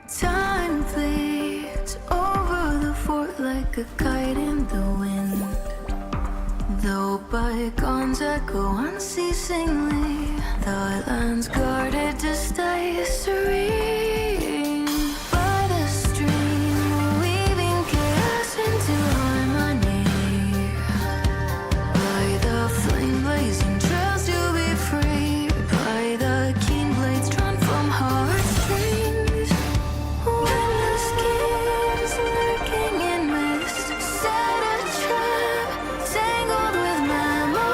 Time flees over the fort like a kite in the wind. Though bygones echo unceasingly, the island's guarded to stay serene. By the stream, weaving chaos into harmony. By the flame blazing trails to be free. By the keen blades drawn from heartstrings. When the schemes lurking in mist set a trap, tangled with memories.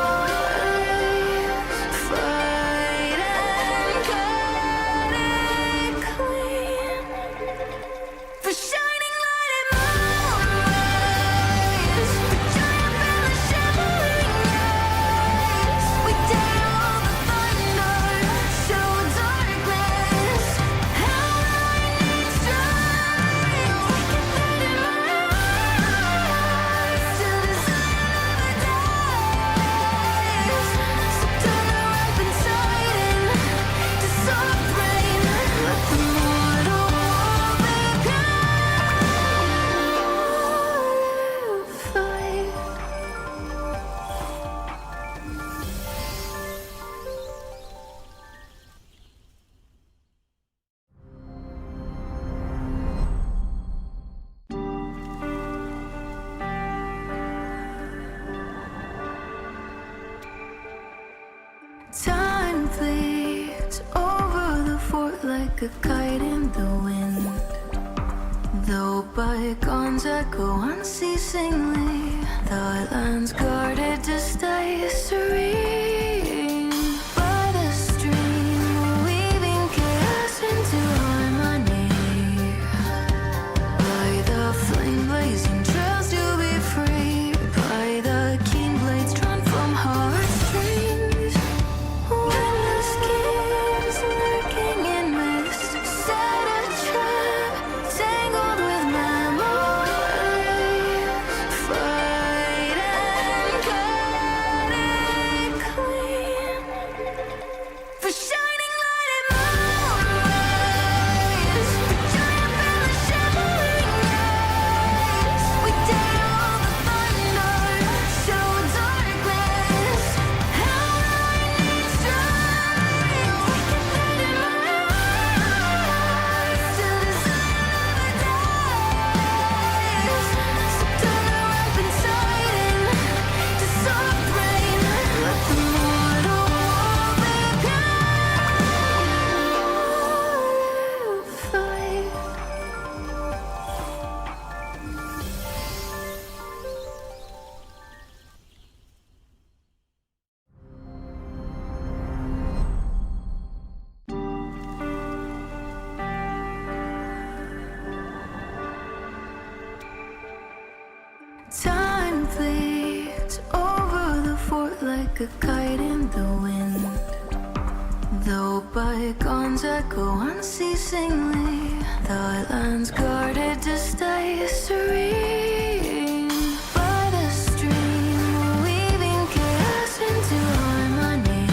Fight and cut it clean. For shining light and moonrise, for triumph in the shivering eyes. We dare all the thunder, show darkness. How I need strength. We can fight in my eyes till the sun never dies. So turn the weapons sighting to soft rain. Let the mortal war begin. Fight. Time flees over the fort like a kite in the wind. Though bygones echo unceasingly, the island's guarded to stay serene. By the stream, weaving chaos into harmony. By the flame blazing trails to be free. By the keen blades drawn from heartstrings. When the schemes lurking in mist set a trap, tangled with memories. Fight and cut it clean. For shining light and moonrise, for triumph in the shivering eyes. We dare all the thunder, show darkness. How I need strength. We can fight in my eyes till the sun never dies. So turn the weapons sighting to soft rain. Let the mortal war begin. Fight. Time flees over the fort like a kite in the wind. Though bygones echo unceasingly, the island's guarded to stay serene. By the stream, weaving chaos into harmony.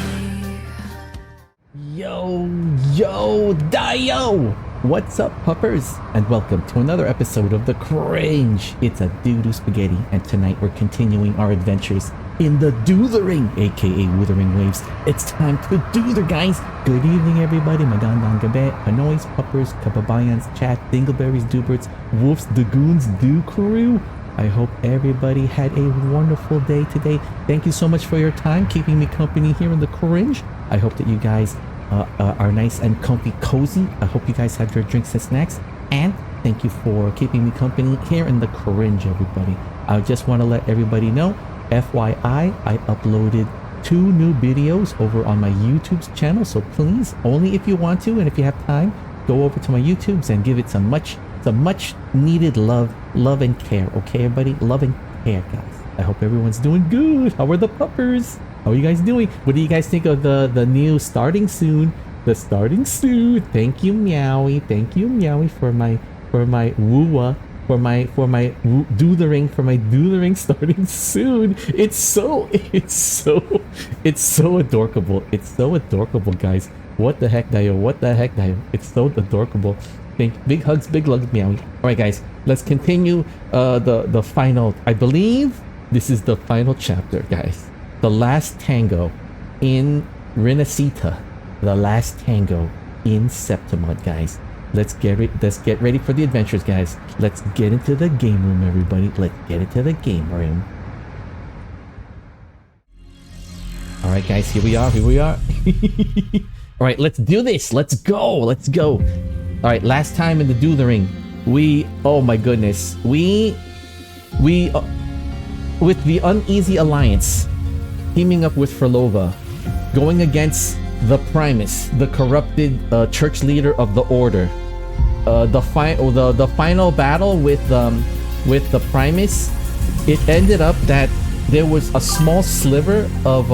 Yo, Dio! What's up, puppers? And welcome to another episode of The Cringe. It's a doo-doo spaghetti, and tonight we're continuing our adventures in the Wuthering, aka Wuthering Waves. It's time to doother, guys. Good evening, everybody. Magandang gabi, Panoys, puppers, kababayans, chat, dingleberries, dooberts, wolves, dagoons, do crew. I hope everybody had a wonderful day today. Thank you so much for your time, keeping me company here in The Cringe. I hope that you guys are nice and comfy, cozy. I hope you guys have your drinks and snacks, and thank you for keeping me company here in The Cringe, everybody. I just want to let everybody know, FYI, I uploaded 2 new videos over on my YouTube's channel, so please, only if you want to and if you have time, go over to my YouTubes and give it some much needed love and care. Okay, everybody, love and care, guys. I hope everyone's doing good. How are the puppers? How are you guys doing? What do you guys think of the new starting soon? The starting soon. Thank you, Meowie. Thank you, Meowie, for my wooa, for my doodling starting soon. It's so adorable. It's so adorable, guys. What the heck, Dio? What the heck, Dio? It's so adorable. Big hugs, big lugs, meow. All right, guys, let's continue the final. I believe this is the final chapter, guys. The last tango in Renacita. The last tango in Septimont, guys. Let's get ready for the adventures, guys. Let's get into the game room, everybody. Let's get into the game room. All right, guys, here we are. All right, let's do this. Let's go. All right, last time in the Wuthering, oh my goodness, we with the Uneasy Alliance teaming up with Frolova, going against the Primus, the corrupted church leader of the Order. The final battle with the Primus, it ended up that there was a small sliver of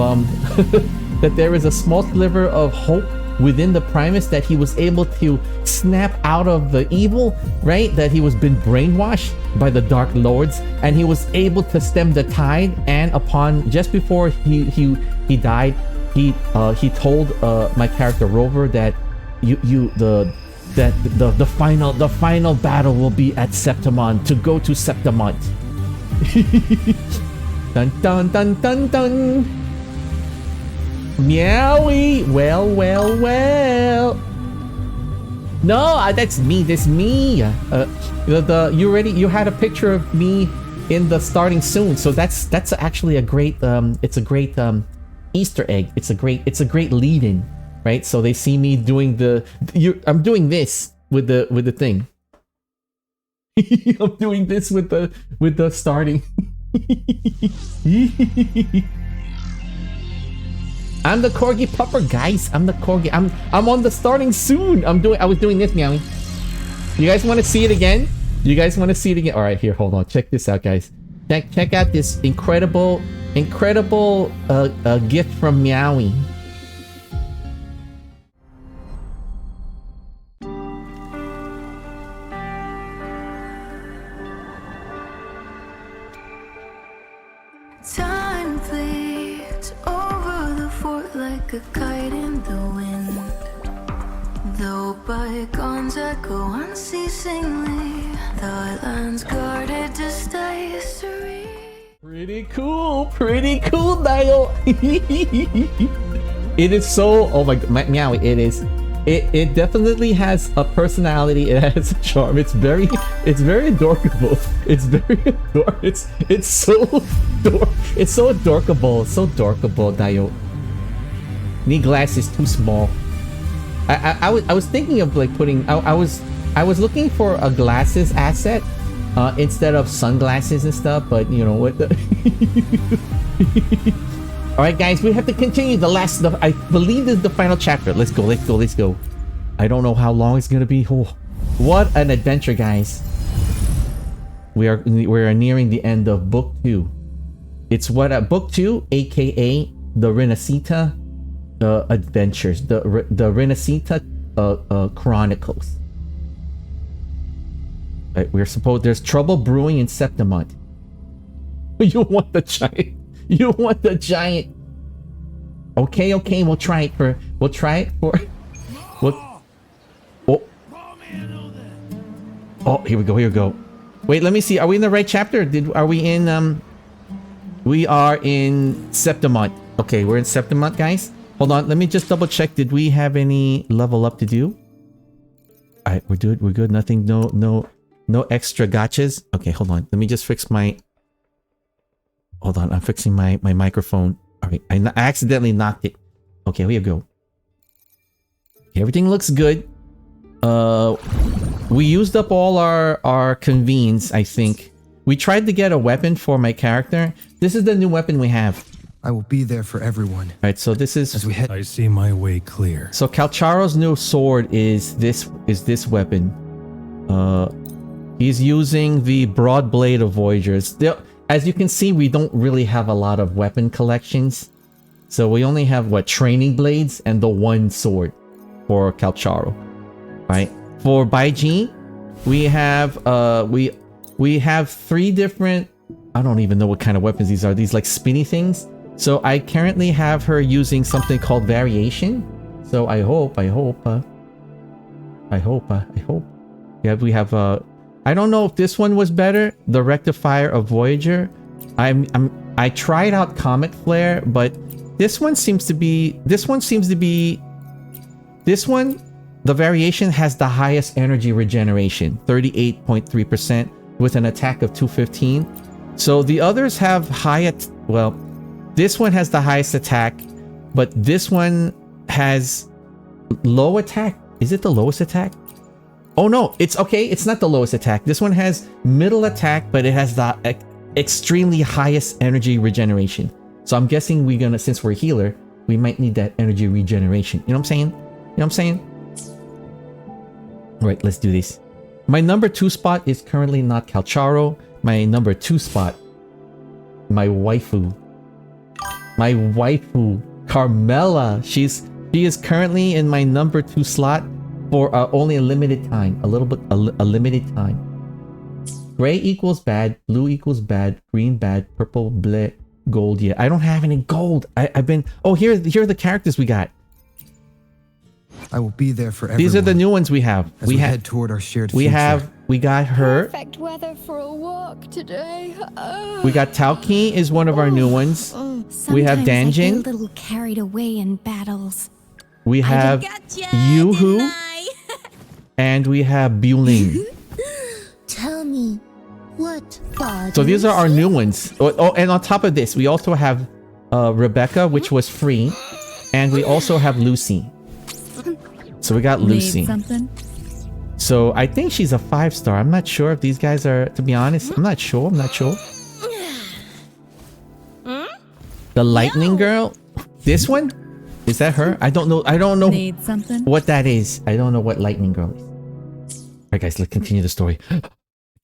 hope within the Primus, that he was able to snap out of the evil, right? That he was been brainwashed by the Dark Lords, and he was able to stem the tide. And just before he died, he told my character Rover that the final battle will be at Septimont, to go to Septimont. Dun dun dun dun dun. Meowie. Well. No, that's me. You had a picture of me in the starting soon, so that's actually a great it's a great Easter egg. It's a great lead-in, right? So they see me doing I'm doing this with the thing. I'm doing this with the starting. I'm the corgi pupper, guys. I'm the corgi. I'm on the starting soon. I was doing this, meowing. You guys want to see it again? All right, here, hold on. Check this out, guys. Check out this incredible gift from Meowie. Time flees over the fort like a kite in the wind. Though bygones echo unceasingly, the island's guarded to stay serene. Pretty cool, Dial. It is so. Oh my god, Meowie! It is. It definitely has a personality. It has a charm. It's very adorable. It's so adorable, Dio. Knee glass is too small. I was thinking of like putting. I was looking for a glasses asset instead of sunglasses and stuff. But you know what? All right, guys, we have to continue the last. I believe this is the final chapter. Let's go. I don't know how long it's gonna be. Oh, what an adventure, guys! We are nearing the end of book 2. It's book 2, aka the Renacita adventures, the Renacita Chronicles. Right, there's trouble brewing in Septimont. You want the giant. Okay, we'll try it for. Oh, here we go. Wait, let me see. Are we in the right chapter? We are in Septimont. Okay, we're in Septimont, guys. Hold on, let me just double check. Did we have any level up to do? Alright, we're good. Nothing, no extra gotchas. Okay, hold on. Let me just fix my... Hold on, I'm fixing my microphone. Alright, I accidentally knocked it. Okay, here we go. Okay, everything looks good. We used up all our convenes, I think. We tried to get a weapon for my character. This is the new weapon we have. I will be there for everyone. Alright, so this is... As we head... I see my way clear. So Calcharo's new sword is this weapon. He's using the broad blade of Voyagers. As you can see, we don't really have a lot of weapon collections. So we only have, training blades and the one sword for Calcharo. Right? For Baiji, we have we have 3 different... I don't even know what kind of weapons these are. These like spinny things. So I currently have her using something called variation. So I hope. Yeah, we have I don't know if this one was better, the Rectifier of Voyager. I tried out Comet Flare, but this one, the variation has the highest energy regeneration, 38.3% with an attack of 215. So the others have well, this one has the highest attack, but this one has low attack. Is it the lowest attack? Oh no, it's okay. It's not the lowest attack. This one has middle attack, but it has the extremely highest energy regeneration. So I'm guessing since we're a healer, we might need that energy regeneration. You know what I'm saying? All right, let's do this. My number 2 spot is currently not Calcharo. My number 2 spot, my waifu, Carmela. She is currently in my number 2 slot for only a limited time. A limited time. Gray equals bad, blue equals bad, green bad, purple bleh, gold. Yeah, I don't have any gold. I've been. Oh, here are the characters we got. I will be there for everyone. These are the new ones we have. As we head toward our shared future. We got her. Perfect weather for a walk today. We got Tauki is one of our new ones. We have Sometimes I Danjin. get a little carried away in battles. We have Yuhu. And we have Buling. Tell me, what bothers So these are our new ones. Oh, and on top of this, we also have Rebecca, which was free. And we also have Lucy. So we got Lucy. Need something? So I think she's a 5-star. I'm not sure if these guys are, to be honest. I'm not sure. The Lightning Girl. This one? Is that her? I don't know. Need something? What that is. I don't know what Lightning Girl is. Alright guys, let's continue the story.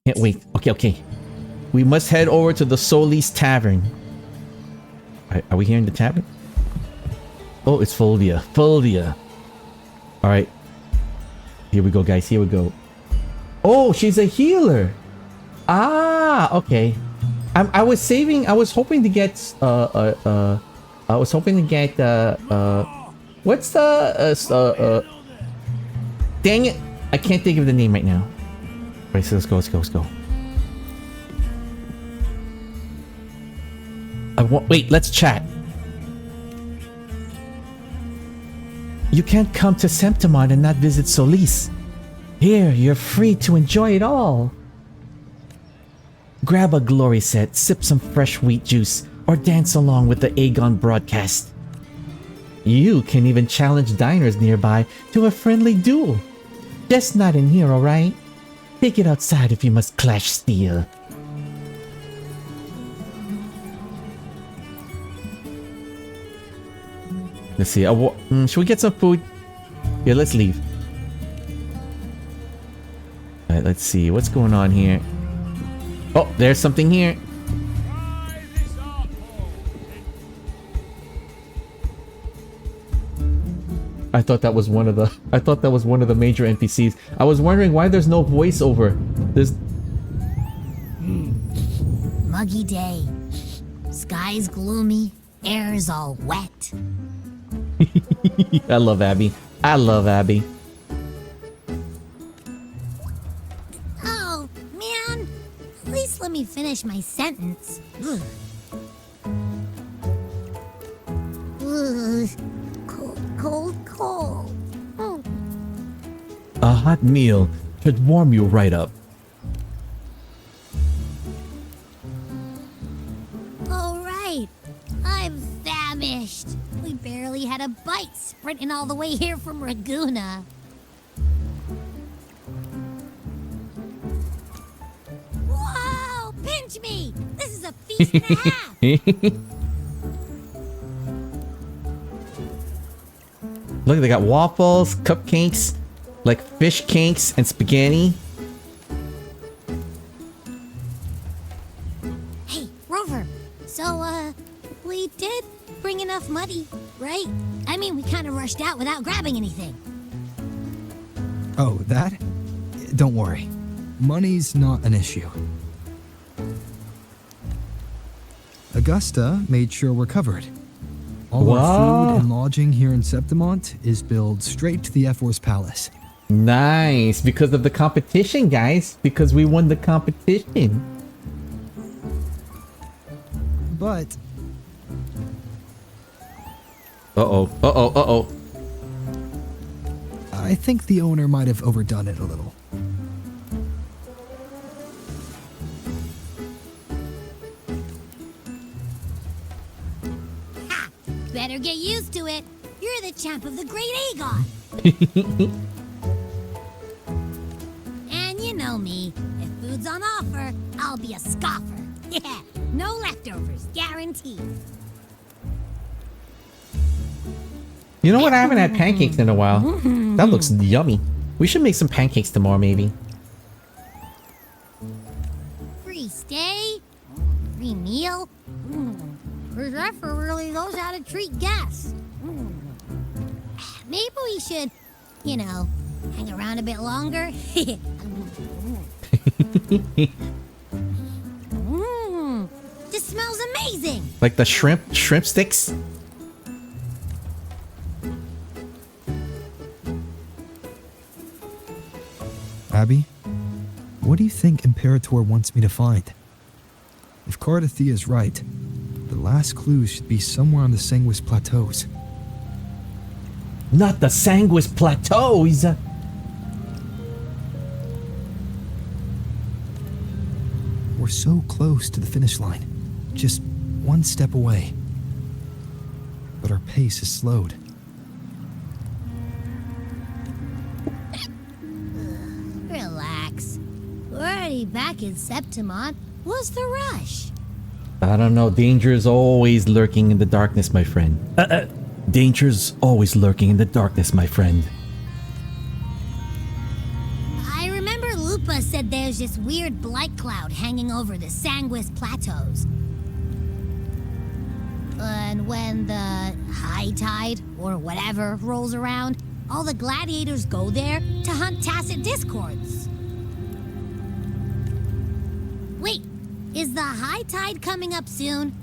Can't wait. Okay. We must head over to the Solis Tavern. Are we here in the tavern? Oh, it's Fulvia. Alright. Here we go, guys. Here we go. Oh, she's a healer. Ah, okay. I was hoping to get what's the dang it, I can't think of the name right now. Alright, so let's go. Wait, let's chat. You can't come to Septimon and not visit Solis. Here, you're free to enjoy it all. Grab a glory set, sip some fresh wheat juice, or dance along with the Aegon broadcast. You can even challenge diners nearby to a friendly duel. Just not in here, alright? Take it outside if you must clash steel. Let's see. Should we get some food? Yeah, let's leave. Alright, let's see. What's going on here? Oh, there's something here. I thought that was one of the major NPCs. I was wondering why there's no voiceover. There's Muggy day. Sky's gloomy. Air's all wet. I love Abby. Oh, man. At least let me finish my sentence. Ugh. Ugh. Cold. Oh. a hot meal should warm you right up. All right. I'm famished. We barely had a bite sprinting all the way here from Raguna. Whoa! Pinch me! This is a feast and a half! Look, they got waffles, cupcakes, like fish cakes and spaghetti. Hey, Rover. So, we did bring enough money, right? I mean, we kind of rushed out without grabbing anything. Oh, that? Don't worry. Money's not an issue. Augusta made sure we're covered. All our food and lodging here in Septimont is billed straight to the F-Force Palace. Nice, because of the competition, guys. Because we won the competition. But Uh-oh. I think the owner might have overdone it a little. Ha! Better get used to it. You're the champ of the Great Aegon. And you know me. If food's on offer, I'll be a scoffer. Yeah, no leftovers, guaranteed. You know what? I haven't had pancakes in a while. That looks yummy. We should make some pancakes tomorrow, maybe. Free stay? Free meal? Priestess really knows how to treat guests. Maybe we should, you know, hang around a bit longer. This smells amazing. Like the shrimp sticks? Abby, what do you think Imperator wants me to find? If Cardathia is right, the last clues should be somewhere on the Sanguis Plateaus. Not the Sanguis Plateaus! We're so close to the finish line, just one step away. But our pace is slowed. Relax. We're already back in Septimont. What's the rush? I don't know. Danger is always lurking in the darkness, my friend. Danger's always lurking in the darkness, my friend. I remember Lupa said there's this weird blight cloud hanging over the Sanguis Plateaus. And when the high tide, or whatever, rolls around, all the gladiators go there to hunt tacit discords. Wait, is the high tide coming up soon?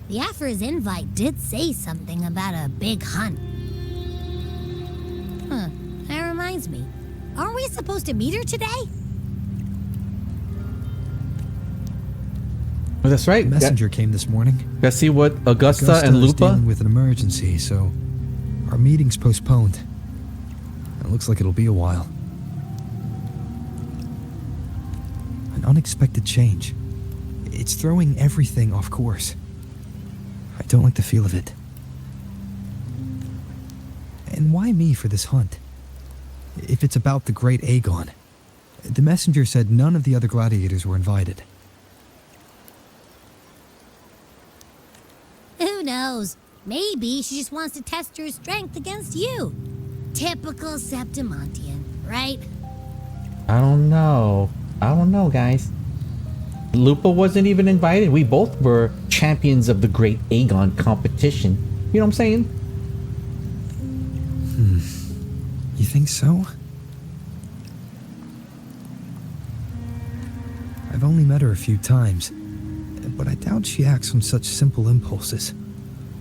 The Afra's invite did say something about a big hunt. Huh, that reminds me. Aren't we supposed to meet her today? Oh, that's right. The messenger came this morning. Let's see what Augusta and is Lupa. dealing with an emergency, so our meeting's postponed. It looks like it'll be a while. An unexpected change. It's throwing everything off course. I don't like the feel of it. And why me for this hunt? If it's about the Great Aegon. The messenger said none of the other gladiators were invited. Who knows? Maybe she just wants to test her strength against you. Typical Septimontian, right? I don't know, guys. Lupa wasn't even invited. We both were champions of the Great Aegon competition. You know what I'm saying? You think so? I've only met her a few times, but I doubt she acts on such simple impulses.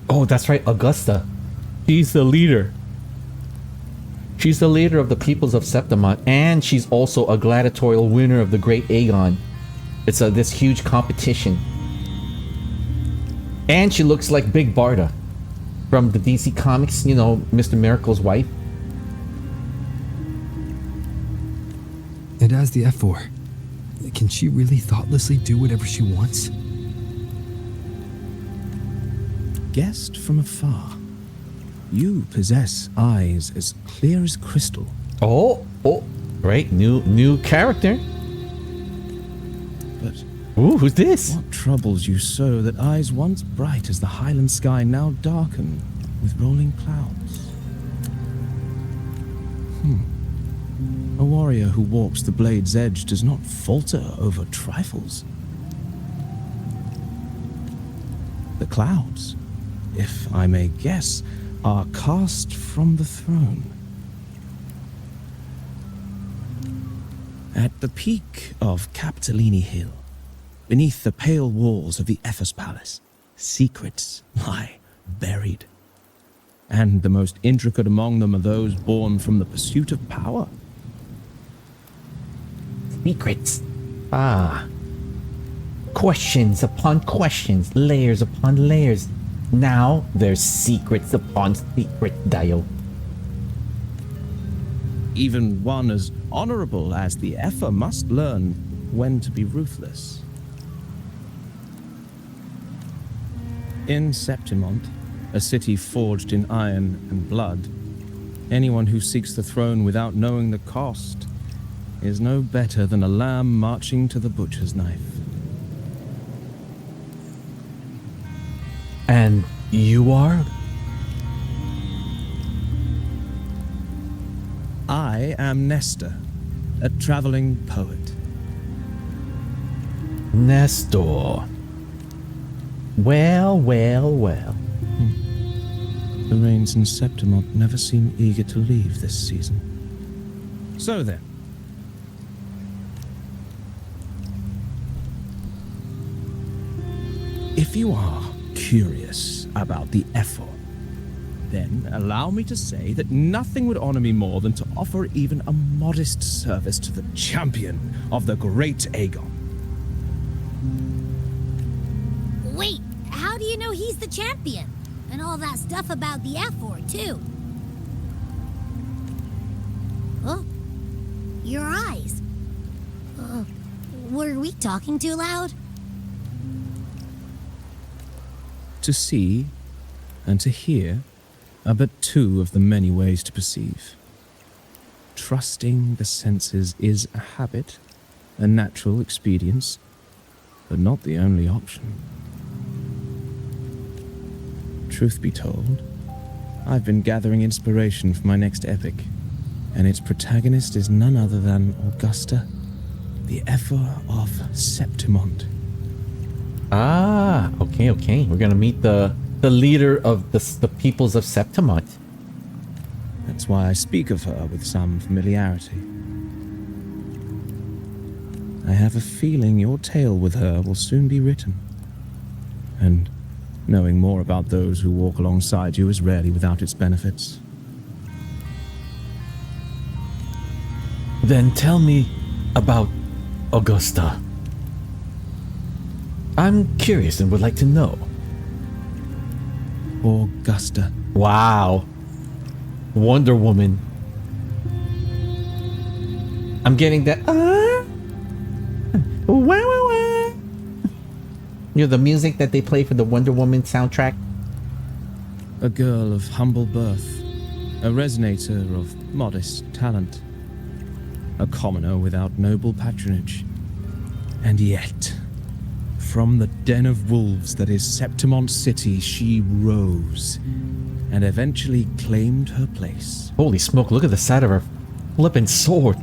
Oh, that's right, Augusta. She's the leader. She's the leader of the peoples of Septimont, and she's also a gladiatorial winner of the Great Aegon. It's this huge competition. And she looks like Big Barda from the DC Comics, you know, Mr. Miracle's wife. And as the F4, can she really thoughtlessly do whatever she wants? Guessed from afar. You possess eyes as clear as crystal. Oh, right, new character. But Ooh, who's this? what troubles you so that eyes once bright as the highland sky now darken with rolling clouds? A warrior who walks the blade's edge does not falter over trifles. The clouds, if I may guess, are cast from the throne. At the peak of Capitolini Hill, beneath the pale walls of the Ephes Palace, secrets lie buried. And the most intricate among them are those born from the pursuit of power. secrets. Ah. Questions upon questions, layers upon layers. Now there's secrets upon secrets, Dio. Even one as honorable as the Effa must learn when to be ruthless. In Septimont, a city forged in iron and blood, anyone who seeks the throne without knowing the cost is no better than a lamb marching to the butcher's knife. And you are? I am Nestor, a traveling poet. Nestor. Well, well, well. The rains in Septimont never seem eager to leave this season. So then. If you are curious about the Effa, then allow me to say that nothing would honor me more than to offer even a modest service to the champion of the great Aegon. Wait, how do you know he's the champion? And all that stuff about the F4, too. Oh, your eyes. Were we talking too loud? To see and to hear are but two of the many ways to perceive. Trusting the senses is a habit, a natural expedience, but not the only option. Truth be told, I've been gathering inspiration for my next epic, and its protagonist is none other than Augusta, the Effa of Septimont. Ah, okay. We're gonna meet the leader of the peoples of Septimont. That's why I speak of her with some familiarity. I have a feeling your tale with her will soon be written. And knowing more about those who walk alongside you is rarely without its benefits. Then tell me about Augusta. I'm curious and would like to know. Augusta. Wow. Wonder Woman. I'm getting that. You know the music that they play for the Wonder Woman soundtrack? A girl of humble birth, a resonator of modest talent, a commoner without noble patronage. And yet, from the den of wolves that is Septimont City, she rose and eventually claimed her place. Holy smoke, look at the side of her flippin' sword.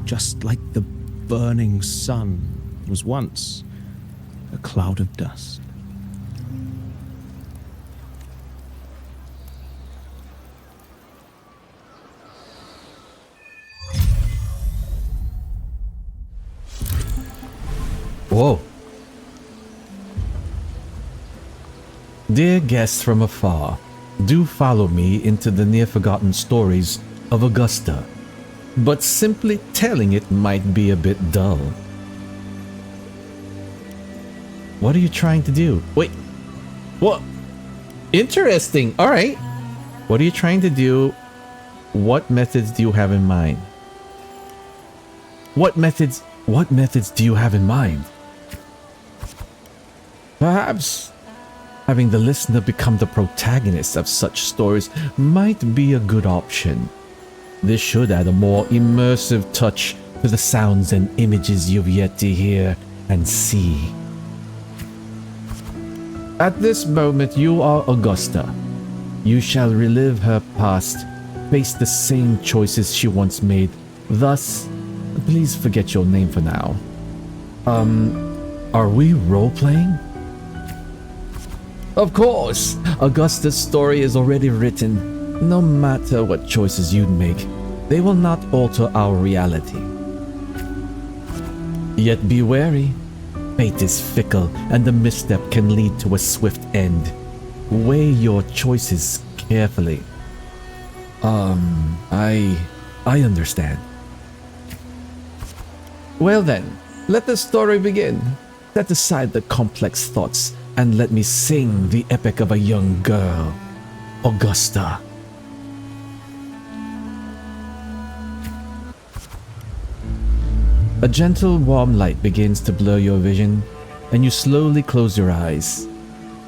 Just like the burning sun was once a cloud of dust. Whoa. Dear guests from afar, do follow me into the near-forgotten stories of Augusta, but simply telling it might be a bit dull. What are you trying to do? Wait, what? Interesting, alright. What are you trying to do? What methods do you have in mind? What methods do you have in mind? Perhaps having the listener become the protagonist of such stories might be a good option. This should add a more immersive touch to the sounds and images you've yet to hear and see. At this moment, you are Augusta. You shall relive her past, face the same choices she once made. Thus, please forget your name for now. Are we role-playing? Of course! Augusta's story is already written. No matter what choices you'd make, they will not alter our reality. Yet be wary. Fate is fickle, and a misstep can lead to a swift end. Weigh your choices carefully. I understand. Well then, let the story begin. Set aside the complex thoughts and let me sing the epic of a young girl, Augusta. A gentle, warm light begins to blur your vision, and you slowly close your eyes.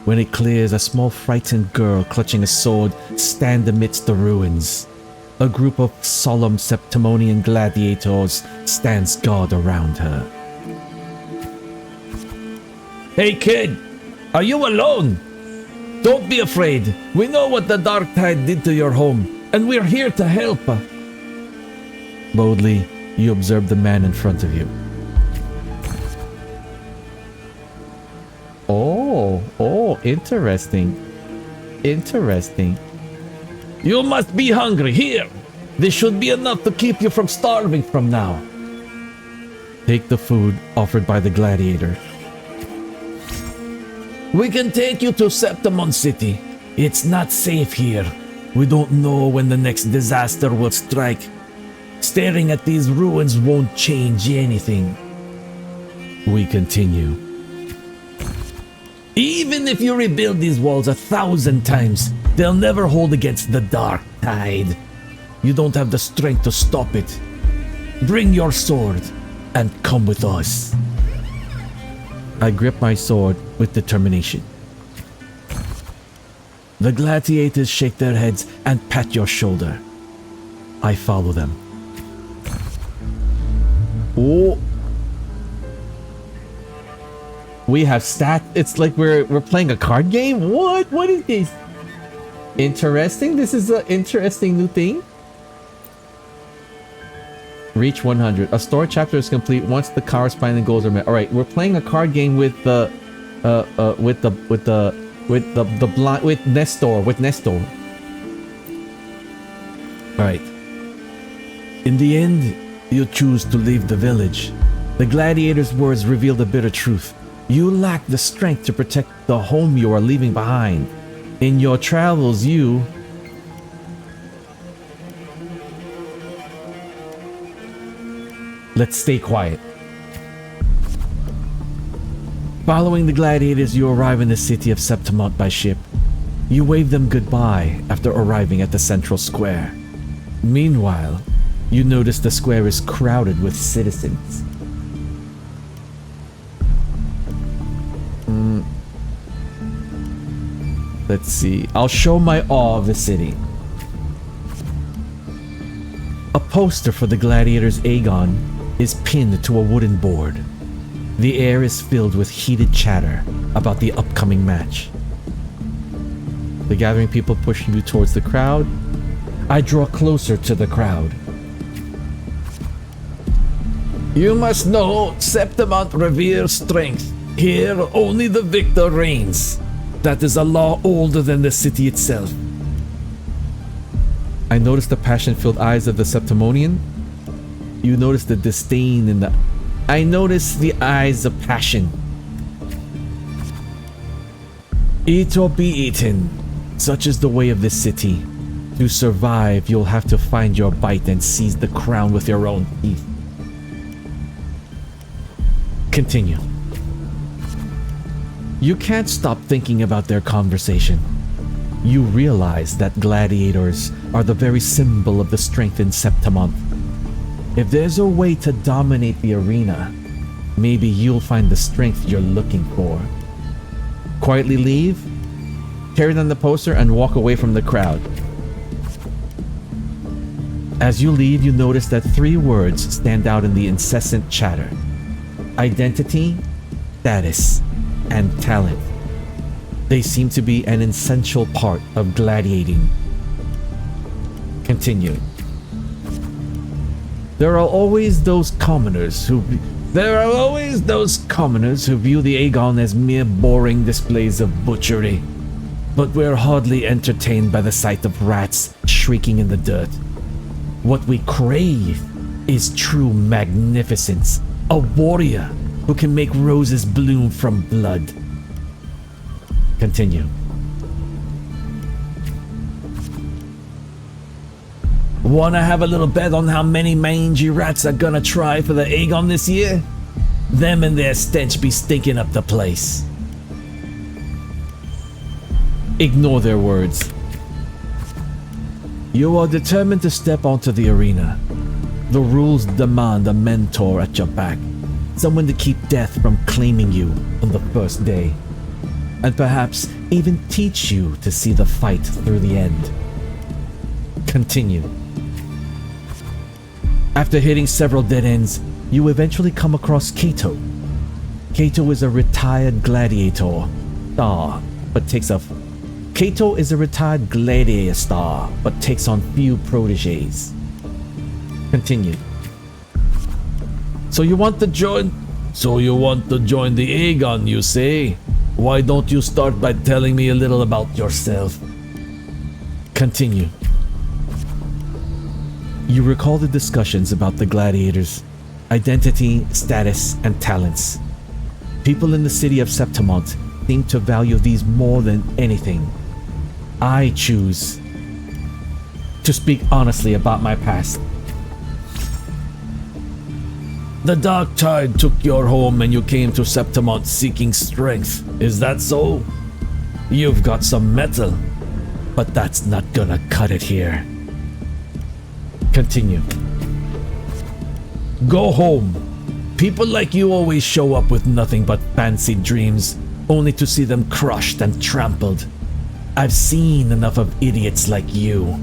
When it clears, a small frightened girl clutching a sword stands amidst the ruins. A group of solemn Septimonian gladiators stands guard around her. Hey kid, are you alone? Don't be afraid. We know what the dark tide did to your home, and we're here to help. Boldly, you observe the man in front of you. Oh, interesting. Interesting. You must be hungry. Here! This should be enough to keep you from starving from now. Take the food offered by the gladiator. We can take you to Septimon City. It's not safe here. We don't know when the next disaster will strike. Staring at these ruins won't change anything. We continue. Even if you rebuild these walls 1,000 times, they'll never hold against the dark tide. You don't have the strength to stop it. Bring your sword and come with us. I grip my sword with determination. The gladiators shake their heads and pat your shoulder. I follow them. Oh. We have stat. It's like we're playing a card game. What is this? Interesting. This is an interesting new thing. Reach 100. A story chapter is complete once the corresponding goals are met. All right, we're playing a card game with the Nestor. All right. In the end, you choose to leave the village. The gladiator's words reveal the bitter truth. You lack the strength to protect the home you are leaving behind. In your travels, you... Let's stay quiet. Following the gladiators, you arrive in the city of Septimont by ship. You wave them goodbye after arriving at the central square. Meanwhile, you notice the square is crowded with citizens. Let's see. I'll show my awe of the city. A poster for the gladiator's Aegon is pinned to a wooden board. The air is filled with heated chatter about the upcoming match. The gathering people push you towards the crowd. I draw closer to the crowd. You must know Septimont reveres strength. Here, only the victor reigns. That is a law older than the city itself. I notice the passion-filled eyes of the Septimonian. You notice the disdain in the... I notice the eyes of passion. Eat or be eaten. Such is the way of this city. To survive, you'll have to find your bite and seize the crown with your own teeth. Continue. You can't stop thinking about their conversation. You realize that gladiators are the very symbol of the strength in Septimont. If there's a way to dominate the arena, maybe you'll find the strength you're looking for. Quietly leave, tear down the poster, and walk away from the crowd. As you leave, you notice that 3 words stand out in the incessant chatter: identity, status, and talent. They seem to be an essential part of gladiating. Continue. There are always those commoners who view the Aegon as mere boring displays of butchery. But we're hardly entertained by the sight of rats shrieking in the dirt. What we crave is true magnificence, a warrior who can make roses bloom from blood. Continue. Wanna have a little bet on how many mangy rats are gonna try for the Aegon this year? Them and their stench be stinking up the place. Ignore their words. You are determined to step onto the arena. The rules demand a mentor at your back, someone to keep death from claiming you on the first day, and perhaps even teach you to see the fight through the end. Continue. After hitting several dead ends, you eventually come across Kato. Kato is a retired gladiator star, but takes on few proteges. Continue. So you want to join the Aegon, you say? Why don't you start by telling me a little about yourself? Continue. You recall the discussions about the gladiators, identity, status, and talents. People in the city of Septimont seem to value these more than anything. I choose to speak honestly about my past. The Dark Tide took your home and you came to Septimont seeking strength. Is that so? You've got some metal, but that's not gonna cut it here. Continue. Go home. People like you always show up with nothing but fancy dreams, only to see them crushed and trampled. I've seen enough of idiots like you.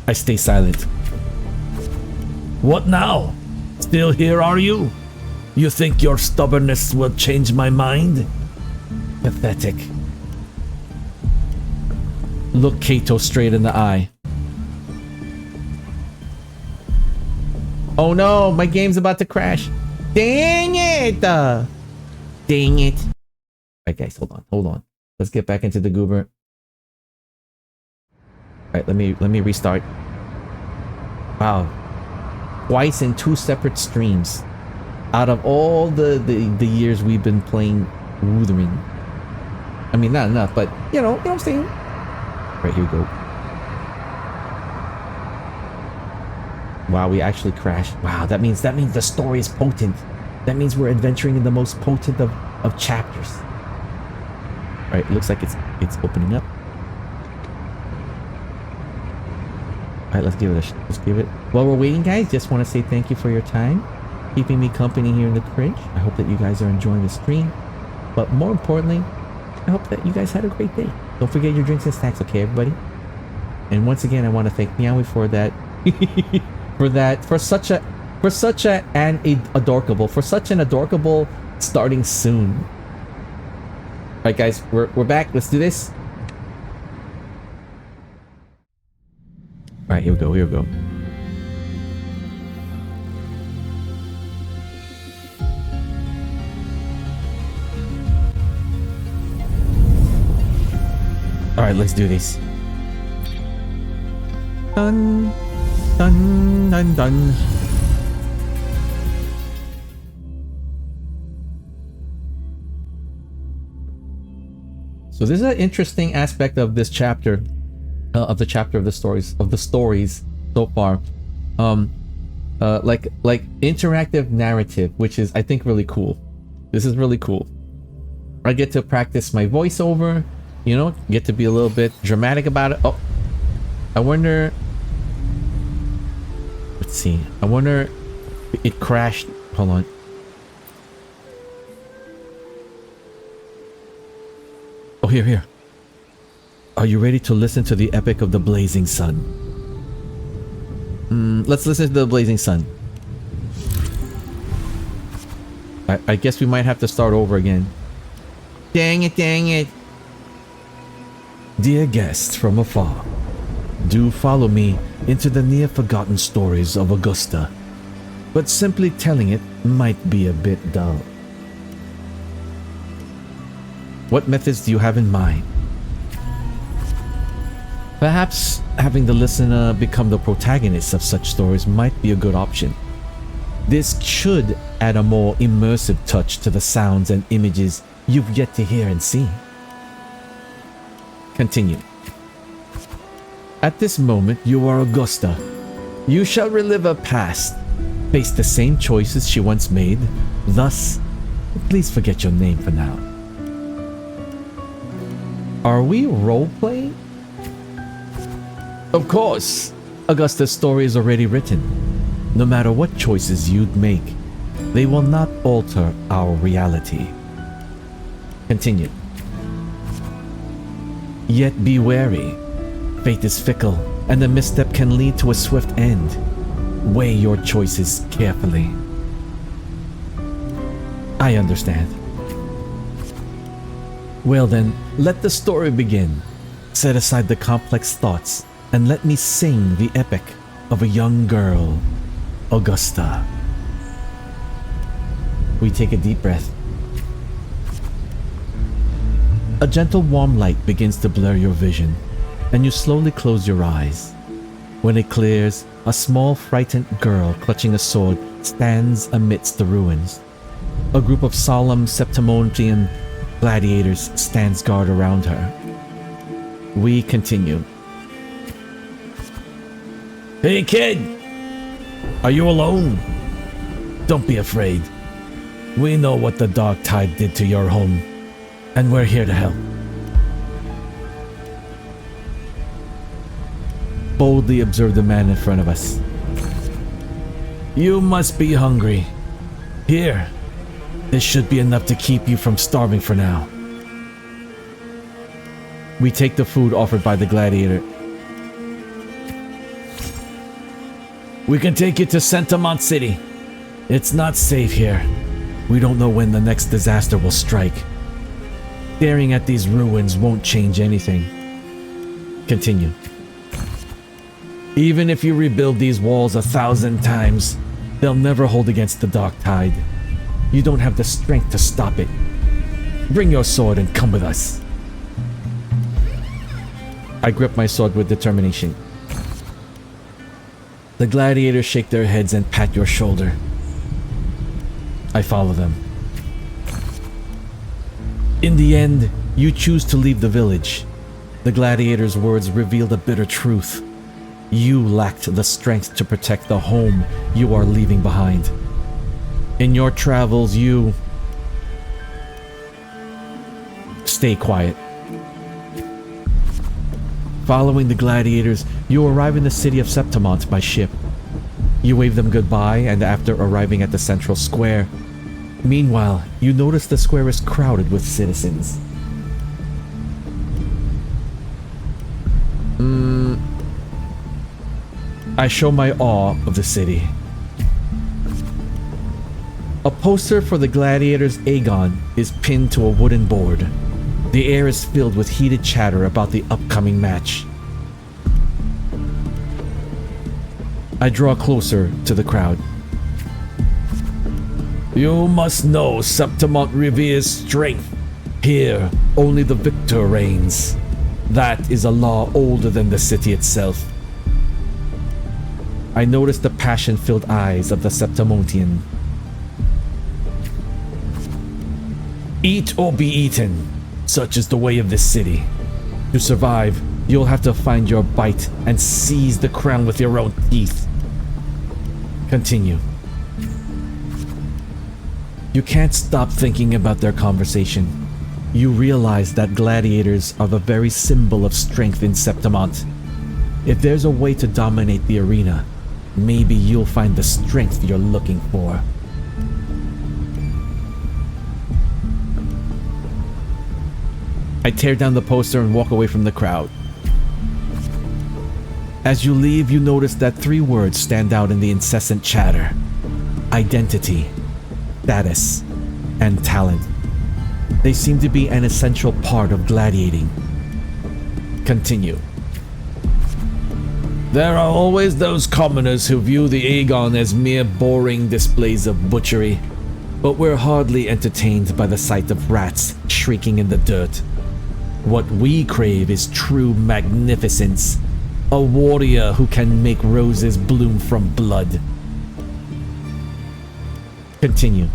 I stay silent. What now? Still here, are you? You think your stubbornness will change my mind? Pathetic. Look Kato straight in the eye. Oh no, my game's about to crash. Dang it! Dang it. Alright guys, hold on. Let's get back into the goober. Alright, let me restart. Wow. Twice in 2 separate streams. Out of all the years we've been playing Wuthering. I mean, not enough, but you know what I'm saying? Right, here we go. Wow, we actually crashed. Wow, that means the story is potent. That means we're adventuring in the most potent of chapters. Alright, looks like it's opening up. Alright, let's give it. While we're waiting, guys, just want to say thank you for your time, keeping me company here in the cringe. I hope that you guys are enjoying the stream, but more importantly, I hope that you guys had a great day. Don't forget your drinks and snacks, okay, everybody? And once again, I want to thank Meowie for that, for such an adorkable starting soon. Alright, guys, we're back. Let's do this. Alright, here we go. Alright, let's do this. Dun, dun, dun, dun. So this is an interesting aspect of this chapter. Of the stories so far, like interactive narrative, which is I think really cool. This is really cool. I get to practice my voiceover, you know, get to be a little bit dramatic about it. Oh, I wonder. Let's see. I wonder. It crashed. Hold on. Oh, here. Are you ready to listen to the epic of the Blazing Sun? Let's listen to the Blazing Sun. I guess we might have to start over again. Dang it. Dear guests from afar, do follow me into the near-forgotten stories of Augusta. But simply telling it might be a bit dull. What methods do you have in mind? Perhaps having the listener become the protagonist of such stories might be a good option. This should add a more immersive touch to the sounds and images you've yet to hear and see. Continue. At this moment, you are Augusta. You shall relive her past, face the same choices she once made. Thus, please forget your name for now. Are we role-playing? Of course. Augusta's story is already written. No matter what choices you'd make, they will not alter our reality. Continue. Yet be wary. Fate is fickle, and a misstep can lead to a swift end. Weigh your choices carefully. I understand. Well then, let the story begin. Set aside the complex thoughts and let me sing the epic of a young girl, Augusta. We take a deep breath. A gentle warm light begins to blur your vision, and you slowly close your eyes. When it clears, a small frightened girl clutching a sword stands amidst the ruins. A group of solemn Septimontian gladiators stands guard around her. We continue. Hey kid! Are you alone? Don't be afraid. We know what the dark tide did to your home, and we're here to help. Boldly observe the man in front of us. You must be hungry. Here, this should be enough to keep you from starving for now. We take the food offered by the gladiator. We can take you to Sentimont City. It's not safe here. We don't know when the next disaster will strike. Staring at these ruins won't change anything. Continue. Even if you rebuild these walls 1,000 times, they'll never hold against the dark tide. You don't have the strength to stop it. Bring your sword and come with us. I grip my sword with determination. The gladiators shake their heads and pat your shoulder. I follow them. In the end, you choose to leave the village. The gladiators' words revealed a bitter truth. You lacked the strength to protect the home you are leaving behind. In your travels, you... Stay quiet. Following the gladiators, you arrive in the city of Septimont by ship. You wave them goodbye, and after arriving at the central square, meanwhile, you notice the square is crowded with citizens. I show my awe of the city. A poster for the gladiators' Aegon is pinned to a wooden board. The air is filled with heated chatter about the upcoming match. I draw closer to the crowd. You must know Septimont reveres strength. Here, only the victor reigns. That is a law older than the city itself. I notice the passion-filled eyes of the Septimontian. Eat or be eaten. Such is the way of this city. To survive, you'll have to find your bite and seize the crown with your own teeth. Continue. You can't stop thinking about their conversation. You realize that gladiators are the very symbol of strength in Septimont. If there's a way to dominate the arena, maybe you'll find the strength you're looking for. I tear down the poster and walk away from the crowd. As you leave, you notice that 3 words stand out in the incessant chatter: identity, status, and talent. They seem to be an essential part of gladiating. Continue. There are always those commoners who view the Aegon as mere boring displays of butchery, but we're hardly entertained by the sight of rats shrieking in the dirt. What we crave is true magnificence, a warrior who can make roses bloom from blood. Continue.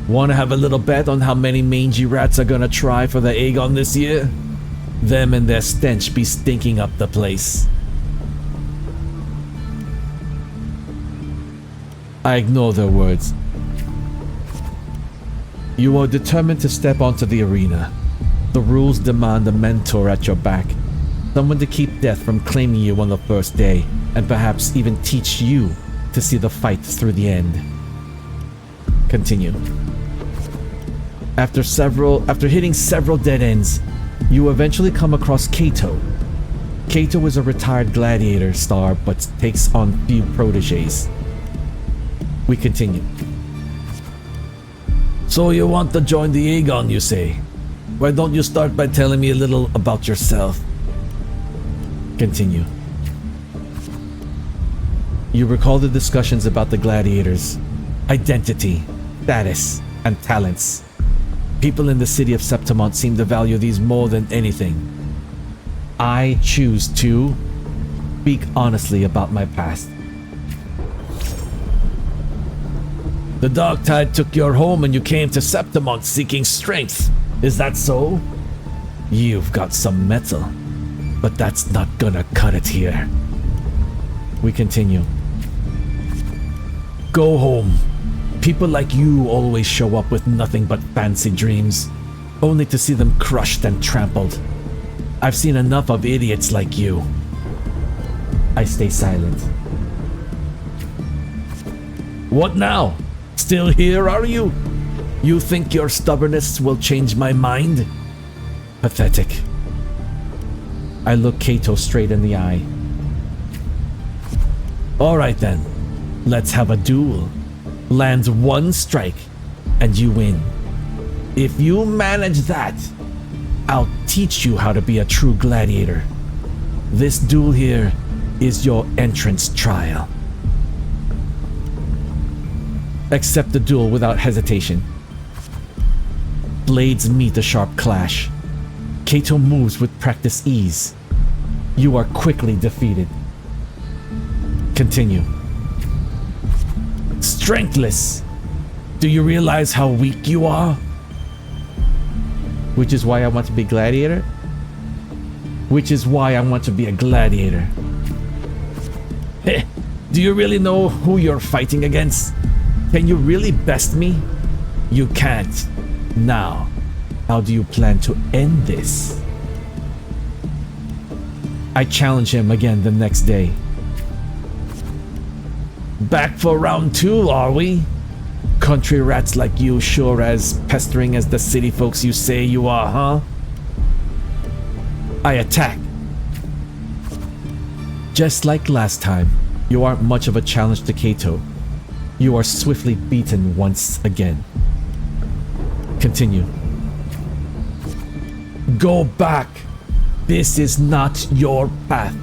Want to have a little bet on how many mangy rats are gonna try for the Aegon this year? Them and their stench be stinking up the place. I ignore their words. You are determined to step onto the arena. The rules demand a mentor at your back. Someone to keep death from claiming you on the first day, and perhaps even teach you to see the fight through the end. Continue. After hitting several dead ends, you eventually come across Kato. Kato is a retired gladiator star but takes on few proteges. We continue. So you want to join the Aegon, you say? Why don't you start by telling me a little about yourself? Continue. You recall the discussions about the gladiators, identity, status, and talents. People in the city of Septimont seem to value these more than anything. I choose to speak honestly about my past. The dark tide took your home and you came to Septimont seeking strength. Is that so? You've got some metal, but that's not gonna cut it here. We continue. Go home. People like you always show up with nothing but fancy dreams, only to see them crushed and trampled. I've seen enough of idiots like you. I stay silent. What now? Still here, are you? You think your stubbornness will change my mind? Pathetic. I look Kato straight in the eye. Alright then, let's have a duel. Land one strike, and you win. If you manage that, I'll teach you how to be a true gladiator. This duel here is your entrance trial. Accept the duel without hesitation. Blades meet a sharp clash. Kato moves with practiced ease. You are quickly defeated. Continue. Strengthless. Do you realize how weak you are? Which is why I want to be gladiator? Which is why I want to be a gladiator. Heh, do you really know who you're fighting against? Can you really best me? You can't. Now, how do you plan to end this? I challenge him again the next day. Back for round 2, are we? Country rats like you sure as pestering as the city folks you say you are, huh? I attack. Just like last time, you aren't much of a challenge to Kato. You are swiftly beaten once again. Continue. Go back. This is not your path.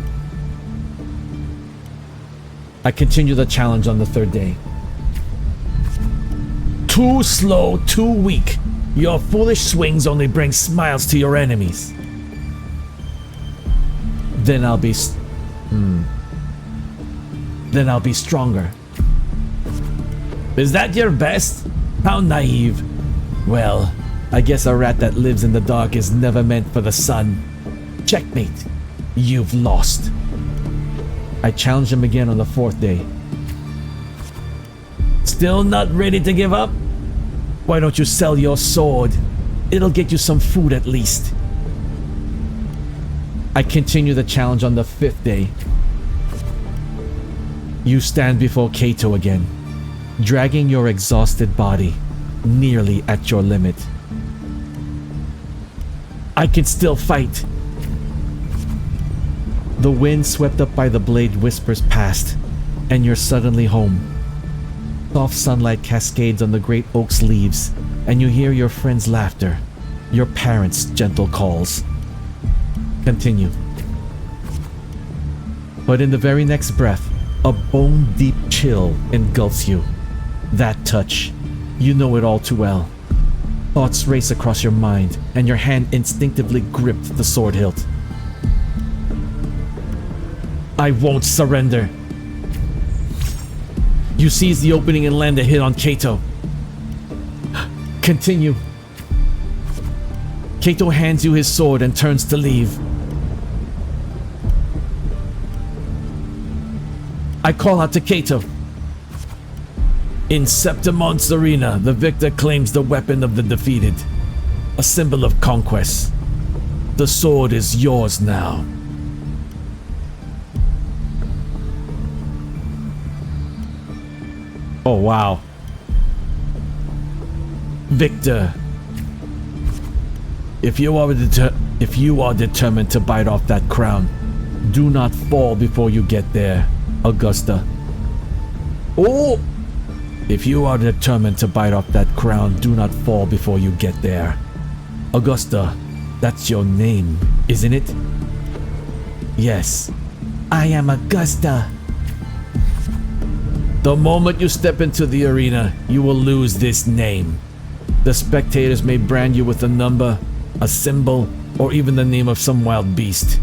I continue the challenge on the 3rd day. Too slow, too weak. Your foolish swings only bring smiles to your enemies. Then I'll be stronger. Is that your best? How naive. Well, I guess a rat that lives in the dark is never meant for the sun. Checkmate. You've lost. I challenge him again on the 4th day. Still not ready to give up? Why don't you sell your sword? It'll get you some food at least. I continue the challenge on the 5th day. You stand before Kato again, dragging your exhausted body, nearly at your limit. I can still fight. The wind swept up by the blade whispers past, and you're suddenly home. Soft sunlight cascades on the great oak's leaves, and you hear your friend's laughter, your parents' gentle calls. Continue. But in the very next breath, a bone-deep chill engulfs you. That touch, you know it all too well. Thoughts race across your mind, and your hand instinctively gripped the sword hilt. I won't surrender. You seize the opening and land a hit on Kato. Continue. Cato hands you his sword and turns to leave. I call out to Cato. In Septimon's arena, the victor claims the weapon of the defeated, a symbol of conquest. The sword is yours now. Oh wow. Victor, if you are determined to bite off that crown, do not fall before you get there, Augusta. Oh! If you are determined to bite off that crown, do not fall before you get there. Augusta, that's your name, isn't it? Yes. I am Augusta. The moment you step into the arena, you will lose this name. The spectators may brand you with a number, a symbol, or even the name of some wild beast.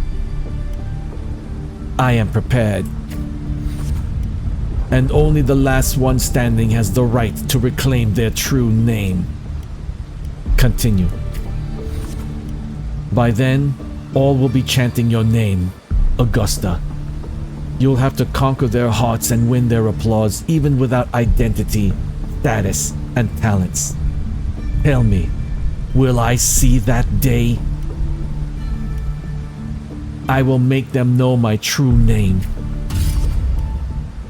I am prepared. And only the last one standing has the right to reclaim their true name. Continue. By then, all will be chanting your name, Augusta. You'll have to conquer their hearts and win their applause even without identity, status, and talents. Tell me, will I see that day? I will make them know my true name.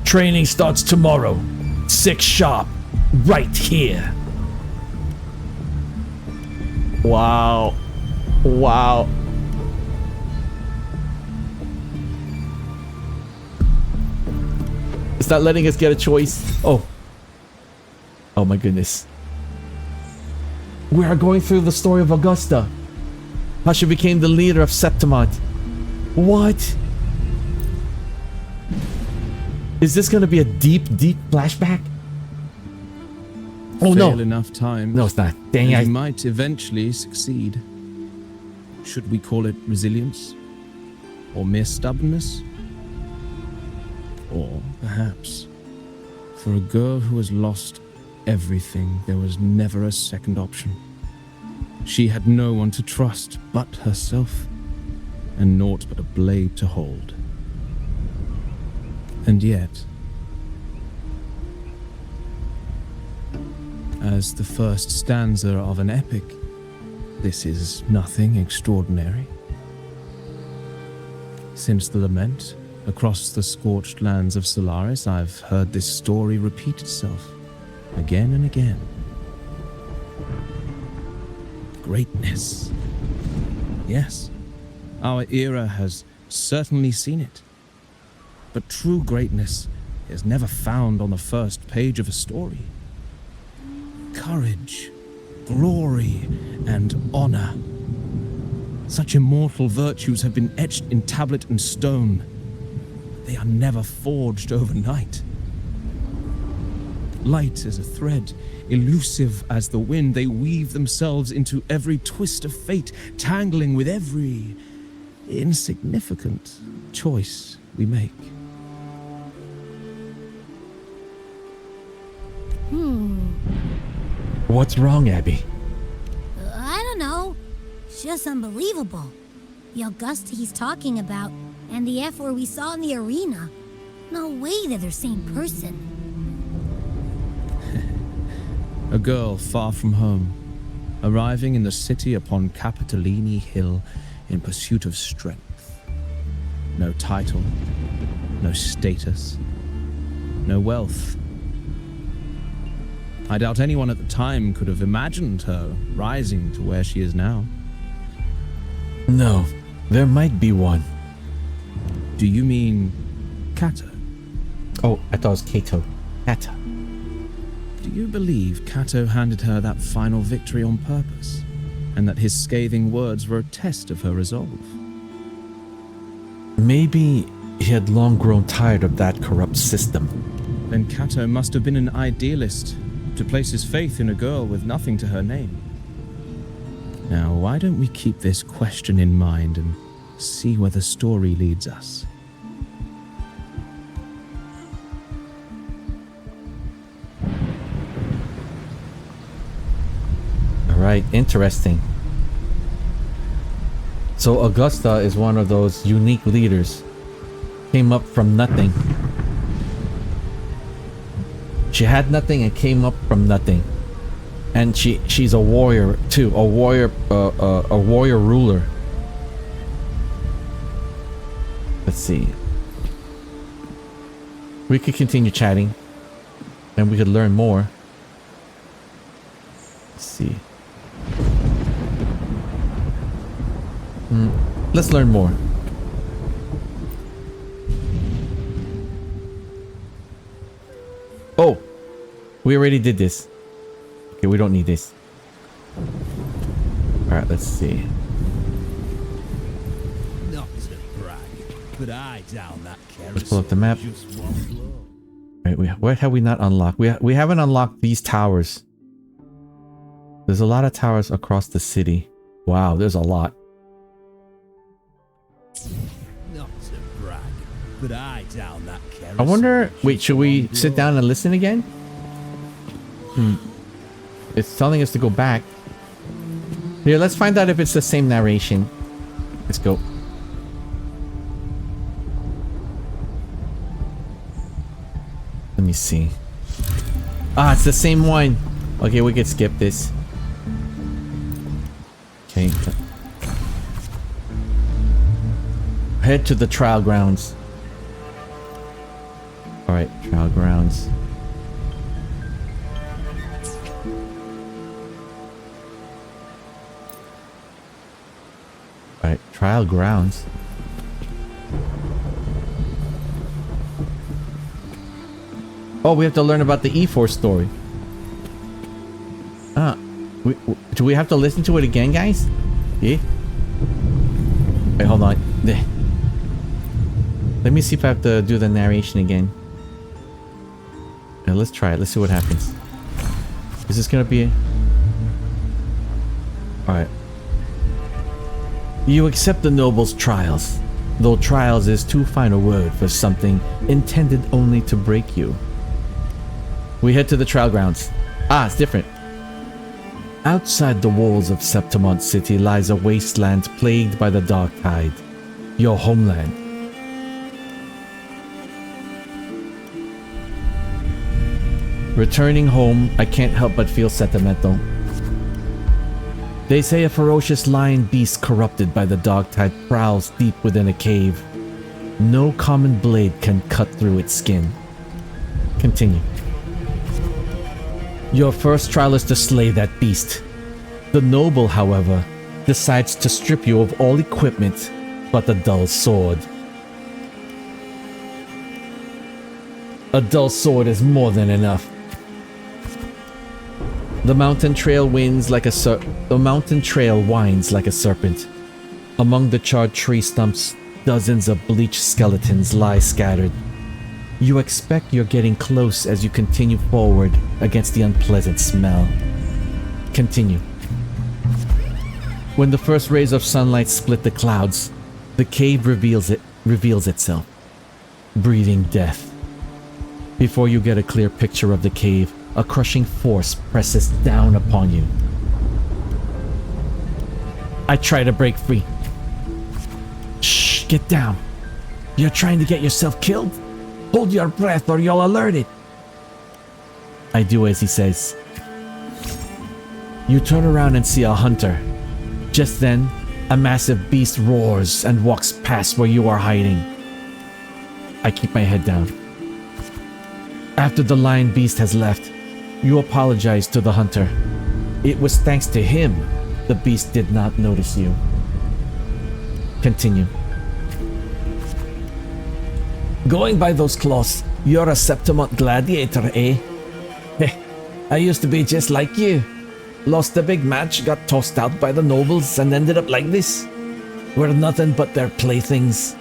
Training starts tomorrow, 6 sharp, right here. Wow. Wow. It's not letting us get a choice. Oh. Oh my goodness. We are going through the story of Augusta. How she became the leader of Septimont. What? Is this going to be a deep flashback? Oh no. Fail enough times. No, it's not. Dang and it. you might eventually succeed. Should we call it resilience? Or mere stubbornness? Or perhaps, for a girl who has lost everything, there was never a second option. She had no one to trust but herself, and naught but a blade to hold. And yet, as the first stanza of an epic, this is nothing extraordinary. Since the lament, across the scorched lands of Solaris, I've heard this story repeat itself, again and again. Greatness. Yes, our era has certainly seen it. But true greatness is never found on the first page of a story. Courage, glory, and honor. Such immortal virtues have been etched in tablet and stone. They are never forged overnight. Light as a thread, elusive as the wind, they weave themselves into every twist of fate, tangling with every insignificant choice we make. What's wrong, Abby? I don't know. It's just unbelievable. The Augusta he's talking about, and the F-word we saw in the arena. No way they're the same person. A girl far from home, arriving in the city upon Capitolini Hill in pursuit of strength. No title, no status, no wealth. I doubt anyone at the time could have imagined her rising to where she is now. No, there might be one. Do you mean Cato? Oh, I thought it was Cato. Cata. Do you believe Cato handed her that final victory on purpose, and that his scathing words were a test of her resolve? Maybe he had long grown tired of that corrupt system. Then Cato must have been an idealist, to place his faith in a girl with nothing to her name. Now, why don't we keep this question in mind and see where the story leads us? Alright, interesting. So Augusta is one of those unique leaders. Came up from nothing. She had nothing and came up from nothing. And she's a warrior too, a warrior ruler. Let's see. We could continue chatting and we could learn more. Let's see. Let's learn more. Oh, we already did this. Okay, we don't need this. Alright, let's see. Not to brag, but I down that Let's pull up the map. just one blow. Alright, what have we not unlocked? We haven't unlocked these towers. There's a lot of towers across the city. Wow, there's a lot. Not to brag, but I down that I wonder... Wait, should we sit down and listen again? It's telling us to go back. Here, let's find out if it's the same narration. Let's go. Let me see. Ah, it's the same one. Okay, we could skip this. Okay. Head to the trial grounds. Alright, trial grounds. Alright, trial grounds. Oh, we have to learn about the E4 story. Do we have to listen to it again, guys? Yeah? Wait, hold on. Let me see if I have to do the narration again. Yeah, let's try it. Let's see what happens. Is this gonna be... Alright. You accept the noble's trials, though trials is too fine a word for something intended only to break you. We head to the trial grounds. Ah, it's different. Outside the walls of Septimont City lies a wasteland plagued by the dark tide. Your homeland. Returning home, I can't help but feel sentimental. They say a ferocious lion beast corrupted by the dark tide prowls deep within a cave. No common blade can cut through its skin. Continue. Your first trial is to slay that beast. The noble, however, decides to strip you of all equipment but the dull sword. A dull sword is more than enough. The mountain trail winds like a winds like a serpent. Among the charred tree stumps, dozens of bleached skeletons lie scattered. You expect you're getting close as you continue forward against the unpleasant smell. Continue. When the first rays of sunlight split the clouds, the cave reveals itself, breathing death. Before you get a clear picture of the cave, a crushing force presses down upon you. I try to break free. Shh, get down. You're trying to get yourself killed? Hold your breath or you'll alert it. I do as he says. You turn around and see a hunter. Just then, a massive beast roars and walks past where you are hiding. I keep my head down. After the lion beast has left, you apologize to the hunter. It was thanks to him the beast did not notice you. Continue. Going by those claws, you're a Septimont gladiator, eh? Heh, I used to be just like you. Lost a big match, got tossed out by the nobles, and ended up like this. We're nothing but their playthings.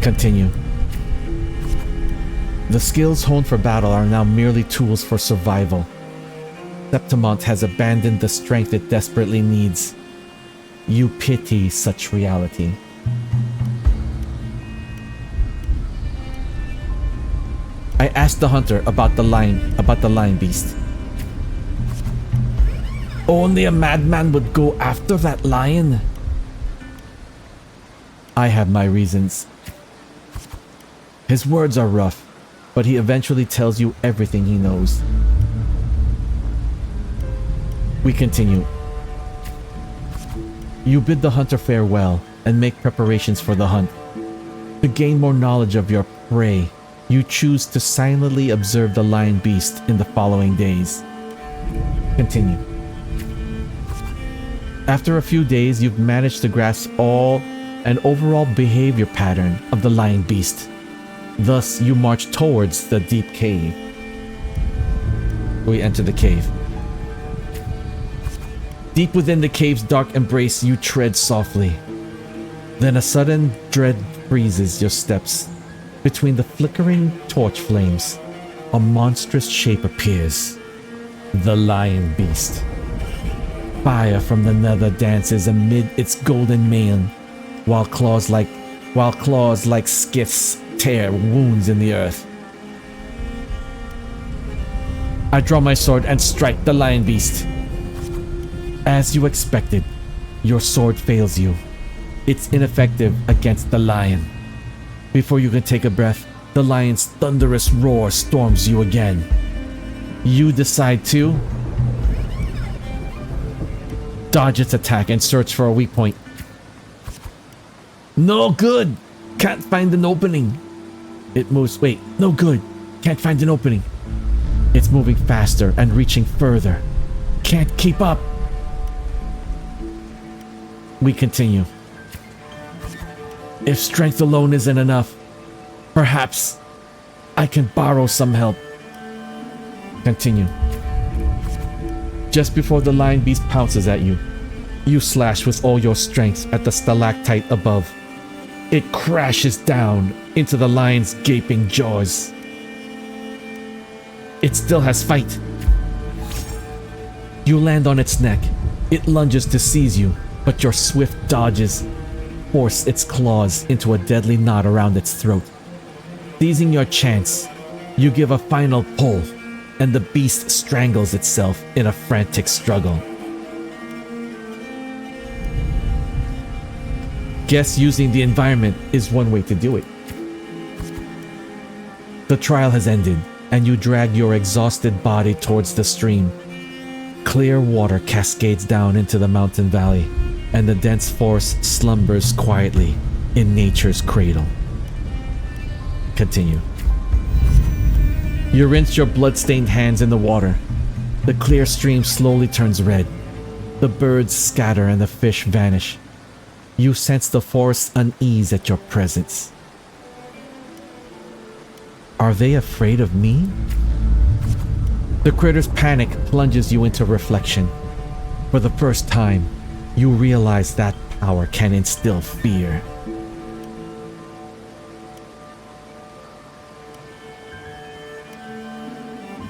Continue. The skills honed for battle are now merely tools for survival. Septimont has abandoned the strength it desperately needs. You pity such reality. I asked the hunter about the lion beast. Only a madman would go after that lion. I have my reasons. His words are rough, but he eventually tells you everything he knows. We continue. You bid the hunter farewell and make preparations for the hunt. To gain more knowledge of your prey, you choose to silently observe the lion beast in the following days. Continue. After a few days, you've managed to grasp an overall behavior pattern of the lion beast. Thus, you march towards the deep cave. We enter the cave. Deep within the cave's dark embrace, you tread softly. Then a sudden dread freezes your steps. Between the flickering torch flames, a monstrous shape appears. The lion beast. Fire from the nether dances amid its golden mane, while claws like skiffs tear wounds in the earth. I draw my sword and strike the lion beast. As you expected, your sword fails you. It's ineffective against the lion. Before you can take a breath, the lion's thunderous roar storms you again. You decide to dodge its attack and search for a weak point. No good! Can't find an opening. It moves. Wait, no good. Can't find an opening. It's moving faster and reaching further. Can't keep up. We continue. If strength alone isn't enough, perhaps I can borrow some help. Continue. Just before the lion beast pounces at you, you slash with all your strength at the stalactite above. It crashes down into the lion's gaping jaws. It still has fight. You land on its neck. It lunges to seize you, but your swift dodges force its claws into a deadly knot around its throat. Seizing your chance, you give a final pull, and the beast strangles itself in a frantic struggle. Guess using the environment is one way to do it. The trial has ended, and you drag your exhausted body towards the stream. Clear water cascades down into the mountain valley, and the dense forest slumbers quietly in nature's cradle. Continue. You rinse your blood-stained hands in the water. The clear stream slowly turns red. The birds scatter and the fish vanish. You sense the forest's unease at your presence. Are they afraid of me? The critter's panic plunges you into reflection. For the first time, you realize that power can instill fear.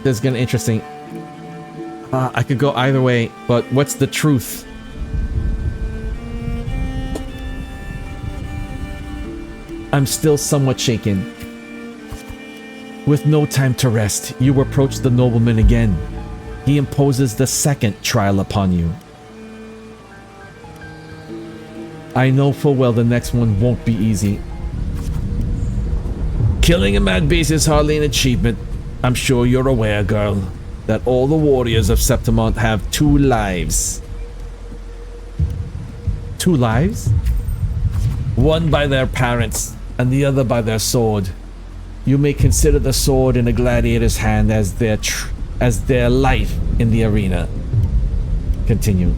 This is gonna be interesting. I could go either way, but what's the truth? I'm still somewhat shaken. With no time to rest, you approach the nobleman again. He imposes the second trial upon you. I know full well the next one won't be easy. Killing a mad beast is hardly an achievement. I'm sure you're aware, girl, that all the warriors of Septimont have 2 lives. 2 lives? One by their parents, and the other by their sword. You may consider the sword in a gladiator's hand as their life in the arena. Continue.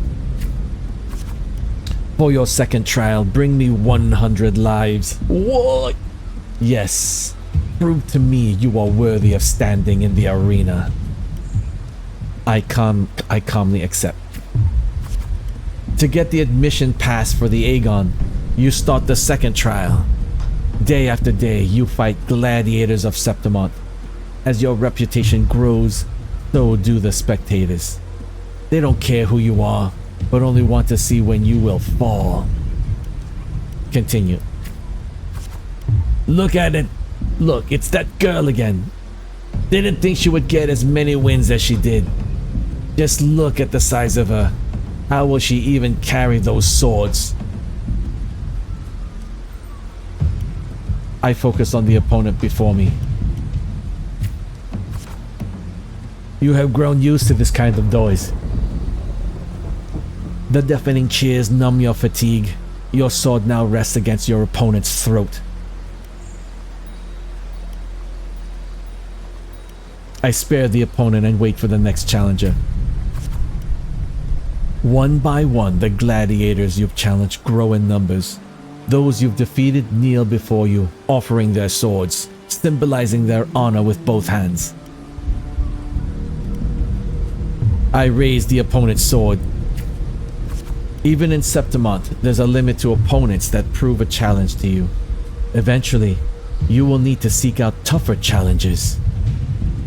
For your second trial, bring me 100 lives. What? Yes. Prove to me you are worthy of standing in the arena. I calmly accept. To get the admission pass for the Aegon, you start the second trial. Day after day, you fight gladiators of Septimont. As your reputation grows, so do the spectators. They don't care who you are, but only want to see when you will fall. Continue. Look at it. Look, it's that girl again. Didn't think she would get as many wins as she did. Just look at the size of her. How will she even carry those swords? I focus on the opponent before me. You have grown used to this kind of noise. The deafening cheers numb your fatigue. Your sword now rests against your opponent's throat. I spare the opponent and wait for the next challenger. One by one, the gladiators you've challenged grow in numbers. Those you've defeated kneel before you, offering their swords, symbolizing their honor with both hands. I raise the opponent's sword. Even in Septimont, there's a limit to opponents that prove a challenge to you. Eventually, you will need to seek out tougher challenges.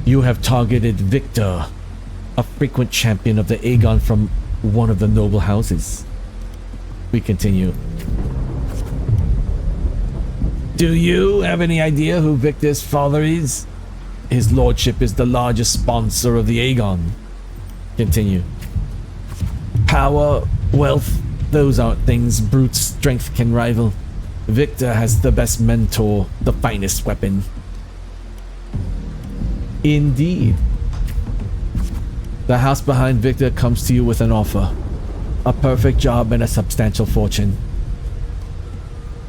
You have targeted Victor, a frequent champion of the Aegon from one of the noble houses. We continue. Do you have any idea who Victor's father is? His lordship is the largest sponsor of the Aegon. Continue. Power, wealth, those aren't things brute strength can rival. Victor has the best mentor, the finest weapon. Indeed. The house behind Victor comes to you with an offer. A perfect job and a substantial fortune.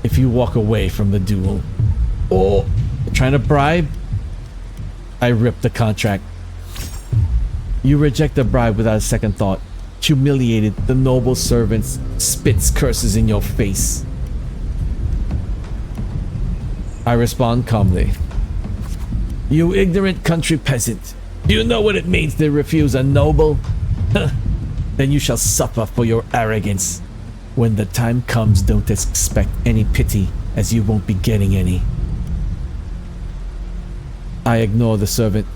If you walk away from the duel. Or trying to bribe? I rip the contract. You reject the bribe without a second thought. Humiliated, the noble servant spits curses in your face. I respond calmly. You ignorant country peasant. Do you know what it means to refuse a noble? Then you shall suffer for your arrogance. When the time comes, don't expect any pity, as you won't be getting any. I ignore the servant.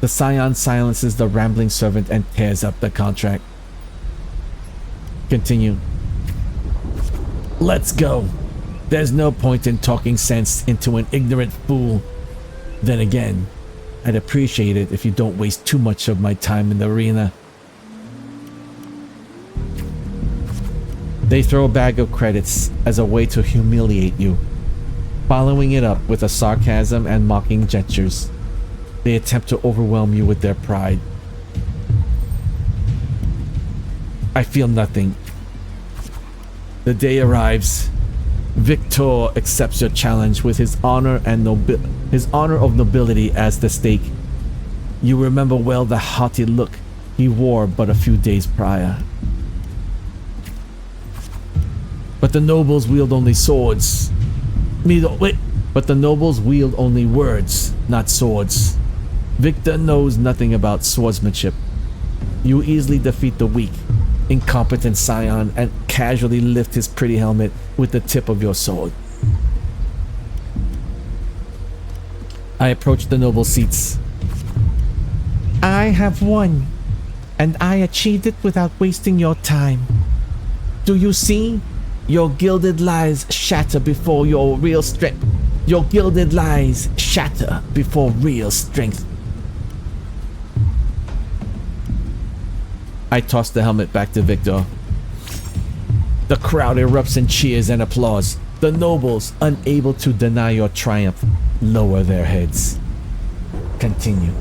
The scion silences the rambling servant and tears up the contract. Continue. Let's go. There's no point in talking sense into an ignorant fool. Then again, I'd appreciate it if you don't waste too much of my time in the arena. They throw a bag of credits as a way to humiliate you, following it up with a sarcasm and mocking gestures. They attempt to overwhelm you with their pride. I feel nothing. The day arrives. Victor accepts your challenge with his honor and his honor of nobility as the stake. You remember well the haughty look he wore but a few days prior. But the nobles wield only swords. But the nobles wield only words, not swords. Victor knows nothing about swordsmanship. You easily defeat the weak, incompetent scion and casually lift his pretty helmet with the tip of your sword. I approach the noble seats. I have won, and I achieved it without wasting your time. Do you see? Your gilded lies shatter before your real strength. Your gilded lies shatter before real strength. I toss the helmet back to Victor. The crowd erupts in cheers and applause. The nobles, unable to deny your triumph, lower their heads. Continue.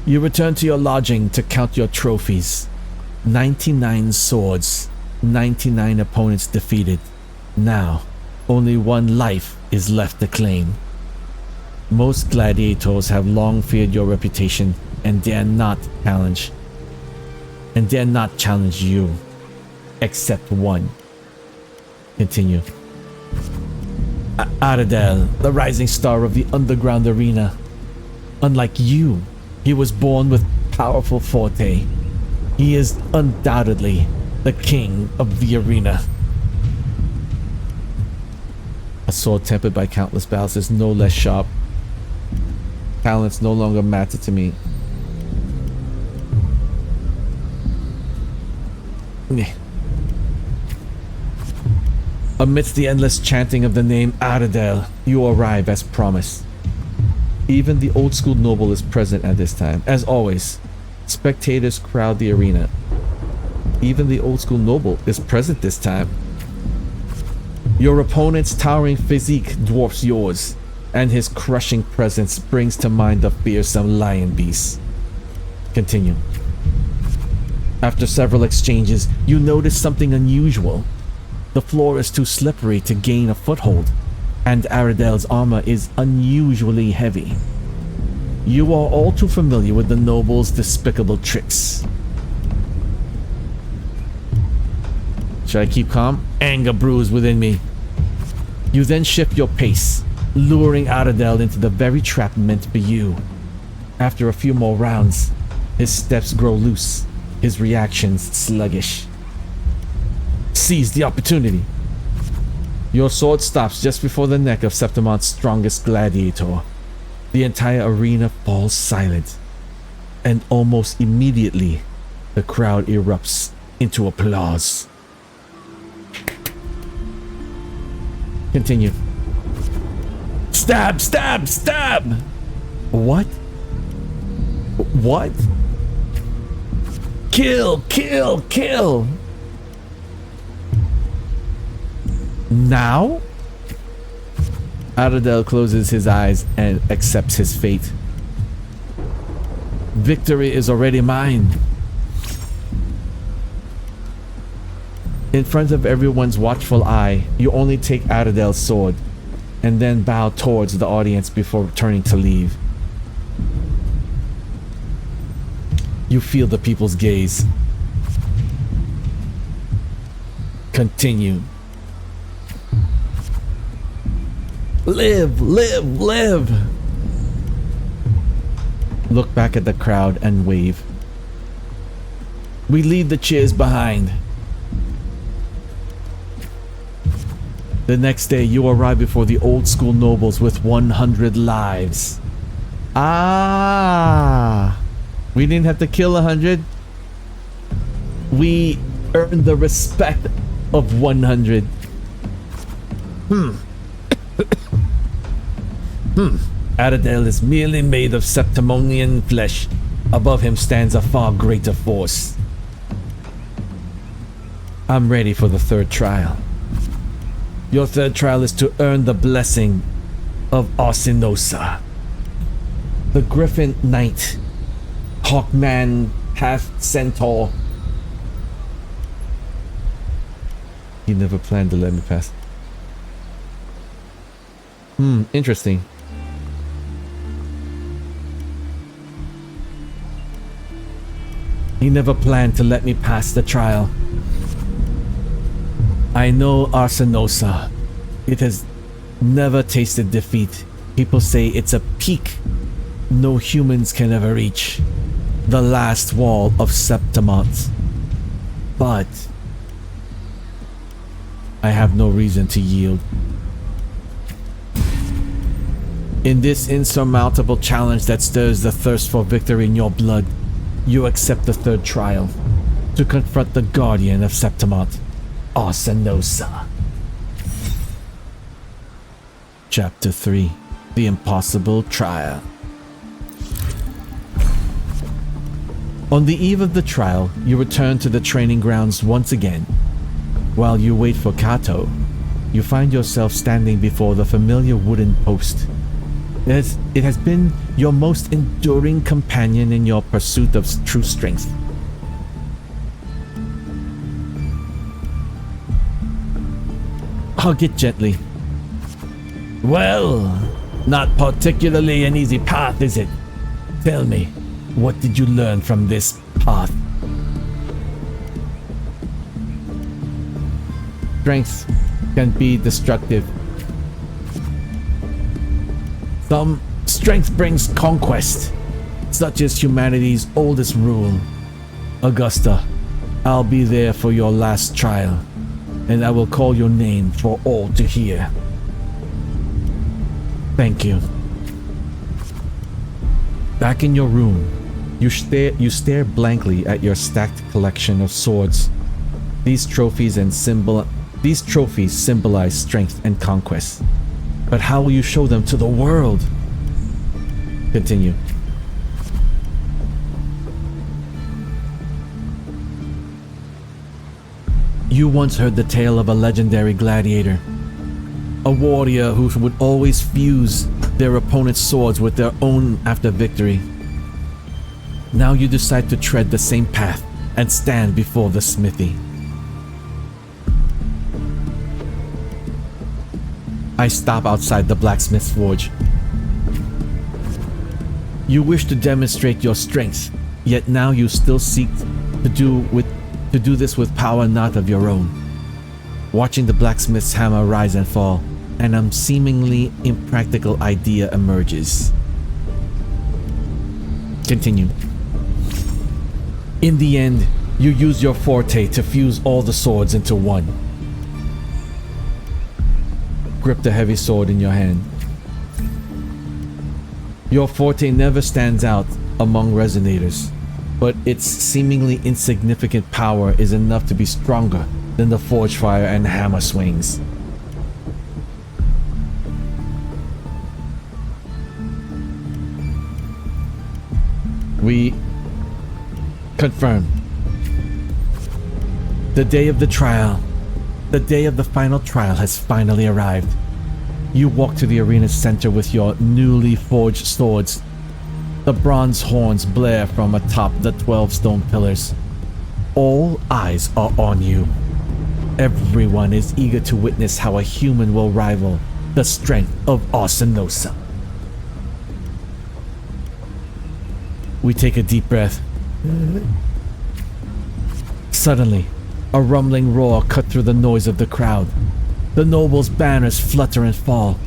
You return to your lodging to count your trophies. 99 swords, 99 opponents defeated. Now, only one life is left to claim. Most gladiators have long feared your reputation and dare not challenge you, except one. Continue. Aradel, the rising star of the underground arena. Unlike you, he was born with powerful forte. He is undoubtedly the king of the arena. A sword tempered by countless battles is no less sharp. Talents no longer matter to me. Amidst the endless chanting of the name Aradel, you arrive as promised. Even the old school noble is present at this time. As always, spectators crowd the arena. Even the old school noble is present this time. Your opponent's towering physique dwarfs yours, and his crushing presence brings to mind the fearsome lion beast. Continue. After several exchanges, you notice something unusual. The floor is too slippery to gain a foothold, and Aradel's armor is unusually heavy. You are all too familiar with the noble's despicable tricks. Should I keep calm? Anger brews within me. You then shift your pace, luring Aradel into the very trap meant for you. After a few more rounds, his steps grow loose, his reactions sluggish. Seize the opportunity. Your sword stops just before the neck of Septimon's strongest gladiator. The entire arena falls silent, and almost immediately, the crowd erupts into applause. Continue. Stab, stab, stab! What? What? Kill, kill, kill! Now? Aradel closes his eyes and accepts his fate. Victory is already mine. In front of everyone's watchful eye, you only take Aradel's sword and then bow towards the audience before turning to leave. You feel the people's gaze. Continue. Live, live, live! Look back at the crowd and wave. We leave the cheers behind. The next day, you arrive before the old school nobles with 100 lives. Ah! We didn't have to kill 100. We earned the respect of 100. Aradel is merely made of Septimonian flesh. Above him stands a far greater force. I'm ready for the third trial. Your third trial is to earn the blessing of Arsinosa. The Griffin Knight, Hawkman, half Centaur. He never planned to let me pass. Interesting. He never planned to let me pass the trial. I know Arsinosa. It has never tasted defeat. People say it's a peak no humans can ever reach. The last wall of Septimont. But I have no reason to yield. In this insurmountable challenge that stirs the thirst for victory in your blood, you accept the third trial to confront the guardian of Septimont, Arsinosa. Chapter 3: The Impossible Trial. On the eve of the trial, you return to the training grounds once again. While you wait for Kato, you find yourself standing before the familiar wooden post. It has been your most enduring companion in your pursuit of true strength. Hug it gently. Well, not particularly an easy path, is it? Tell me, what did you learn from this path? Strength can be destructive. Some strength brings conquest, such as humanity's oldest rule. Augusta, I'll be there for your last trial, and I will call your name for all to hear. Thank you. Back in your room, you stare blankly at your stacked collection of swords. These trophies symbolize strength and conquest. But how will you show them to the world? Continue. You once heard the tale of a legendary gladiator. A warrior who would always fuse their opponent's swords with their own after victory. Now you decide to tread the same path and stand before the smithy. I stop outside the blacksmith's forge. You wish to demonstrate your strength, yet now you still seek to do this with power not of your own. Watching the blacksmith's hammer rise and fall, and a seemingly impractical idea emerges. Continue. In the end, you use your forte to fuse all the swords into one. Grip the heavy sword in your hand. Your forte never stands out among resonators, but its seemingly insignificant power is enough to be stronger than the forge fire and hammer swings. We confirm. The day of the trial, the day of the final trial has finally arrived. You walk to the arena's center with your newly forged swords. The bronze horns blare from atop the 12 stone pillars. All eyes are on you. Everyone is eager to witness how a human will rival the strength of Arsinosa. We take a deep breath. Suddenly, a rumbling roar cut through the noise of the crowd. The nobles' banners flutter and fall.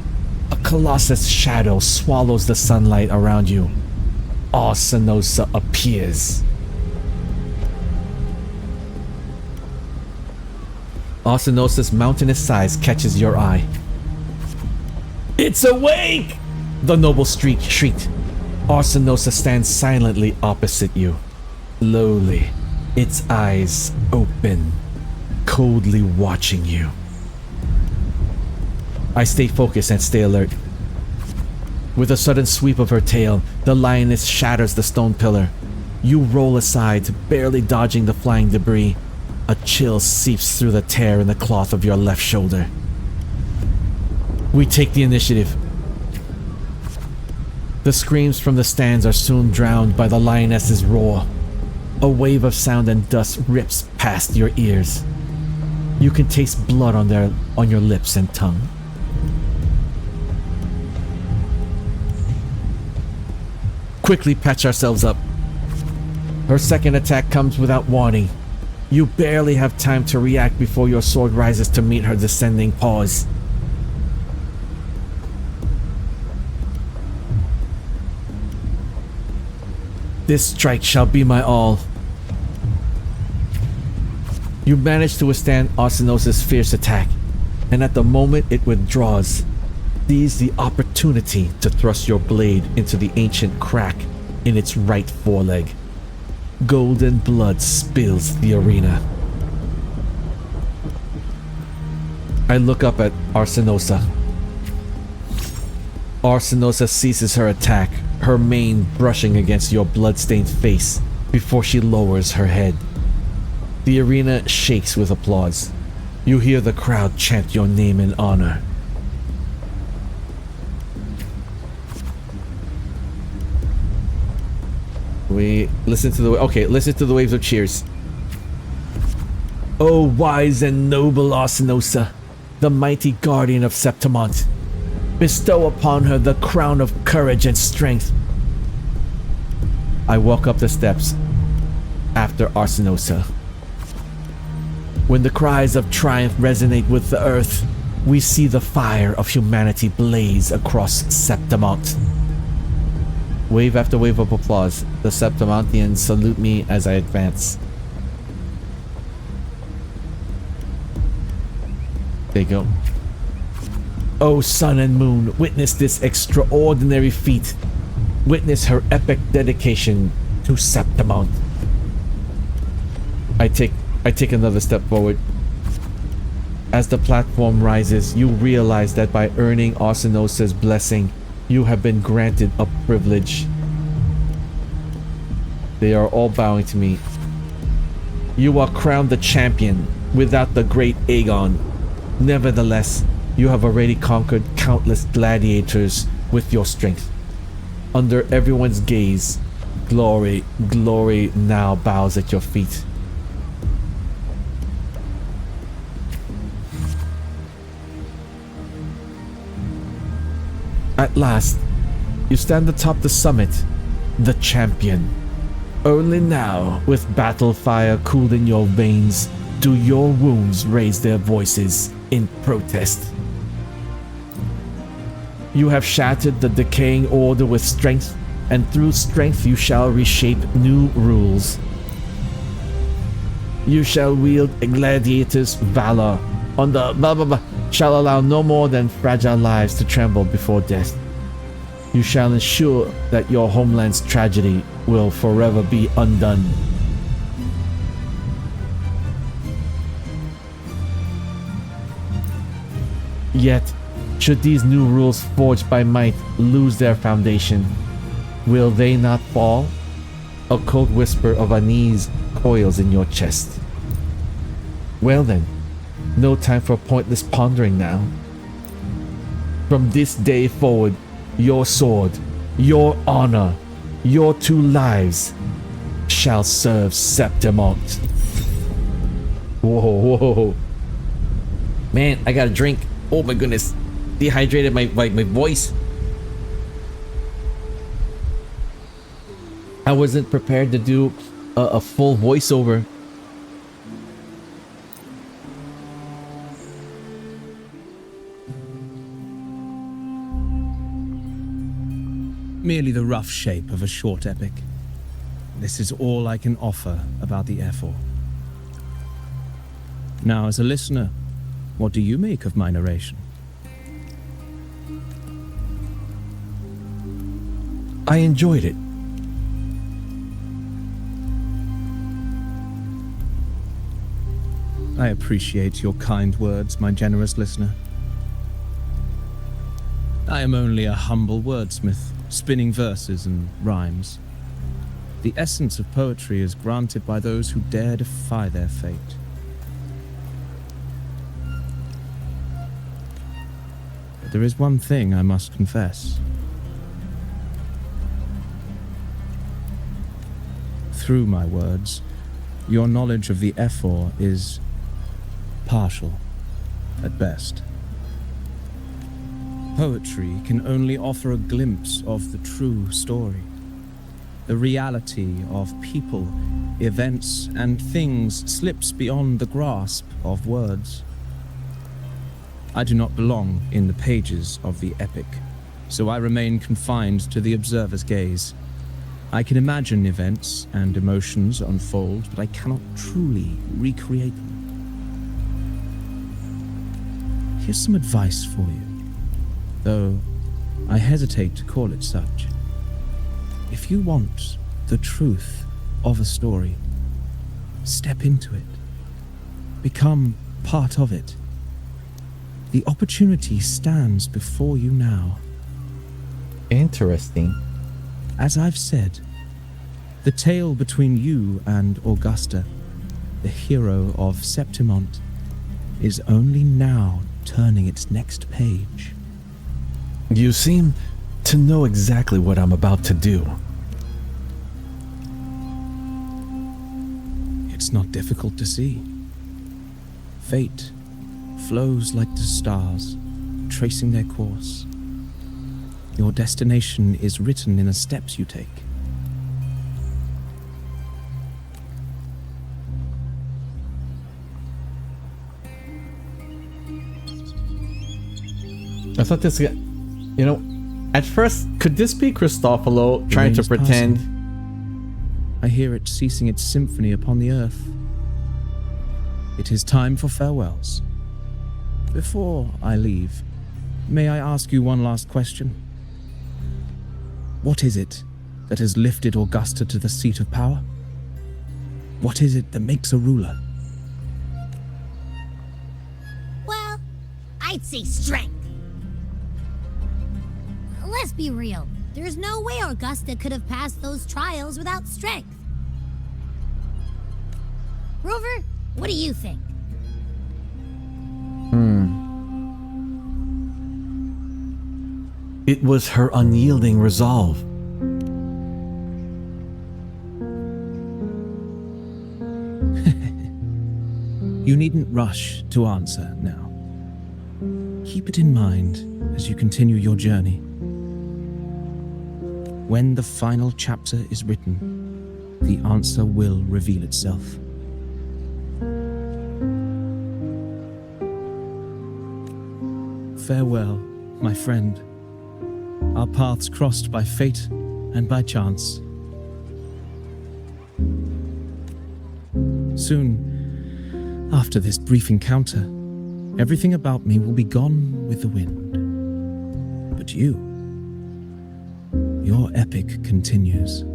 A colossus shadow swallows the sunlight around you. Arsinosa appears. Arsinosa's mountainous size catches your eye. It's awake! The noble shrieked. Arsinosa stands silently opposite you. Lowly, its eyes open, coldly watching you. I stay focused and stay alert. With a sudden sweep of her tail, the lioness shatters the stone pillar. You roll aside, barely dodging the flying debris. A chill seeps through the tear in the cloth of your left shoulder. We take the initiative. The screams from the stands are soon drowned by the lioness's roar. A wave of sound and dust rips past your ears. You can taste blood on your lips and tongue. Quickly patch ourselves up. Her second attack comes without warning. You barely have time to react before your sword rises to meet her descending paws. This strike shall be my all. You manage to withstand Arsinosa's fierce attack, and at the moment it withdraws, seize the opportunity to thrust your blade into the ancient crack in its right foreleg. Golden blood spills the arena. I look up at Arsinosa. Arsinosa ceases her attack, her mane brushing against your blood-stained face before she lowers her head. The arena shakes with applause. You hear the crowd chant your name in honor. We listen to the waves of cheers. O wise and noble Arsinosa, the mighty guardian of Septimont, bestow upon her the crown of courage and strength. I walk up the steps after Arsinosa. When the cries of triumph resonate with the earth, we see the fire of humanity blaze across Septimont. Wave after wave of applause. The Septimontians salute me as I advance. They go. O sun and moon, witness this extraordinary feat. Witness her epic dedication to Septimont. I take another step forward. As the platform rises, you realize that by earning Arsinosa's blessing, You have been granted a privilege. They are all bowing to me. You are crowned the champion without the great Aegon. Nevertheless, you have already conquered countless gladiators with your strength. Under everyone's gaze, glory now bows at your feet. At last, you stand atop the summit, the champion. Only now, with battle fire cooled in your veins, do your wounds raise their voices in protest. You have shattered the decaying order with strength, and through strength you shall reshape new rules. You shall wield a gladiator's valor on the shall allow no more than fragile lives to tremble before death. You shall ensure that your homeland's tragedy will forever be undone. Yet, should these new rules forged by might lose their foundation, will they not fall? A cold whisper of unease coils in your chest. Well then, no time for pointless pondering now. From this day forward, your sword, your honor, your 2 lives shall serve Septimont. Whoa. Man, I got a drink. Oh my goodness. Dehydrated my voice. I wasn't prepared to do a full voiceover. Merely the rough shape of a short epic. This is all I can offer about the Ephor. Now, as a listener, what do you make of my narration? I enjoyed it. I appreciate your kind words, my generous listener. I am only a humble wordsmith, spinning verses and rhymes. The essence of poetry is granted by those who dare defy their fate. But there is one thing I must confess. Through my words, your knowledge of the Ephor is partial, at best. Poetry can only offer a glimpse of the true story, the reality of people, events, and things slips beyond the grasp of words. I do not belong in the pages of the epic, so I remain confined to the observer's gaze. I can imagine events and emotions unfold, but I cannot truly recreate them. Here's some advice for you, though I hesitate to call it such. If you want the truth of a story, step into it. Become part of it. The opportunity stands before you now. Interesting. As I've said, the tale between you and Augusta, the hero of Septimont, is only now turning its next page. You seem to know exactly what I'm about to do. It's not difficult to see. Fate flows like the stars, tracing their course. Your destination is written in the steps you take. I thought this guy, you know, at first, could this be Christofalo trying to pretend? I hear it ceasing its symphony upon the earth. It is time for farewells. Before I leave, may I ask you one last question? What is it that has lifted Augusta to the seat of power? What is it that makes a ruler? Well, I'd say strength. Let's be real. There's no way Augusta could have passed those trials without strength. Rover, what do you think? It was her unyielding resolve. You needn't rush to answer now. Keep it in mind as you continue your journey. When the final chapter is written, the answer will reveal itself. Farewell, my friend. Our paths crossed by fate and by chance. Soon, after this brief encounter, everything about me will be gone with the wind. But you, your epic continues.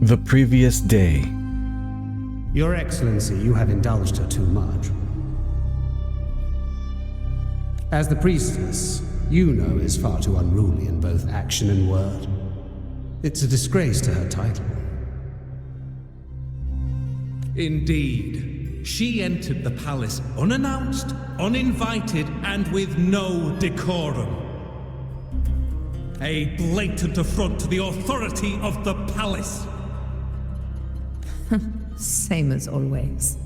The previous day. Your Excellency, you have indulged her too much. As the Priestess, you know is far too unruly in both action and word. It's a disgrace to her title. Indeed. She entered the palace unannounced, uninvited, and with no decorum. A blatant affront to the authority of the palace. Same as always.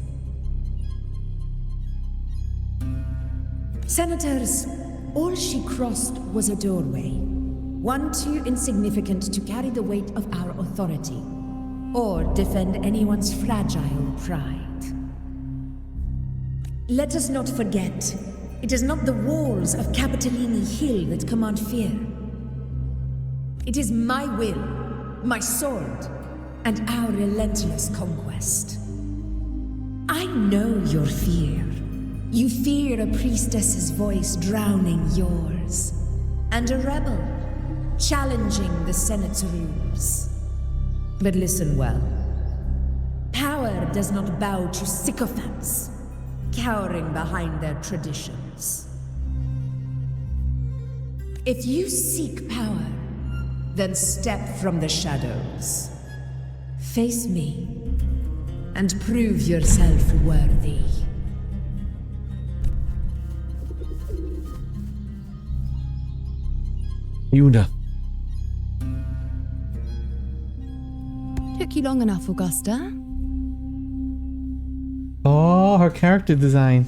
Senators, all she crossed was a doorway. One too insignificant to carry the weight of our authority, or defend anyone's fragile pride. Let us not forget, it is not the walls of Capitolini Hill that command fear. It is my will, my sword, and our relentless conquest. I know your fear. You fear a priestess's voice drowning yours, and a rebel challenging the Senate's rules. But listen well. Power does not bow to sycophants, cowering behind their traditions. If you seek power, then step from the shadows. Face me, and prove yourself worthy. Yuna. Took you long enough, Augusta. Oh, her character design.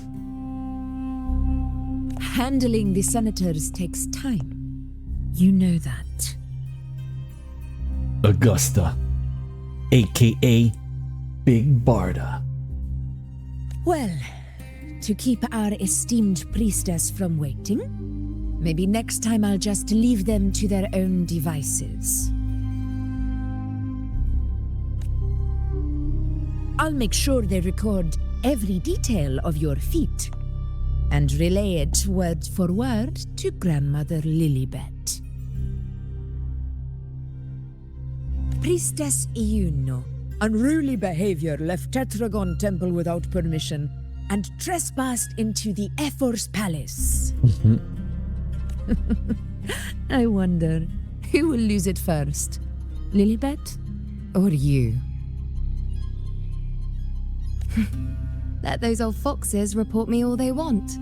Handling the senators takes time. You know that. Augusta, aka Big Barda. Well, to keep our esteemed priestess from waiting, maybe next time I'll just leave them to their own devices. I'll make sure they record every detail of your feat and relay it word for word to Grandmother Lilibet. Priestess Iuno, unruly behavior, left Tetragon Temple without permission and trespassed into the Ephor's palace. I wonder, who will lose it first? Lilibet or you? Let those old foxes report me all they want.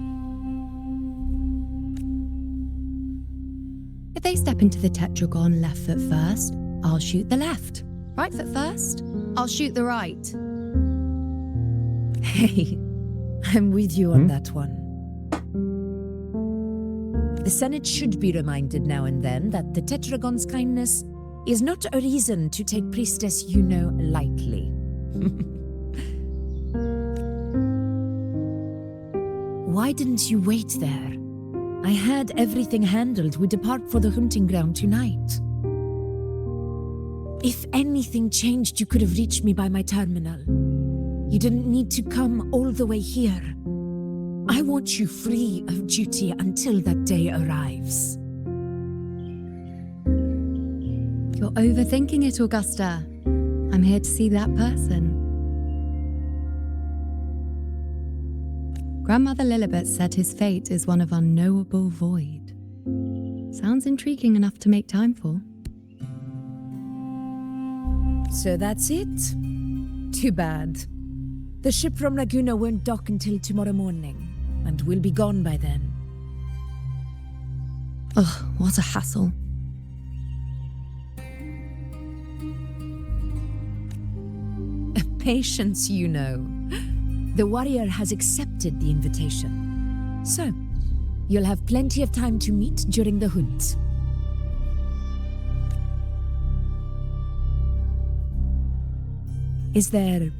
If they step into the tetragon left foot first, I'll shoot the left. Right foot first, I'll shoot the right. Hey, I'm with you on that one. The Senate should be reminded now and then that the Tetragon's kindness is not a reason to take Priestess Yuno lightly. Why didn't you wait there? I had everything handled. We depart for the hunting ground tonight. If anything changed, you could have reached me by my terminal. You didn't need to come all the way here. I want you free of duty until that day arrives. You're overthinking it, Augusta. I'm here to see that person. Grandmother Lilibet said his fate is one of unknowable void. Sounds intriguing enough to make time for. So that's it? Too bad. The ship from Laguna won't dock until tomorrow morning, and we'll be gone by then. Ugh, what a hassle. Patience, you know. The warrior has accepted the invitation. So, you'll have plenty of time to meet during the hunt. Is there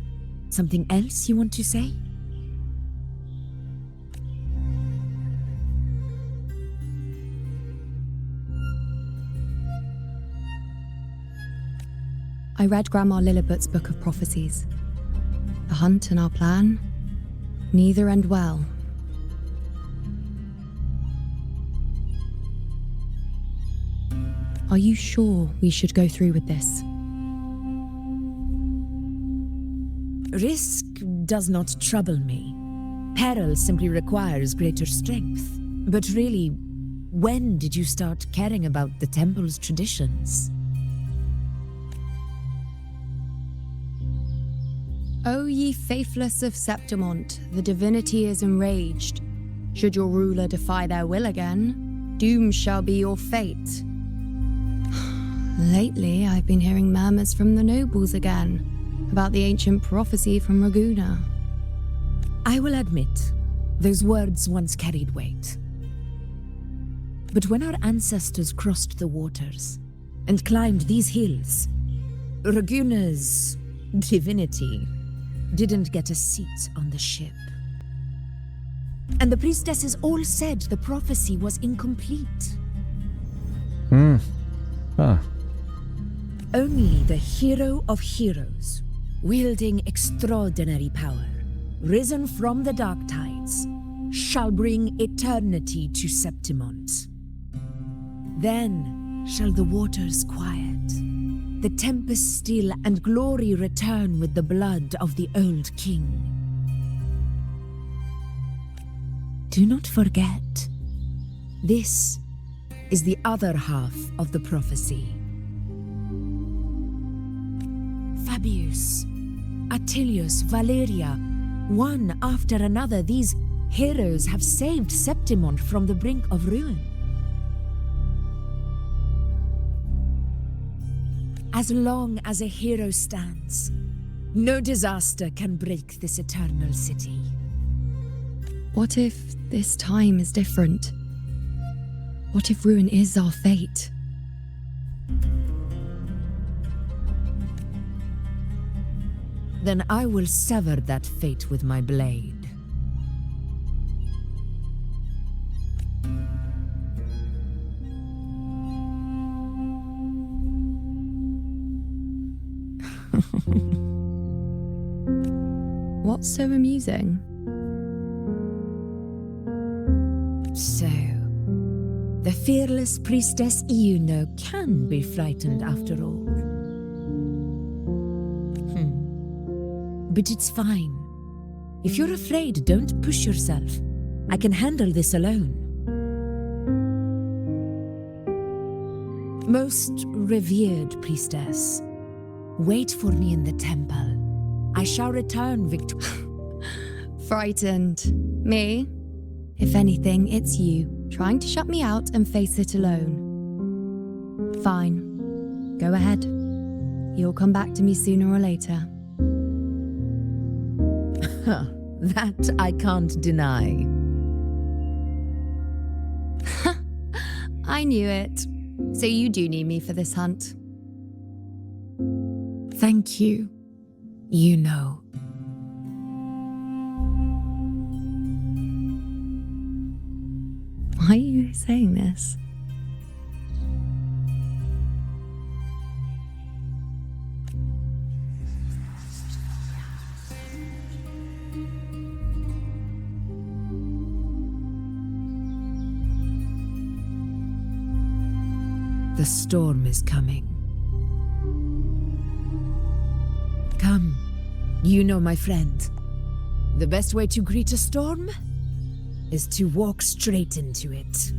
something else you want to say? I read Grandma Lilibet's book of prophecies. The hunt and our plan, neither end well. Are you sure we should go through with this? Risk does not trouble me. Peril simply requires greater strength. But really, when did you start caring about the temple's traditions? O ye faithless of Septimont, the divinity is enraged. Should your ruler defy their will again, doom shall be your fate. Lately, I've been hearing murmurs from the nobles again about the ancient prophecy from Laguna. I will admit, those words once carried weight. But when our ancestors crossed the waters and climbed these hills, Laguna's divinity didn't get a seat on the ship. And the priestesses all said the prophecy was incomplete. Only the hero of heroes, wielding extraordinary power, risen from the dark tides, shall bring eternity to Septimont. Then shall the waters quiet, the tempest still, and glory return with the blood of the old king. Do not forget, this is the other half of the prophecy. Fabius, Attilius, Valeria, one after another, these heroes have saved Septimont from the brink of ruin. As long as a hero stands, no disaster can break this eternal city. What if this time is different? What if ruin is our fate? Then I will sever that fate with my blade. What's so amusing? So, the fearless priestess Iuno can be frightened after all. But it's fine. If you're afraid, don't push yourself. I can handle this alone. Most revered priestess, wait for me in the temple. I shall return Frightened. Me? If anything, it's you, trying to shut me out and face it alone. Fine. Go ahead. You'll come back to me sooner or later. That I can't deny. I knew it. So you do need me for this hunt. Thank you. You know. Why are you saying this? The storm is coming. Come, you know my friend. The best way to greet a storm is to walk straight into it.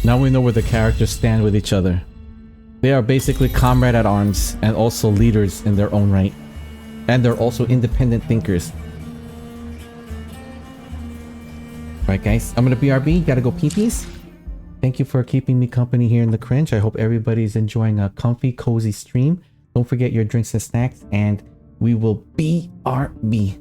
Now we know where the characters stand with each other. They are basically comrade at arms and also leaders in their own right. And they're also independent thinkers. Alright guys, I'm gonna BRB, gotta go pee-pees. Thank you for keeping me company here in the cringe. I hope everybody's enjoying a comfy, cozy stream. Don't forget your drinks and snacks, and we will BRB.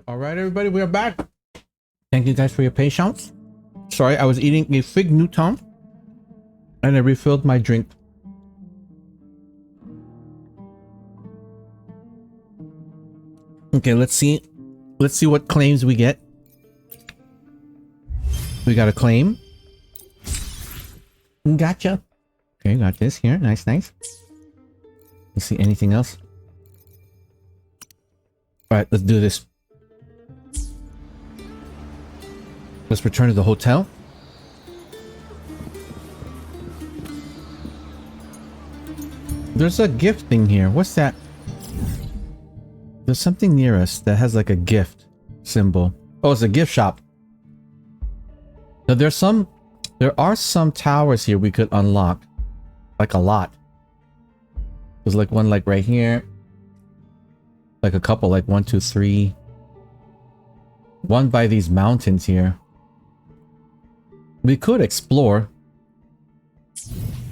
All right, everybody, we are back. Thank you guys for your patience. Sorry, I was eating a fig Newton and I refilled my drink. Okay, let's see. Let's see what claims we get. We got a claim. Gotcha. Okay, got this here. Nice, nice. Let's see anything else. Alright, let's do this. Let's return to the hotel. There's a gift thing here. What's that? There's something near us that has like a gift symbol. Oh, it's a gift shop. Now there are some towers here we could unlock. Like a lot. There's like one like right here. Like a couple, like 1, 2, 3. One by these mountains here. We could explore.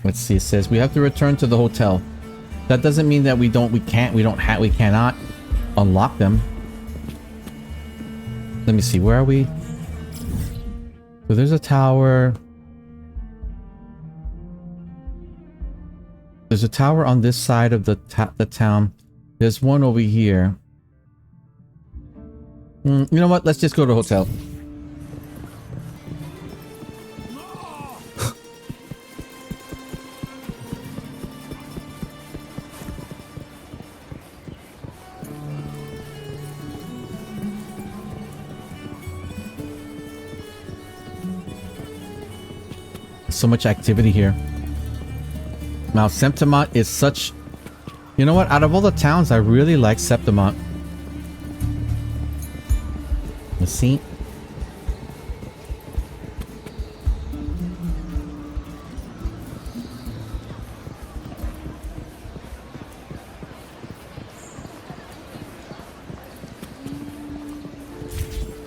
Let's see, it says we have to return to the hotel. That doesn't mean that we cannot unlock them. Let me see, where are we? So there's a tower. There's a tower on this side of the town. There's one over here. You know what? Let's just go to the hotel. So much activity here. Mount Septimont is such... You know what? Out of all the towns, I really like Septimont. Let's see.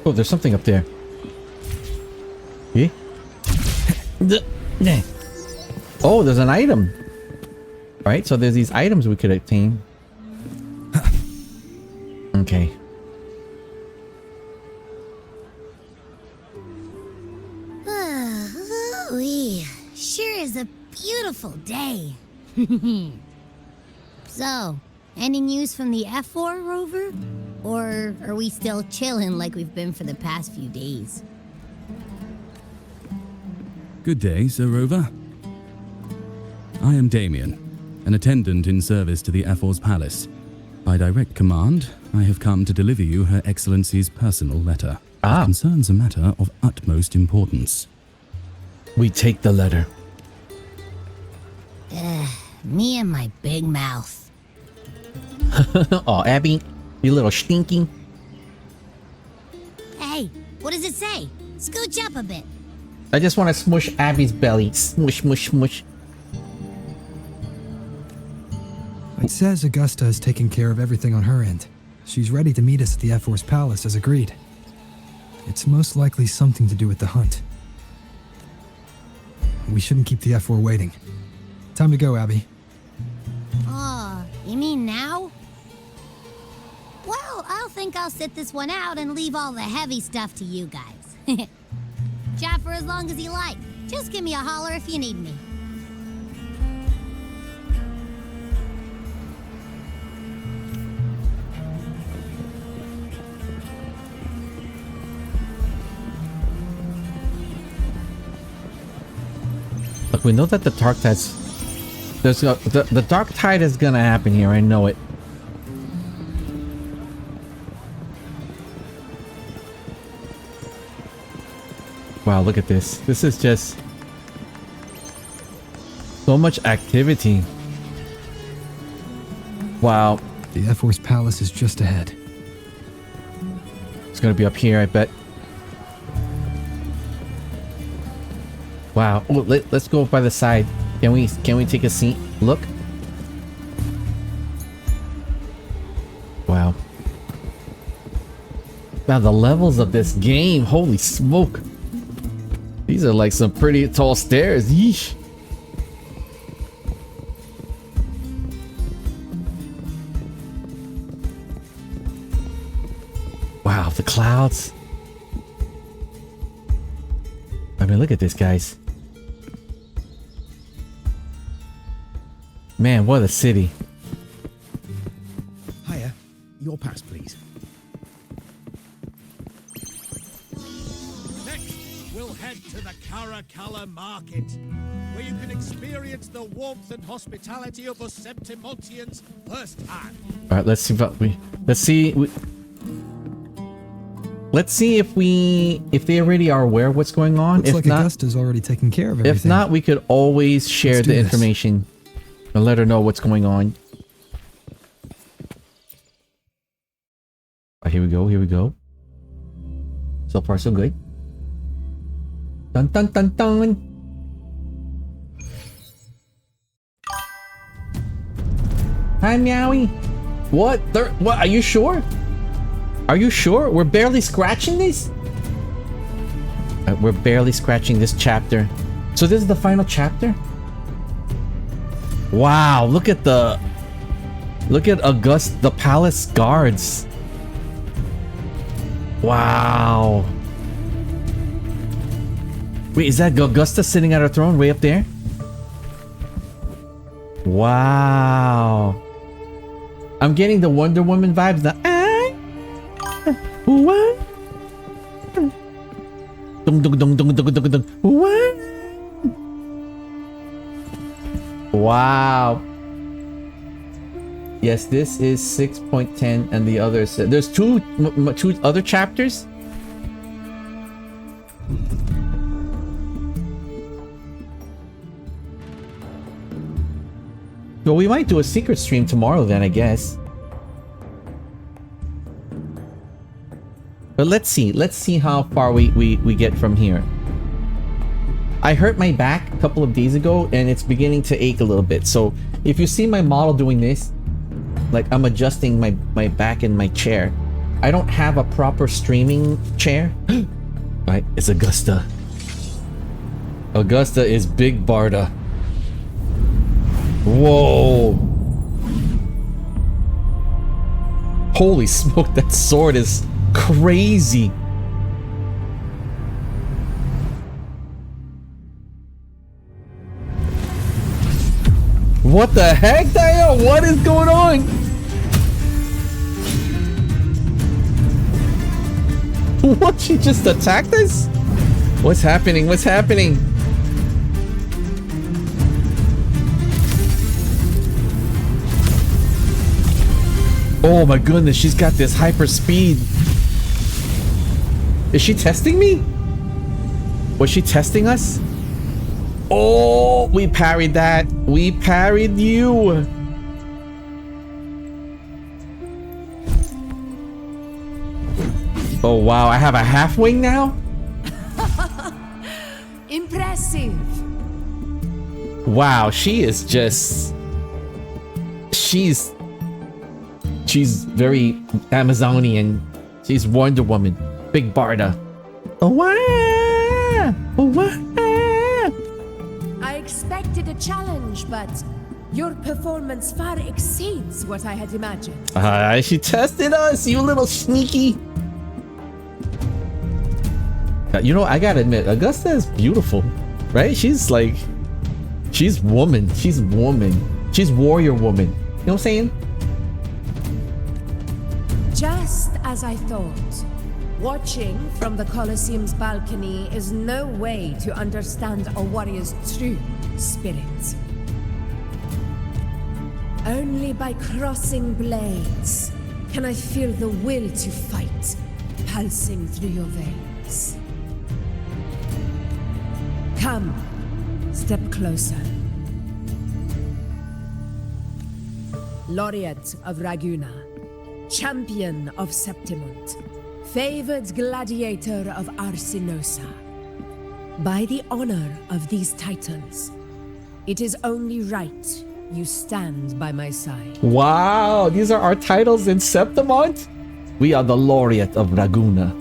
Oh, there's something up there. Yeah? Oh, there's an item. Right, so there's these items we could obtain. Okay. Ooh-wee. Sure is a beautiful day. So, any news from the F4 rover? Or are we still chilling like we've been for the past few days? Good day, Sir Rover. I am Damien, an attendant in service to the F4's palace. By direct command, I have come to deliver you Her Excellency's personal letter. It concerns a matter of utmost importance. We take the letter. Me and my big mouth. Oh, Abby, you little stinky. Hey, what does it say? Scooch up a bit. I just want to smush Abby's belly. Smush, smush, smush. It says Augusta has taken care of everything on her end. She's ready to meet us at the F4's palace as agreed. It's most likely something to do with the hunt. We shouldn't keep the F4 waiting. Time to go, Abby. Oh, you mean now? Well, I'll think I'll sit this one out and leave all the heavy stuff to you guys. Chat for as long as you like. Just give me a holler if you need me. Look, we know that the dark tide's... the dark tide is gonna happen here, I know it. Wow, look at this. This is just... so much activity. Wow. The F4's palace is just ahead. It's gonna be up here, I bet. Wow. Oh, let's go by the side. Can we take a seat? Look. Wow. Wow, the levels of this game. Holy smoke. These are like some pretty tall stairs. Yeesh. Wow, the clouds. I mean, look at this, guys. Man, what a city. Hiya. Your pass, please. Next, we'll head to the Caracalla Market, where you can experience the warmth and hospitality of us Septimontians firsthand. All right, let's see what let's see if they already are aware of what's going on. Looks if like not, Augusta's already taken care of everything. if not, we could always share Let's do the this. information and let her know what's going on. All right, here we go. Here we go. So far, so good. Dun dun dun dun. Hi, Meowie. What? What? Are you sure? Are you sure? We're barely scratching this? We're barely scratching this chapter. So this is the final chapter? Wow, look at Augusta, the palace guards. Wow. Wait, is that Augusta sitting at her throne way up there? Wow. I'm getting the Wonder Woman vibes. What? What? Wow. Yes, this is 6.10 and the others. There's two other chapters. Well, we might do a secret stream tomorrow then, I guess. But let's see how far we get from here. I hurt my back a couple of days ago and it's beginning to ache a little bit. So if you see my model doing this, like I'm adjusting my back in my chair. I don't have a proper streaming chair. Right, it's Augusta. Augusta is Big Barda. Whoa. Holy smoke, that sword is crazy. What the heck, Dio? What is going on? What? She just attacked us? What's happening? What's happening? Oh my goodness, she's got this hyper speed. Is she testing me? Was she testing us? Oh, we parried that. We parried you. Oh wow, I have a half wing now? Impressive. Wow, she is just... She's very Amazonian. She's Wonder Woman. Big Barda. Oh, wow. Oh, wow. I expected a challenge, but your performance far exceeds what I had imagined. She tested us, you little sneaky. You know, I gotta admit, Augusta is beautiful, right? She's like... She's woman. She's woman. She's warrior woman. You know what I'm saying? Just as I thought. Watching from the Colosseum's balcony is no way to understand a warrior's true spirit. Only by crossing blades can I feel the will to fight pulsing through your veins. Come, step closer. Laureate of Raguna, champion of Septimont, favored gladiator of Arsinosa. By the honor of these titles, it is only right you stand by my side. Wow, these are our titles in Septimont? We are the Laureate of Raguna,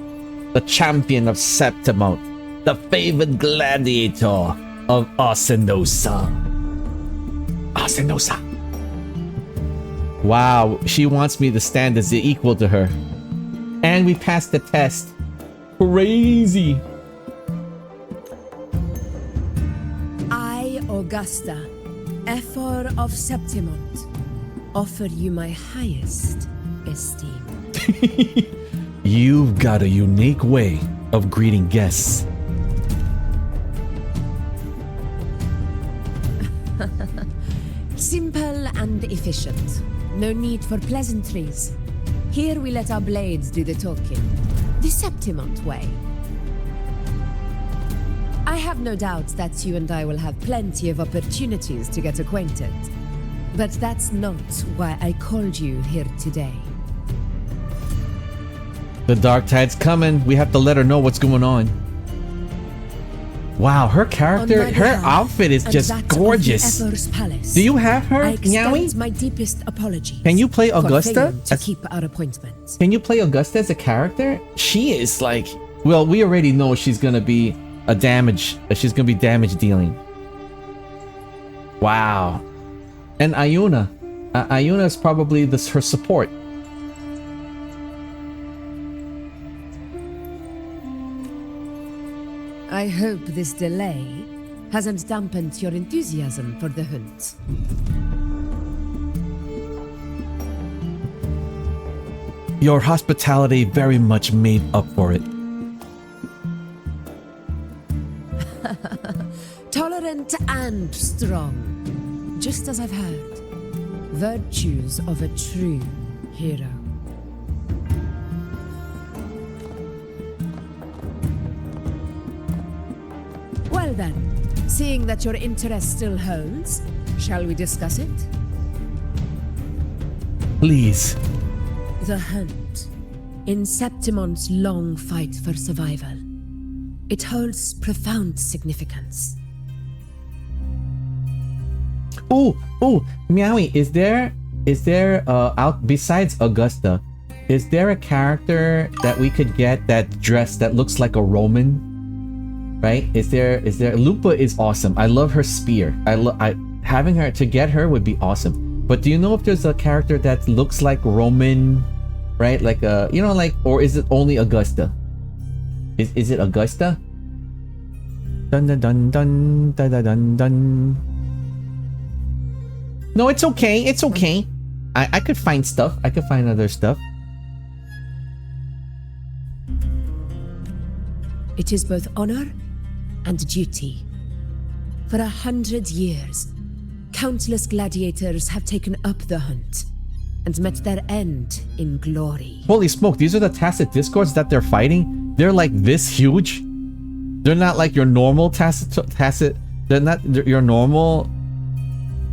the champion of Septimont, the favored gladiator of Arsinosa. Arsinosa. Wow, she wants me to stand as the equal to her. And we passed the test. Crazy. I, Augusta, Ephor of Septimont, offer you my highest esteem. You've got a unique way of greeting guests. Simple and efficient. No need for pleasantries. Here we let our blades do the talking. The Septimont way. I have no doubt that you and I will have plenty of opportunities to get acquainted. But that's not why I called you here today. The dark tide's coming. We have to let her know what's going on. Wow, her character, her outfit is just gorgeous. Do you have her, I extend Nyawi? my deepest apologies. Can you play for Augusta? failing to keep our appointments. Can you play Augusta as a character? She is like, well, we already know she's gonna be a damage. She's gonna be damage dealing. Wow. And Iuna. Iuna is probably her support. I hope this delay hasn't dampened your enthusiasm for the hunt. Your hospitality very much made up for it. Tolerant and strong, just as I've heard. Virtues of a true hero. Well then, seeing that your interest still holds, shall we discuss it? Please. The hunt. In Septimon's long fight for survival. It holds profound significance. Oh, Meowie, is there out besides Augusta, is there a character that we could get that looks like a Roman? Right? Is there Lupa is awesome. I love her spear. Having her to get her would be awesome. But do you know if there's a character that looks like Roman, right? Like or is it only Augusta? Is it Augusta? Dun dun dun dun dun dun dun dun. No, it's okay. It's okay. I could find stuff. I could find other stuff. It is both honor and duty. For 100 years, countless gladiators have taken up the hunt and met their end in glory. Holy smoke, these are the Tacit Discords that they're fighting? They're like this huge? They're not like your normal Tacit they're not your normal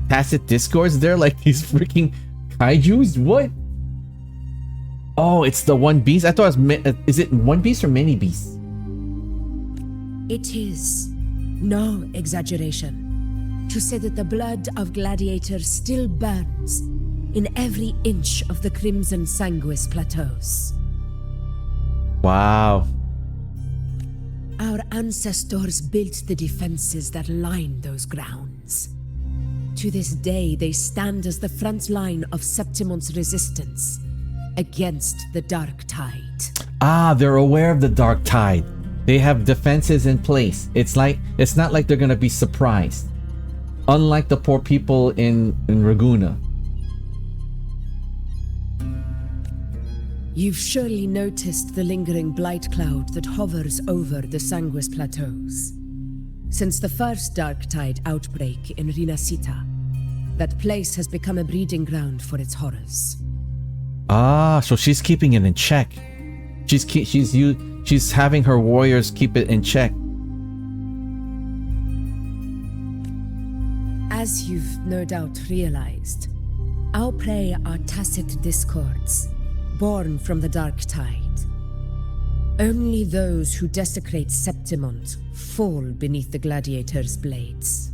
Tacit Discords? They're like these freaking kaijus? What? Oh, it's the one beast? I thought it was... Is it one beast or many beasts? It is no exaggeration to say that the blood of gladiators still burns in every inch of the Crimson Sanguis plateaus. Wow. Our ancestors built the defenses that line those grounds. To this day, they stand as the front line of Septimon's resistance against the Dark Tide. Ah, they're aware of the Dark Tide. They have defenses in place. It's not like they're gonna be surprised. Unlike the poor people in Raguna. You've surely noticed the lingering blight cloud that hovers over the Sanguis plateaus. Since the first Dark Tide outbreak in Rinasita, that place has become a breeding ground for its horrors. Ah, so she's keeping it in check. She's having her warriors keep it in check. As you've no doubt realized, our prey are tacit discords, born from the Dark Tide. Only those who desecrate Septimont fall beneath the gladiator's blades.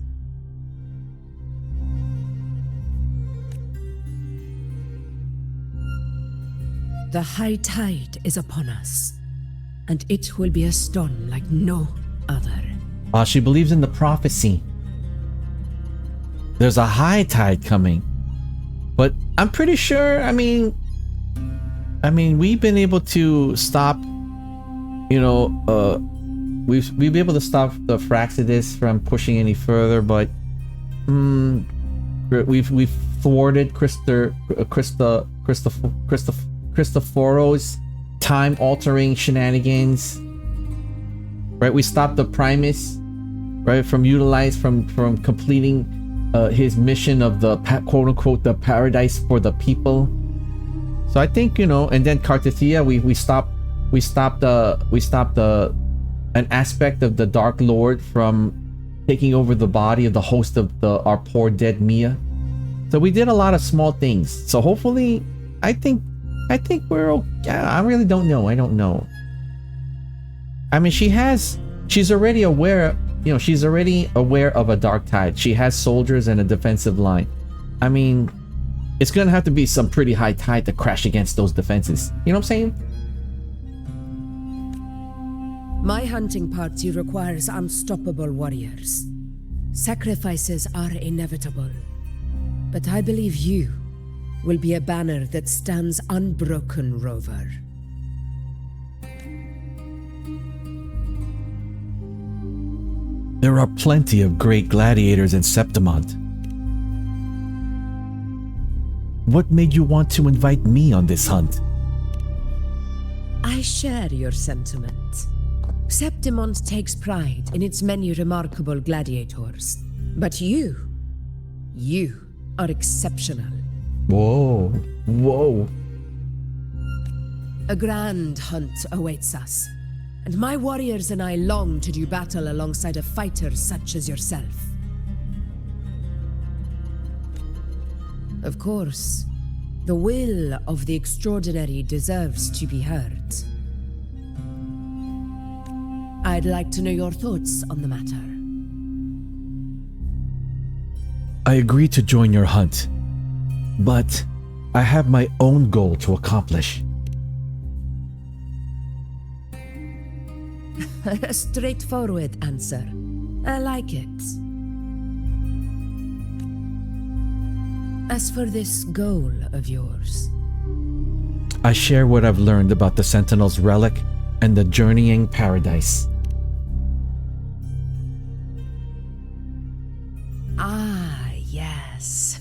The high tide is upon us, and it will be a storm like no other. Ah, she believes in the prophecy. There's a high tide coming. But I'm pretty sure, I mean, we've been able to stop, we've been able to stop the Fraxidus from pushing any further, but we've thwarted Christoforo's time-altering shenanigans. Right, we stopped the Primus, right, from completing his mission of the quote-unquote the paradise for the people. So I think, you know, and then Cartithia, we stopped an aspect of the Dark Lord from taking over the body of the host of our poor dead Mia. So we did a lot of small things. So hopefully, I think we're okay. I really don't know. I don't know. I mean, she's already aware, you know, she's already aware of a dark tide. She has soldiers and a defensive line. I mean, it's gonna have to be some pretty high tide to crash against those defenses. You know what I'm saying? My hunting party requires unstoppable warriors. Sacrifices are inevitable. But I believe you will be a banner that stands unbroken, Rover. There are plenty of great gladiators in Septimont. What made you want to invite me on this hunt? I share your sentiment. Septimont takes pride in its many remarkable gladiators. But you are exceptional. Whoa, whoa. A grand hunt awaits us, and my warriors and I long to do battle alongside a fighter such as yourself. Of course, the will of the extraordinary deserves to be heard. I'd like to know your thoughts on the matter. I agree to join your hunt, but I have my own goal to accomplish. A straightforward answer. I like it. As for this goal of yours, I share what I've learned about the Sentinel's relic and the journeying paradise. Ah, yes.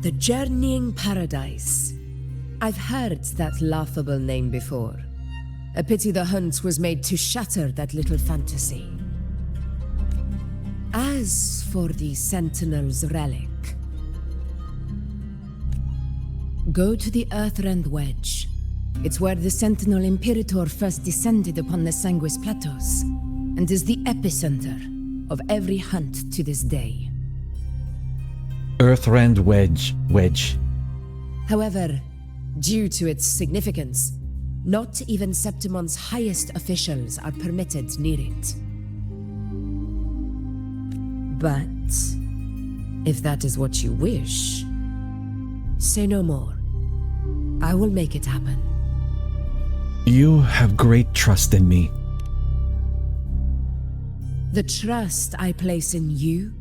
The journeying paradise. I've heard that laughable name before. A pity the hunt was made to shatter that little fantasy. As for the Sentinel's relic, go to the Earthrend Wedge. It's where the Sentinel Imperator first descended upon the Sanguis Plateaus, and is the epicenter of every hunt to this day. Earthrend Wedge. However, due to its significance, not even Septimont's highest officials are permitted near it. But if that is what you wish, say no more. I will make it happen. You have great trust in me. The trust I place in you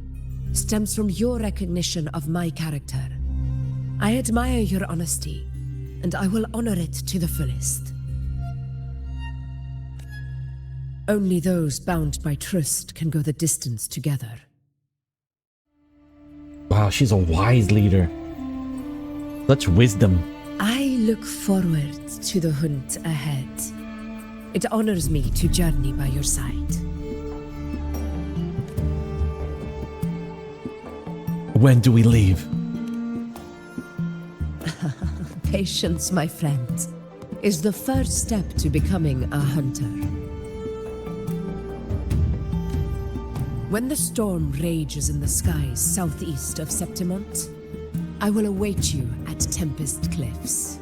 stems from your recognition of my character. I admire your honesty, and I will honor it to the fullest. Only those bound by trust can go the distance together. Wow, she's a wise leader. Such wisdom. I look forward to the hunt ahead. It honors me to journey by your side. When do we leave? Patience, my friend, is the first step to becoming a hunter. When the storm rages in the skies southeast of Septimont, I will await you at Tempest Cliffs.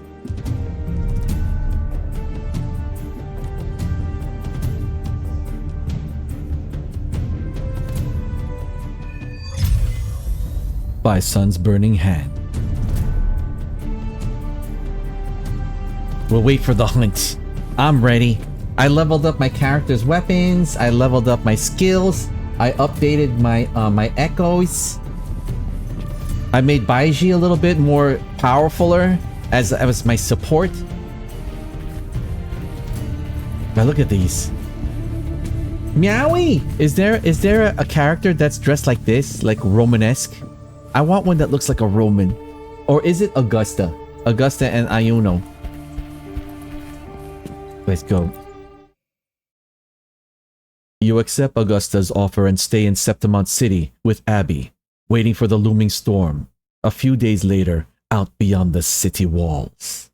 By Sun's burning hand. We'll wait for the hunt. I'm ready. I leveled up my character's weapons. I leveled up my skills. I updated my my echoes. I made Baiji a little bit more powerfuler as my support. But look at these. Meowie! Is there a character that's dressed like this, like Romanesque? I want one that looks like a Roman. Or is it Augusta? Augusta and Iuno. Let's go. You accept Augusta's offer and stay in Septimont City with Abby, waiting for the looming storm. A few days later, out beyond the city walls.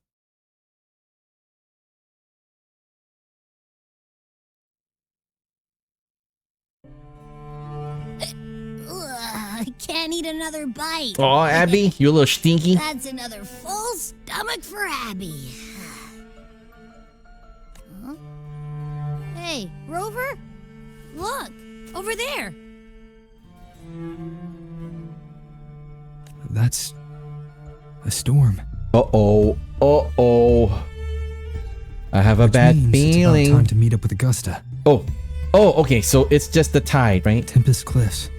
Ugh, I can't eat another bite. Oh, Abby, you a little stinky. That's another full stomach for Abby. Huh? Hey, Rover? Look, over there. That's a storm. Uh-oh. Uh-oh. I have a Which bad means it's feeling. about time to meet up with Augusta. Oh. Oh, okay, so it's just the tide, right? Tempest Cliffs.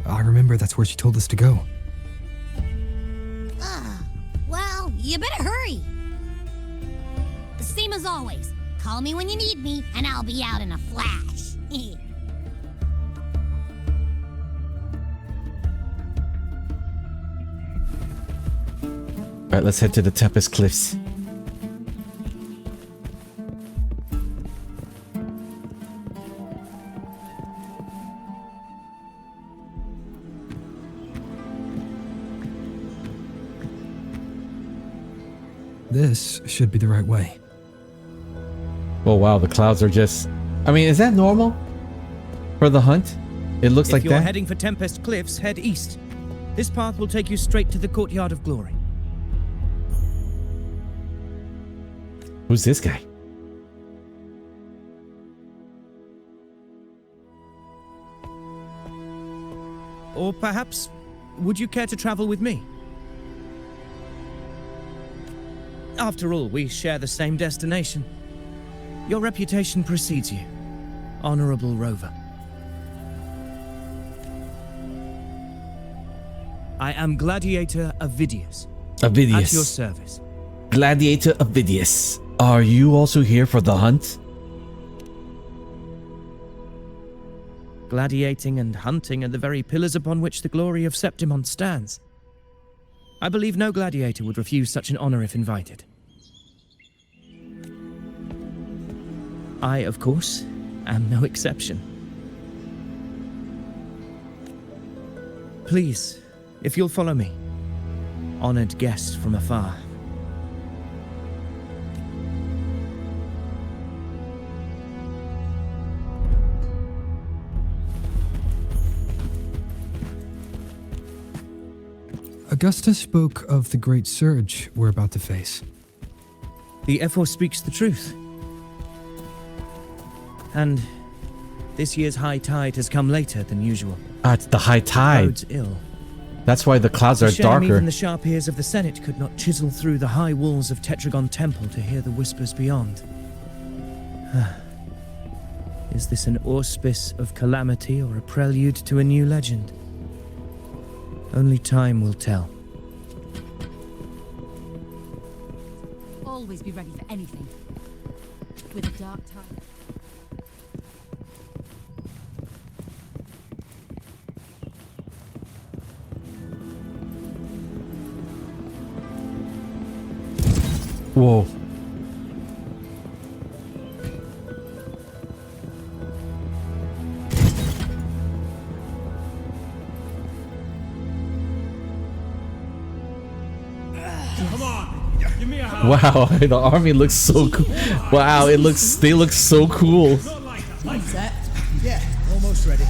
I remember that's where she told us to go. Well, you better hurry. Same as always. Call me when you need me, and I'll be out in a flash. Alright, let's head to the Tempest Cliffs. This should be the right way. Oh wow, the clouds are just... I mean, is that normal? For the hunt? It looks like If you're that? heading for Tempest Cliffs, head east. This path will take you straight to the Courtyard of Glory. Who's this guy? Or perhaps, would you care to travel with me? After all, we share the same destination. Your reputation precedes you, Honorable Rover. I am Gladiator Avidius. Avidius. At your service. Gladiator Avidius. Are you also here for the hunt? Gladiating and hunting are the very pillars upon which the glory of Septimont stands. I believe no gladiator would refuse such an honor if invited. I, of course, am no exception. Please, if you'll follow me, honored guest from afar. Augusta spoke of the great surge we're about to face. The Ephor speaks the truth. And this year's high tide has come later than usual. Ah, it's the high tide. Bodes ill. That's why the clouds are It's a shame darker. Even the sharp ears of the Senate could not chisel through the high walls of Tetragon Temple to hear the whispers beyond. Is this an auspice of calamity or a prelude to a new legend? Only time will tell. Always be ready for anything. With a dark tide. Whoa. Come on, give me a hand. Wow, the army looks so cool. Wow, they look so cool. Set. Yeah, almost ready.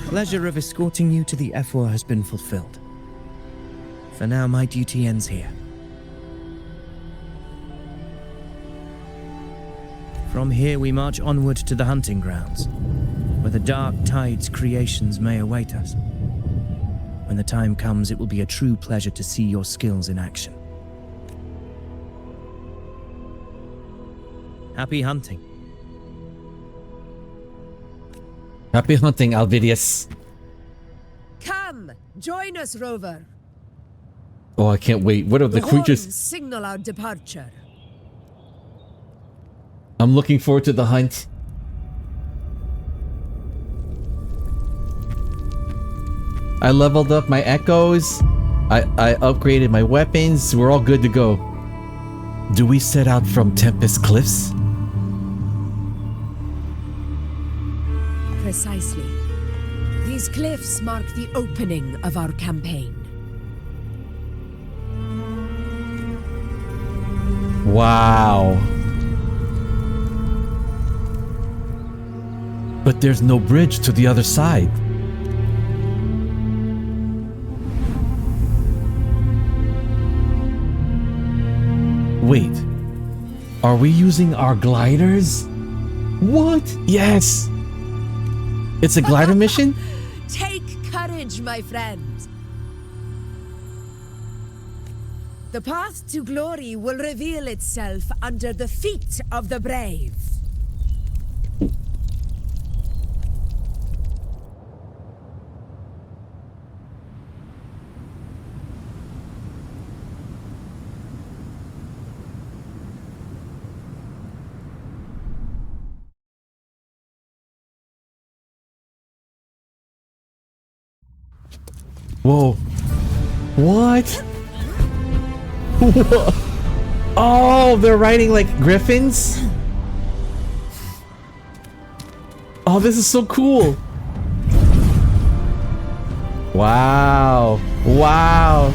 Pleasure of escorting you to the Ephor has been fulfilled. For now, my duty ends here. From here, we march onward to the hunting grounds, where the dark tide's creations may await us. When the time comes, it will be a true pleasure to see your skills in action. Happy hunting. Happy hunting, Alvidius. Come, join us, Rover. Oh, I can't wait. What are the creatures? horns signal our departure. I'm looking forward to the hunt. I leveled up my echoes. I upgraded my weapons. We're all good to go. Do we set out from Tempest Cliffs? Precisely. These cliffs mark the opening of our campaign. Wow. But there's no bridge to the other side. Wait. Are we using our gliders? What? Yes. It's a glider mission? Take courage, my friend. The path to glory will reveal itself under the feet of the brave. Whoa. What? Oh, they're riding like griffins? Oh, this is so cool. Wow. Wow.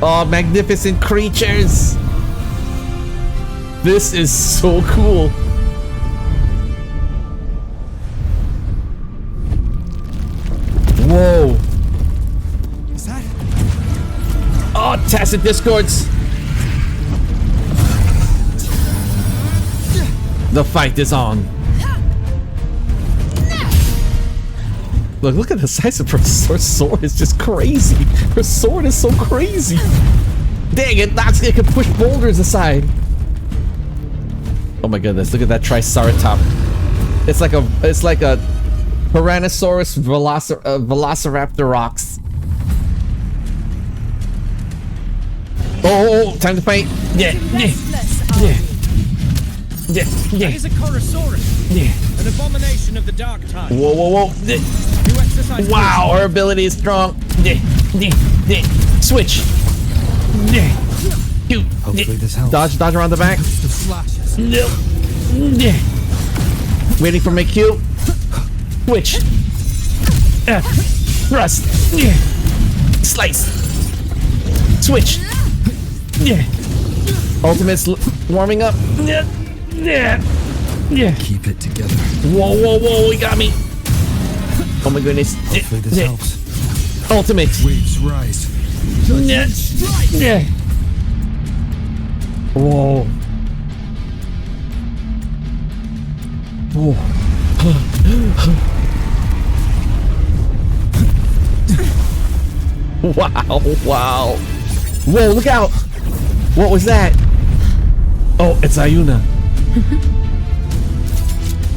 Oh, magnificent creatures. This is so cool. Whoa. Is that? Oh, tacit discords. The fight is on. Look at the size of her sword. It's just crazy. Her sword is so crazy. Dang it, it can push boulders aside. Oh my goodness, look at that Triceratops. It's like a Tyrannosaurus Velociraptor rocks. Oh, time to fight. Yeah. That is a Chorosaurus. Yeah. An abomination of the dark tide. Whoa. You exercise Wow, her ability is strong. Switch. Hopefully this helps. Dodge around the back. Waiting for my cue. Switch. Thrust. Slice. Switch. Ultimate's warming up. Keep it together. Whoa, he got me. Oh my goodness. Hopefully this helps. Ultimate. Waves rise. Whoa. Wow. Whoa, look out. What was that? Oh, it's Ayuna.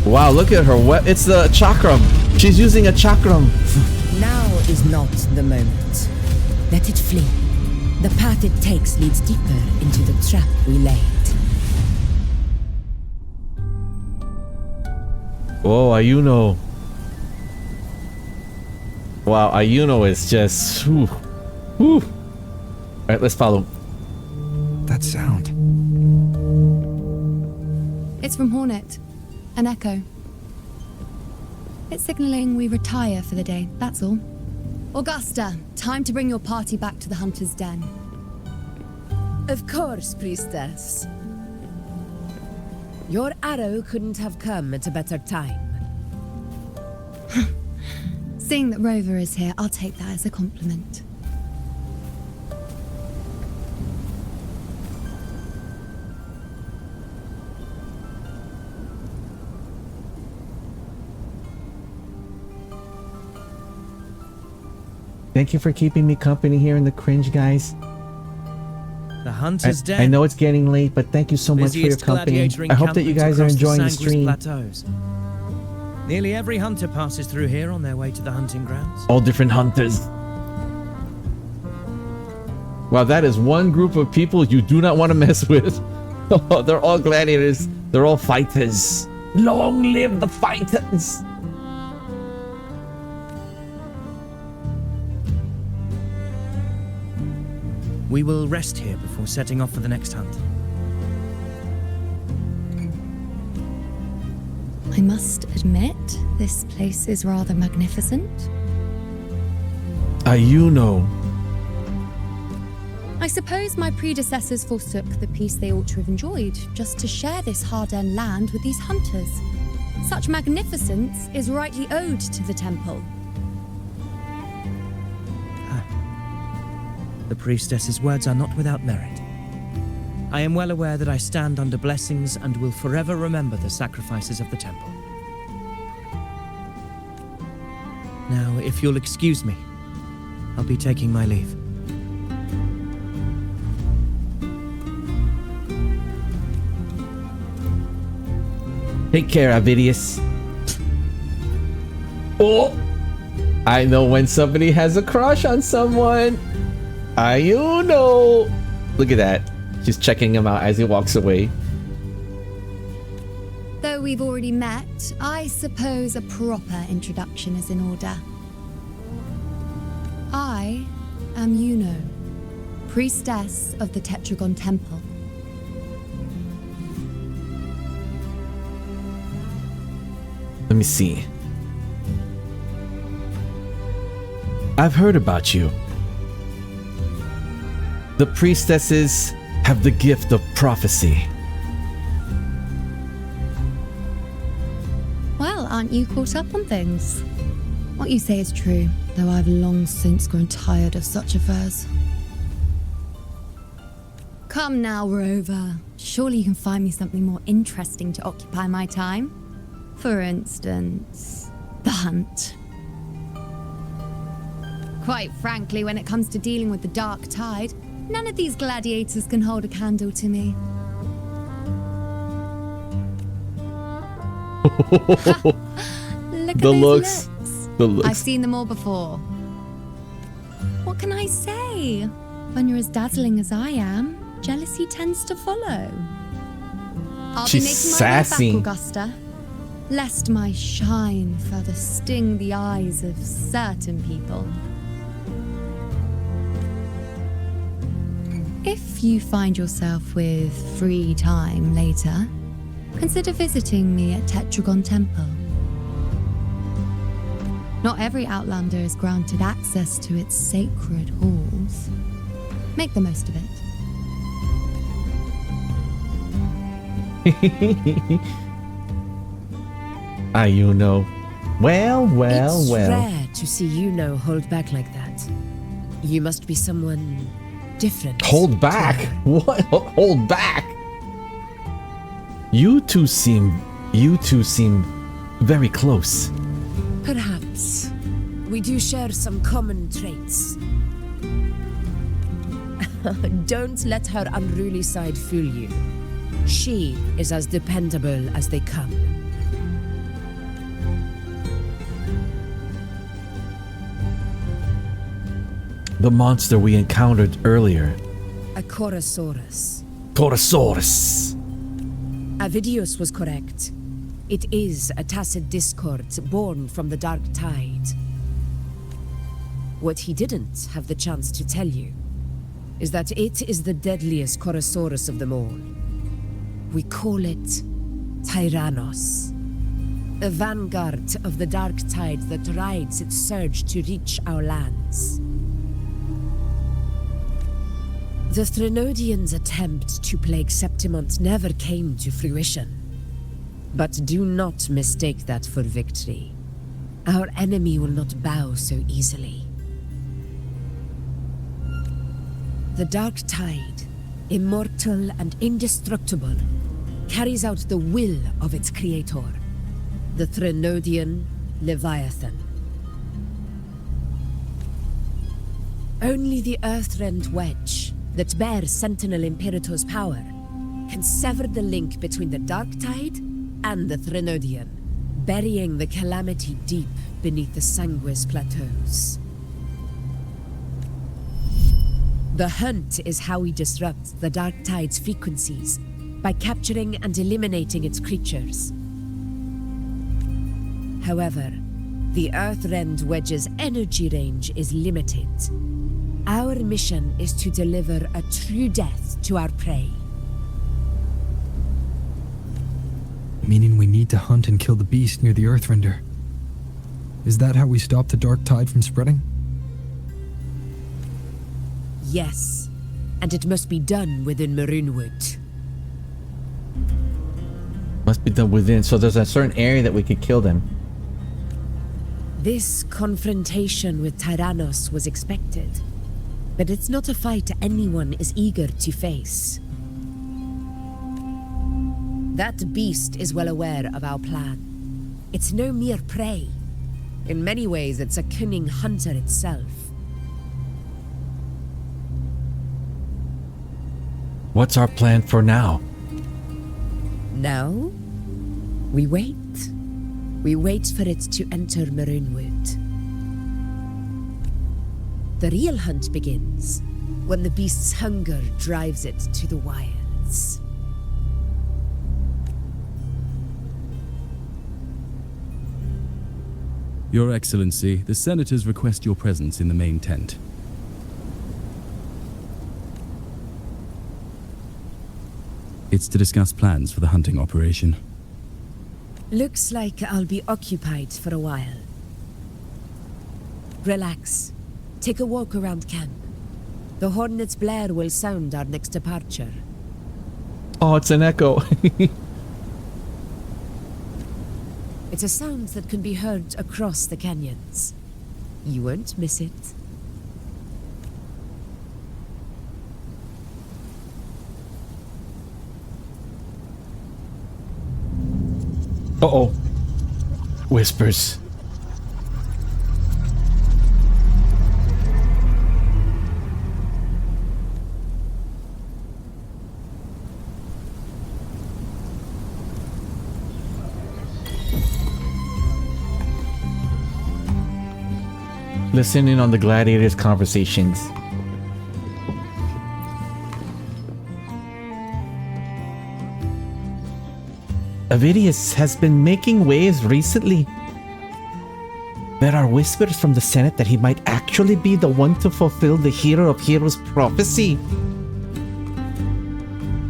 Wow, look at her. It's the chakram. She's using a chakram. Now is not the moment. Let it flee. The path it takes leads deeper into the trap we laid. Whoa, Ayuno. Wow, Ayuno is just... Whew. Alright, let's follow. That sound. It's from Hornet. An echo. It's signaling we retire for the day, that's all. Augusta, time to bring your party back to the Hunter's Den. Of course, Priestess. Your arrow couldn't have come at a better time. Seeing that Rover is here, I'll take that as a compliment. Thank you for keeping me company here in the cringe, guys. The Hunter's Den. I know it's getting late, but thank you so much for your Busiest company. gladiator I hope that you encampment guys are across enjoying the Sanguis stream. Plateaus. Nearly every hunter passes through here on their way to the hunting grounds. All different hunters. Wow, that is one group of people you do not want to mess with. They're all gladiators. They're all fighters. Long live the fighters. We will rest here before setting off for the next hunt. I must admit, this place is rather magnificent. You know. I suppose my predecessors forsook the peace they ought to have enjoyed just to share this hard-earned land with these hunters. Such magnificence is rightly owed to the temple. The priestess's words are not without merit. I am well aware that I stand under blessings and will forever remember the sacrifices of the temple. Now, if you'll excuse me, I'll be taking my leave. Take care, Avidius. Oh! I know when somebody has a crush on someone. You know. Look at that. She's checking him out as he walks away. Though we've already met, I suppose a proper introduction is in order. I am Yuno, priestess of the Tetragon Temple. Let me see. I've heard about you. The priestesses have the gift of prophecy. Well, aren't you caught up on things? What you say is true, though I've long since grown tired of such affairs. Come now, Rover. Surely you can find me something more interesting to occupy my time. For instance, the hunt. Quite frankly, when it comes to dealing with the dark tide, none of these gladiators can hold a candle to me. Look at those looks. The looks. I've seen them all before. What can I say? When you're as dazzling as I am, jealousy tends to follow. I'll She's be making sassy. my way back, Augusta, lest my shine further sting the eyes of certain people. If you find yourself with free time later, consider visiting me at Tetragon Temple. Not every Outlander is granted access to its sacred halls. Make the most of it. You know. Well. It's rare to see Yuno hold back like that. You must be someone different. Hold back? What? Hold back? You two seem very close. Perhaps. We do share some common traits. Don't let her unruly side fool you. She is as dependable as they come. The monster we encountered earlier. A Chorosaurus. Chorosaurus. Avidius was correct. It is a tacit discord born from the dark tide. What he didn't have the chance to tell you is that it is the deadliest Chorosaurus of them all. We call it Tyrannos, a vanguard of the dark tide that rides its surge to reach our lands. The Threnodians' attempt to plague Septimont never came to fruition. But do not mistake that for victory. Our enemy will not bow so easily. The dark tide, immortal and indestructible, carries out the will of its creator, the Threnodian Leviathan. Only the Earthrend Wedge, that bears Sentinel Imperator's power, can sever the link between the dark tide and the Threnodian, burying the calamity deep beneath the Sanguis plateaus. The hunt is how we disrupt the dark tide's frequencies, by capturing and eliminating its creatures. However, the Earthrend Wedge's energy range is limited. Our mission is to deliver a true death to our prey. Meaning we need to hunt and kill the beast near the Earthrender. Is that how we stop the dark tide from spreading? Yes, and it must be done within Maroonwood. Must be done within. So there's a certain area that we could kill them. This confrontation with Tyrannos was expected, but it's not a fight anyone is eager to face. That beast is well aware of our plan. It's no mere prey. In many ways, it's a cunning hunter itself. What's our plan for now? Now, we wait. We wait for it to enter Maroonwood. The real hunt begins when the beast's hunger drives it to the wilds. Your Excellency, the Senators request your presence in the main tent. It's to discuss plans for the hunting operation. Looks like I'll be occupied for a while. Relax. Take a walk around camp. The hornet's blare will sound our next departure. Oh, it's an echo. It's a sound that can be heard across the canyons. You won't miss it. Uh-oh. Whispers. Listening on the Gladiator's conversations. Avidius has been making waves recently. There are whispers from the Senate that he might actually be the one to fulfill the Hero of Heroes prophecy.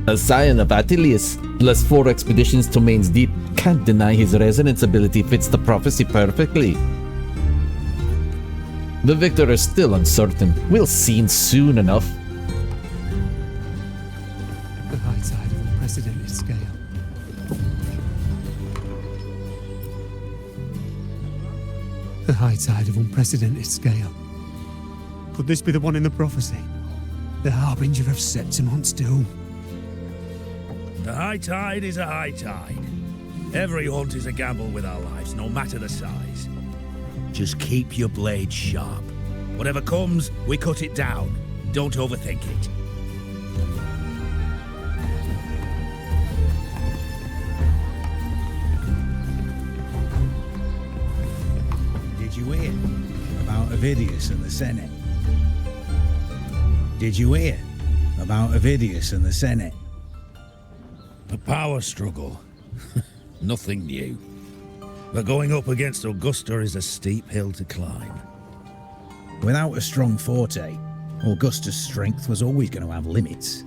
A scion of Attilius, plus 4 expeditions to Main's Deep, can't deny his resonance ability fits the prophecy perfectly. The victor is still uncertain. We'll see soon enough. The high tide of unprecedented scale. The high tide of unprecedented scale. Could this be the one in the prophecy? The harbinger of Septimont's doom. The high tide is a high tide. Every hunt is a gamble with our lives, no matter the size. Just keep your blade sharp. Whatever comes, we cut it down. Don't overthink it. Did you hear about Avidius and the Senate? Did you hear about Avidius and the Senate? A power struggle. Nothing new. But going up against Augusta is a steep hill to climb. Without a strong forte, Augusta's strength was always going to have limits.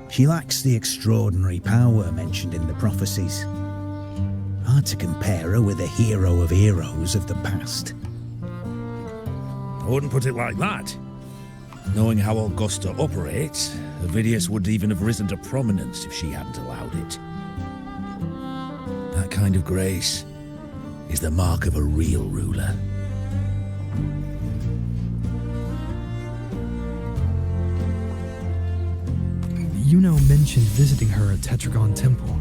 She lacks the extraordinary power mentioned in the prophecies. Hard to compare her with a hero of heroes of the past. I wouldn't put it like that. Knowing how Augusta operates, Avidius would even have risen to prominence if she hadn't allowed it. That kind of grace is the mark of a real ruler. Yuno mentioned visiting her at Tetragon Temple.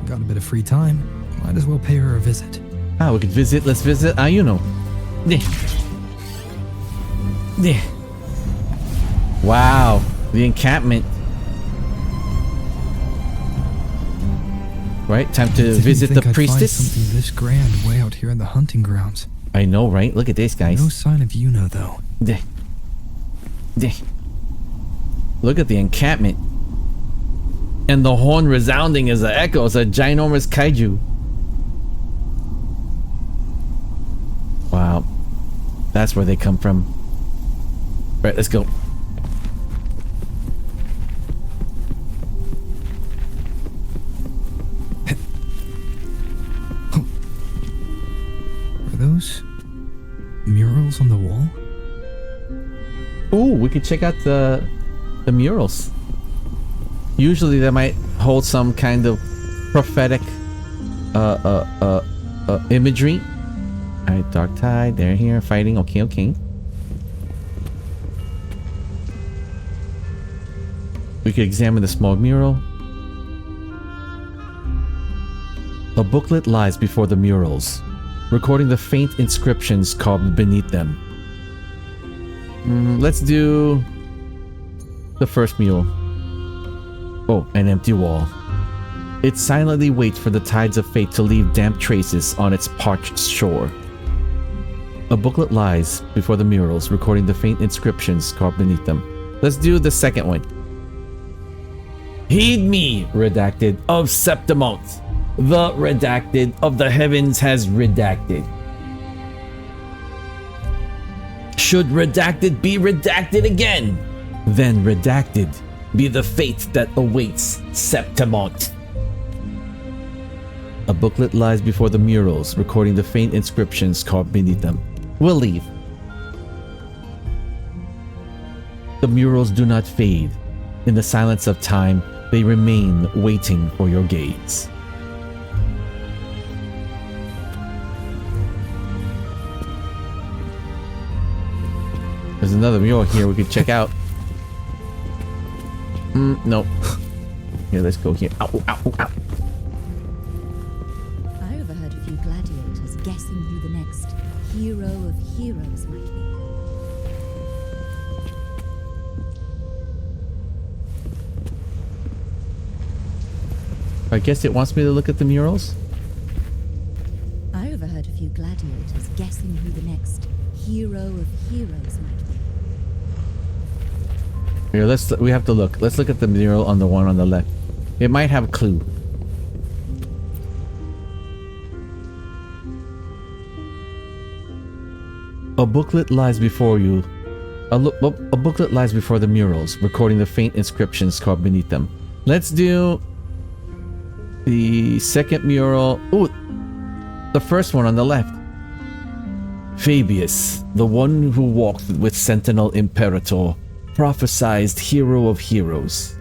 Got a bit of free time, might as well pay her a visit. Ah, we could visit, let's visit Yuno. Wow, the encampment. Right, time to visit the Priestess. Something this grand way out here in the hunting grounds. I know, right? Look at this, guys. No sign of Yuno, though. Look at the encampment. And the horn resounding as it echoes a ginormous kaiju. Wow. That's where they come from. Right, let's go. Are those murals on the wall? Ooh, we could check out the murals. Usually they might hold some kind of prophetic imagery. Alright, Dark Tide, they're here fighting. Okay, okay. We could examine the small mural. A booklet lies before the murals, recording the faint inscriptions carved beneath them. Let's do the first mural. Oh, an empty wall. It silently waits for the tides of fate to leave damp traces on its parched shore. A booklet lies before the murals, recording the faint inscriptions carved beneath them. Let's do the second one. Heed me, redacted, of Septimont. The redacted of the heavens has redacted. Should redacted be redacted again, then redacted be the fate that awaits Septimont. A booklet lies before the murals, recording the faint inscriptions carved beneath them. We'll leave. The murals do not fade. In the silence of time, they remain waiting for your gaze. There's another mural here we could check out. No. Here, let's go here. Ow, ow, ow. I overheard a few gladiators guessing who the next hero of heroes might be. I guess it wants me to look at the murals. I overheard a few gladiators guessing who the next hero of heroes might be. Here, we have to look. Let's look at the mural on the one on the left. It might have a clue. A booklet lies before you. A booklet lies before the murals, recording the faint inscriptions carved beneath them. Let's do the second mural. Ooh, the first one on the left. Fabius, the one who walked with Sentinel Imperator, prophesized hero of heroes.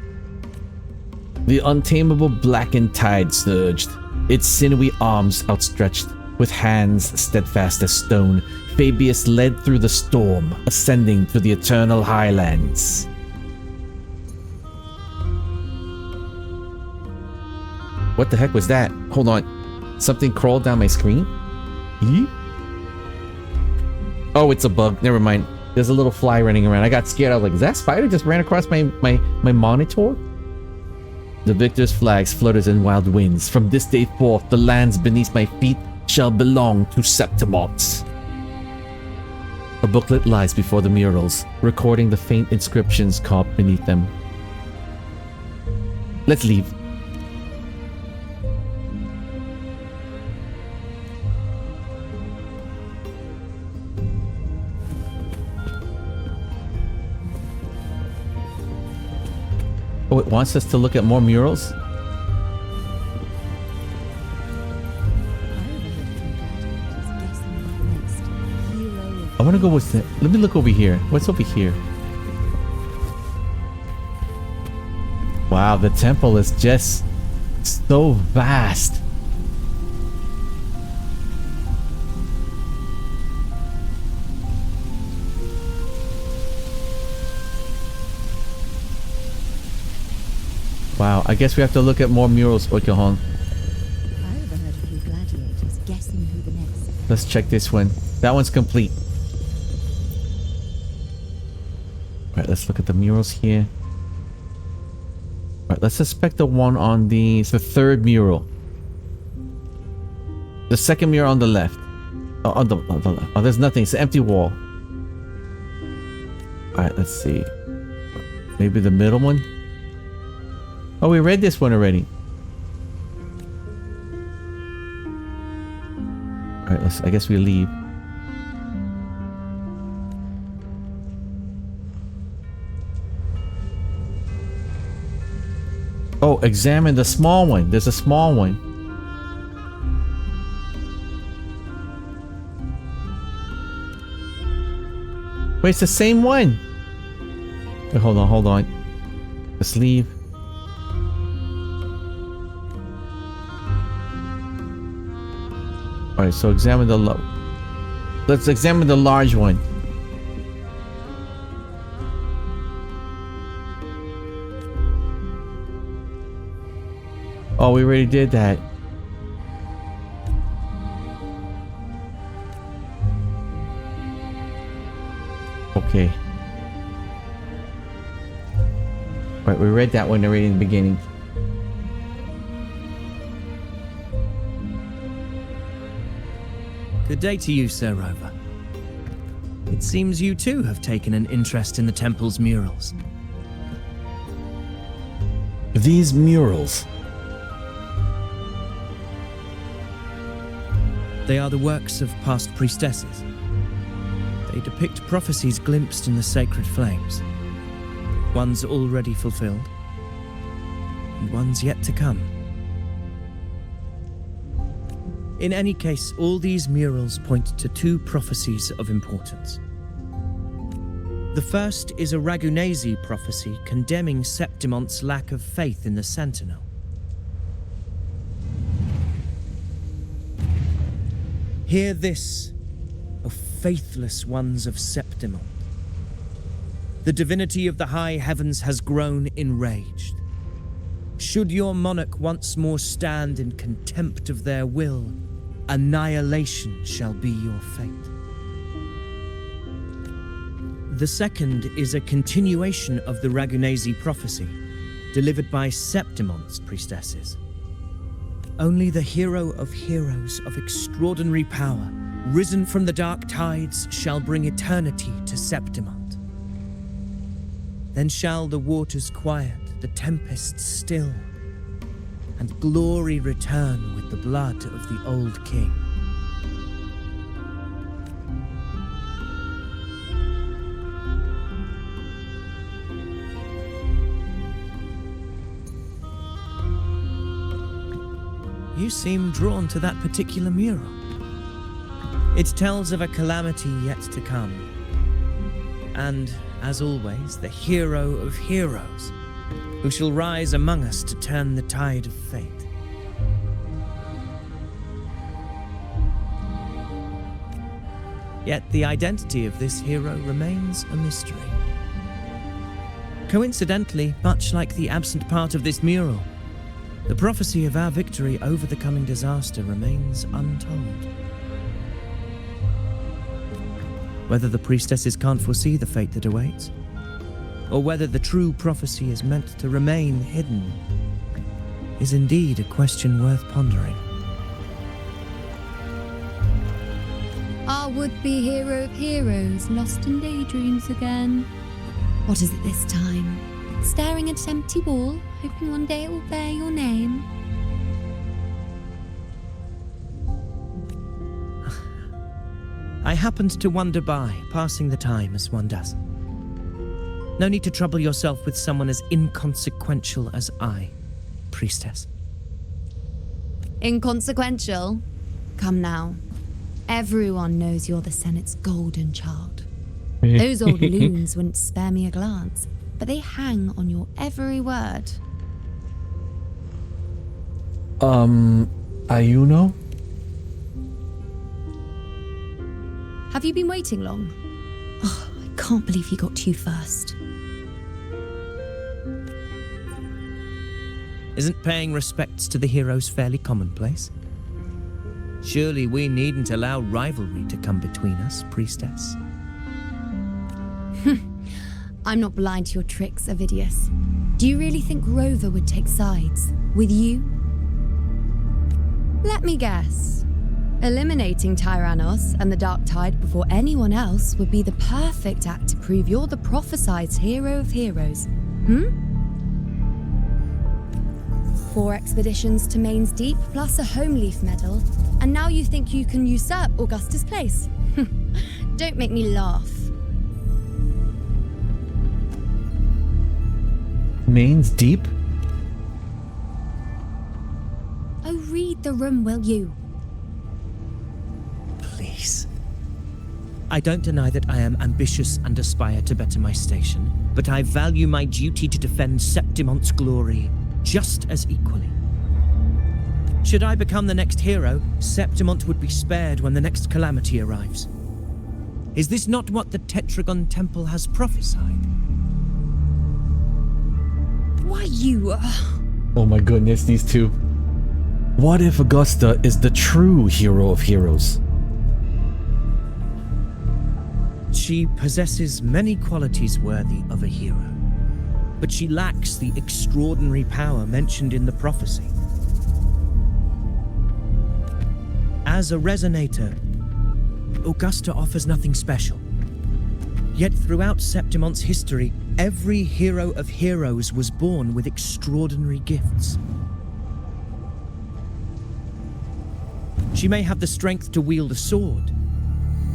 The untamable blackened tide surged, its sinewy arms outstretched, with hands steadfast as stone. Fabius led through the storm, ascending to the eternal highlands. What the heck was that? Hold on. Something crawled down my screen? Eee? Oh, it's a bug. Never mind. There's a little fly running around. I got scared. I was like, is that spider just ran across my monitor? The victor's flags flutters in wild winds. From this day forth, the lands beneath my feet shall belong to Septimont. A booklet lies before the murals, recording the faint inscriptions carved beneath them. Let's leave. Oh, it wants us to look at more murals? I want to go with it. Let me look over here. What's over here? Wow, the temple is just so vast. Wow, I guess we have to look at more murals. Okay, hold on. I overheard a few gladiators guessing who the next. Let's check this one. That one's complete. Alright, let's look at the murals here. Alright, let's suspect the one on the third mural. The second mural on the left. Oh, on the left. Oh, there's nothing. It's an empty wall. Alright, let's see. Maybe the middle one? Oh, we read this one already. Alright, I guess we leave. Oh, examine the small one. There's a small one. Wait, it's the same one. Wait, hold on. Let's leave. Alright, so examine the let's examine the large one. Oh, we already did that. Okay. Right, we read that one already in the beginning. Good day to you, Sir Rover. It seems you too have taken an interest in the temple's murals. These murals. They are the works of past priestesses. They depict prophecies glimpsed in the sacred flames. Ones already fulfilled, and ones yet to come. In any case, all these murals point to two prophecies of importance. The first is a Ragunesi prophecy condemning Septimon's lack of faith in the Sentinel. Hear this, O faithless ones of Septimon. The divinity of the high heavens has grown enraged. Should your monarch once more stand in contempt of their will, annihilation shall be your fate. The second is a continuation of the Ragunesi prophecy, delivered by Septimon's priestesses. Only the hero of heroes of extraordinary power, risen from the dark tides, shall bring eternity to Septimon. Then shall the waters quiet, the tempests still, and glory return with the blood of the old king. You seem drawn to that particular mural. It tells of a calamity yet to come. And, as always, the hero of heroes, who shall rise among us to turn the tide of fate. Yet the identity of this hero remains a mystery. Coincidentally, much like the absent part of this mural, the prophecy of our victory over the coming disaster remains untold. Whether the priestesses can't foresee the fate that awaits, or whether the true prophecy is meant to remain hidden, is indeed a question worth pondering. Our would-be hero of heroes, lost in daydreams again. What is it this time? Staring at an empty wall, hoping one day it will bear your name. I happened to wander by, passing the time as one does. No need to trouble yourself with someone as inconsequential as I, Priestess. Inconsequential? Come now. Everyone knows you're the Senate's golden child. Those old loons wouldn't spare me a glance, but they hang on your every word. Ayuno? Have you been waiting long? Oh, I can't believe you got to you first. Isn't paying respects to the heroes fairly commonplace? Surely we needn't allow rivalry to come between us, Priestess. I'm not blind to your tricks, Avidius. Do you really think Rover would take sides with you? Let me guess. Eliminating Tyrannos and the Dark Tide before anyone else would be the perfect act to prove you're the prophesied hero of heroes. 4 expeditions to Main's Deep, plus a Home Leaf medal, and now you think you can usurp Augusta's place. Don't make me laugh. Main's Deep? read the room, will you? Please. I don't deny that I am ambitious and aspire to better my station, but I value my duty to defend Septimont's glory just as equally. Should I become the next hero, Septimont would be spared when the next calamity arrives. Is this not what the Tetragon Temple has prophesied? Why, you... Oh my goodness, these two. What if Augusta is the true hero of heroes? She possesses many qualities worthy of a hero, but she lacks the extraordinary power mentioned in the prophecy. As a resonator, Augusta offers nothing special. Yet throughout Septimont's history, every hero of heroes was born with extraordinary gifts. She may have the strength to wield a sword,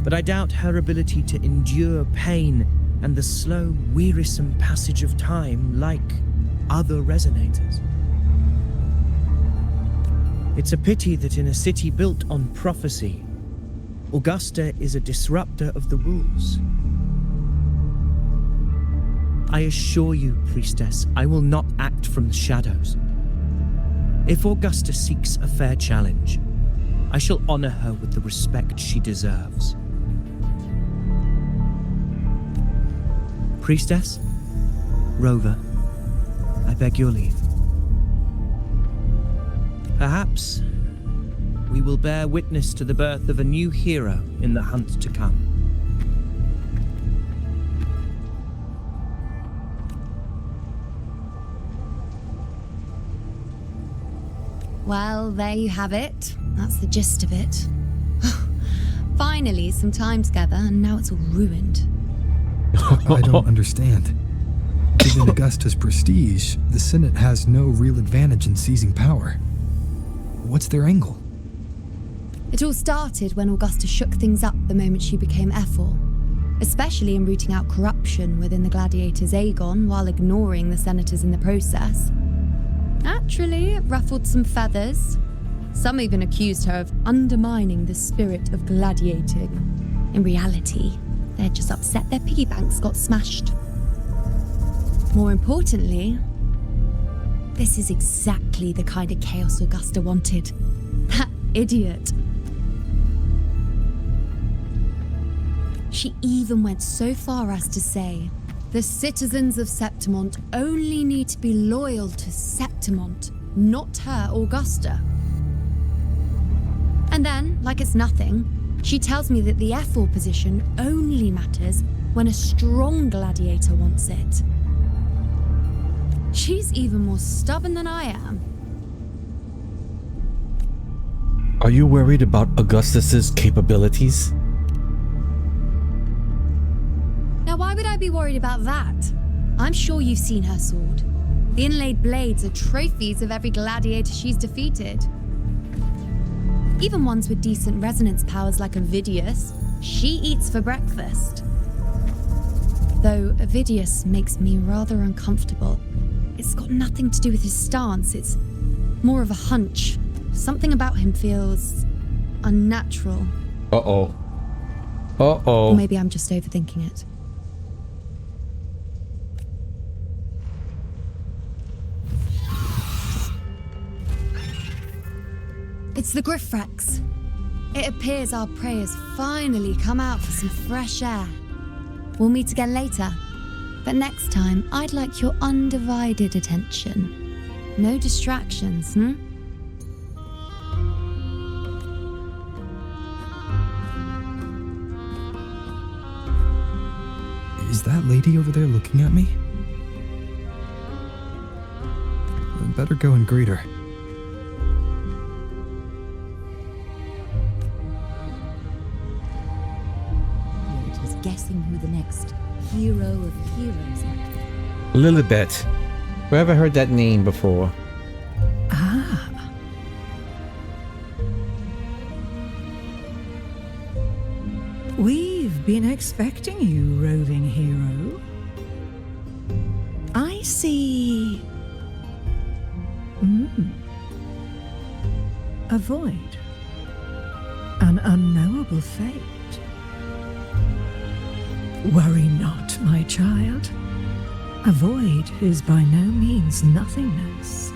but I doubt her ability to endure pain and the slow, wearisome passage of time like other resonators. It's a pity that in a city built on prophecy, Augusta is a disruptor of the rules. I assure you, Priestess, I will not act from the shadows. If Augusta seeks a fair challenge, I shall honor her with the respect she deserves. Priestess, Rover, I beg your leave. Perhaps we will bear witness to the birth of a new hero in the hunt to come. Well, there you have it. That's the gist of it. Finally, some time together, and now it's all ruined. I don't understand. Given Augusta's prestige, the Senate has no real advantage in seizing power. What's their angle? It all started when Augusta shook things up the moment she became Ephor, especially in rooting out corruption within the Gladiator's Aegon while ignoring the senators in the process. Naturally, it ruffled some feathers. Some even accused her of undermining the spirit of gladiating. In reality, they're just upset their piggy banks got smashed. More importantly, this is exactly the kind of chaos Augusta wanted. That idiot. She even went so far as to say, the citizens of Septimont only need to be loyal to Septimont, not her, Augusta. And then, like it's nothing, she tells me that the Ephor position only matters when a strong gladiator wants it. She's even more stubborn than I am. Are you worried about Augustus's capabilities? Now, why would I be worried about that? I'm sure you've seen her sword. The inlaid blades are trophies of every gladiator she's defeated. Even ones with decent resonance powers like Ovidius, she eats for breakfast. Though Ovidius makes me rather uncomfortable. It's got nothing to do with his stance, it's more of a hunch. Something about him feels unnatural. Uh-oh. Uh-oh. Or maybe I'm just overthinking it. It's the Griffrex. It appears our prey has finally come out for some fresh air. We'll meet again later. But next time, I'd like your undivided attention. No distractions, Is that lady over there looking at me? I'd better go and greet her. It is guessing who the next hero of heroes is. Lilibet. Where have I heard that name before? Ah. We've been expecting you, roving hero. I see... A void. An unknowable fate. Worry not, my child. A void is by no means nothingness.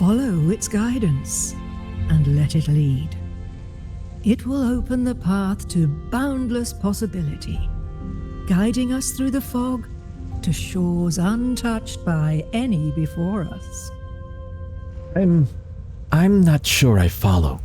Follow its guidance and let it lead. It will open the path to boundless possibility, guiding us through the fog to shores untouched by any before us. I'm not sure I follow.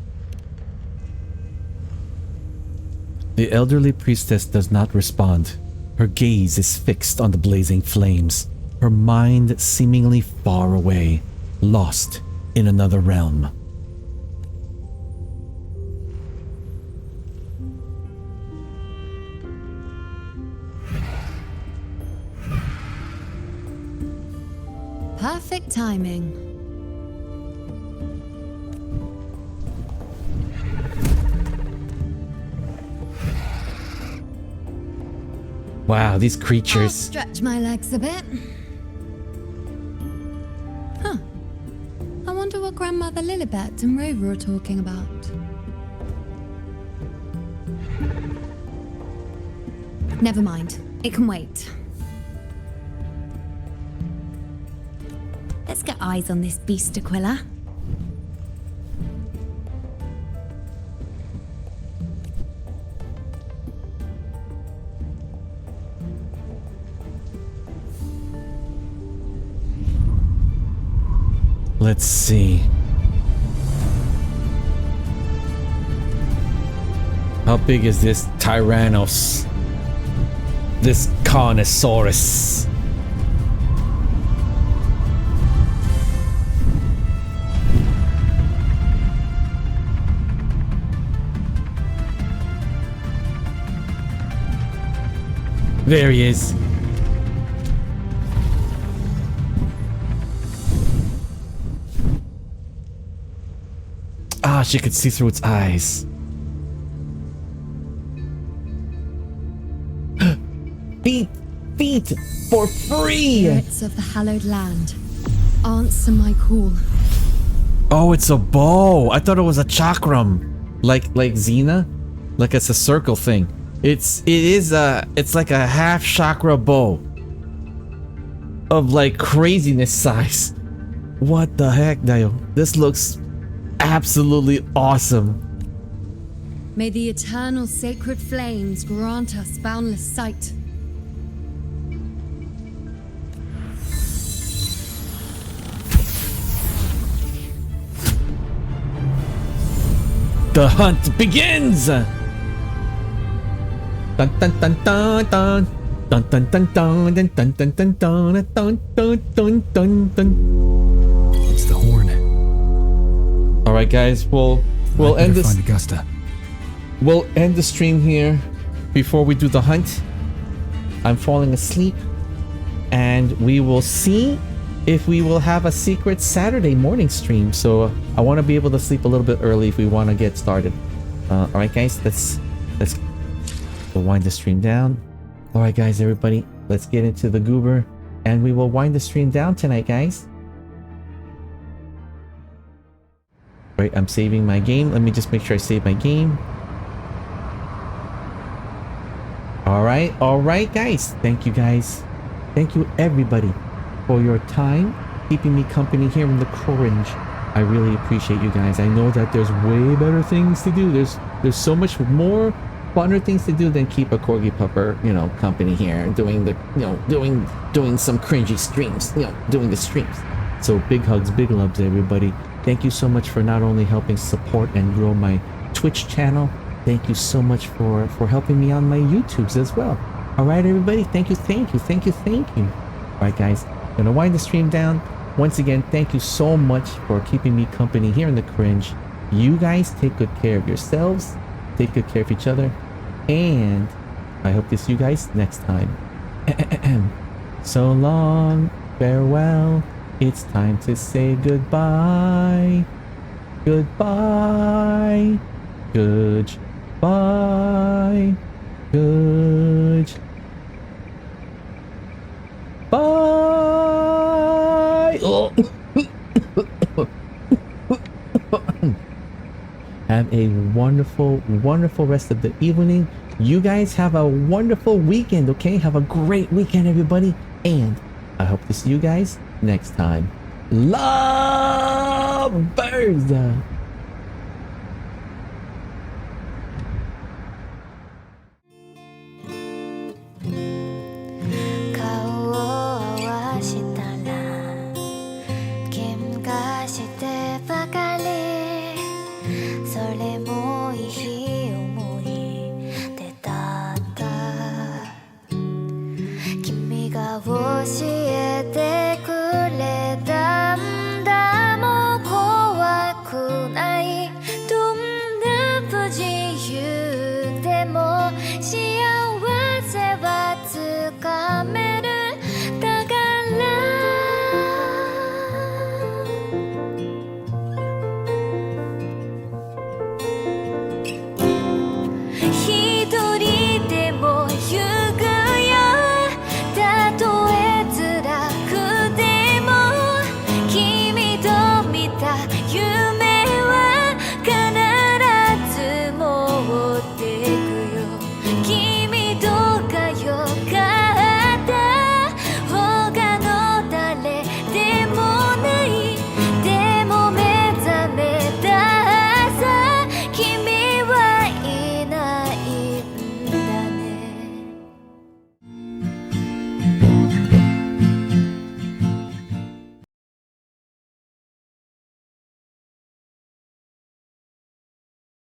The elderly priestess does not respond. Her gaze is fixed on the blazing flames, her mind seemingly far away, lost in another realm. Perfect timing. Wow, these I'll creatures. stretch my legs a bit. Huh. I wonder what Grandmother Lilibet and Rover are talking about. Never mind. It can wait. Let's get eyes on this beast, Aquila. Let's see. How big is this Tyrannos? This Carnosaurus? There he is. Ah, she could see through its eyes. Feet for free. Spirits of the hallowed land, answer my call. Oh, it's a bow. I thought it was a chakram, like Xena, like it's a circle thing. It's like a half chakra bow of like craziness size. What the heck, Dio? This looks absolutely awesome. May the eternal sacred flames grant us boundless sight. The hunt begins! Dun dun dun dun dun. Dun dun dun dun dun dun dun dun dun dun dun dun dun. It's the horn. Alright guys, we'll end this. Find AUGUSTA. We'll end the stream here before we do the hunt. I'm falling asleep, and we will see if we will have a secret Saturday morning stream. So I want to be able to sleep a little bit early if we want to get started. All right, guys, let's go wind the stream down. All right, guys, everybody, let's get into the goober, and we will wind the stream down tonight, guys. All right, I'm saving my game. Let me just make sure I save my game. All right, guys. Thank you, guys. Thank you, everybody, for your time, keeping me company here in the cringe. I really appreciate you guys. I know that there's way better things to do. There's so much more funner things to do than keep a corgi pupper, company here, doing the, doing some cringy streams, doing the streams. So big hugs, big loves, everybody. Thank you so much for not only helping support and grow my Twitch channel. Thank you so much for helping me on my YouTubes as well. All right, everybody. Thank you. All right, guys. Gonna wind the stream down. Once again, thank you so much for keeping me company here in the cringe. You guys take good care of yourselves. Take good care of each other. And I hope to see you guys next time. So long. Farewell. It's time to say goodbye. Goodbye. Goodbye. Good. Bye. Oh. a wonderful, wonderful rest of the evening. You guys have a wonderful weekend, okay? Have a great weekend, everybody. And I hope to see you guys next time. Lovers! "教え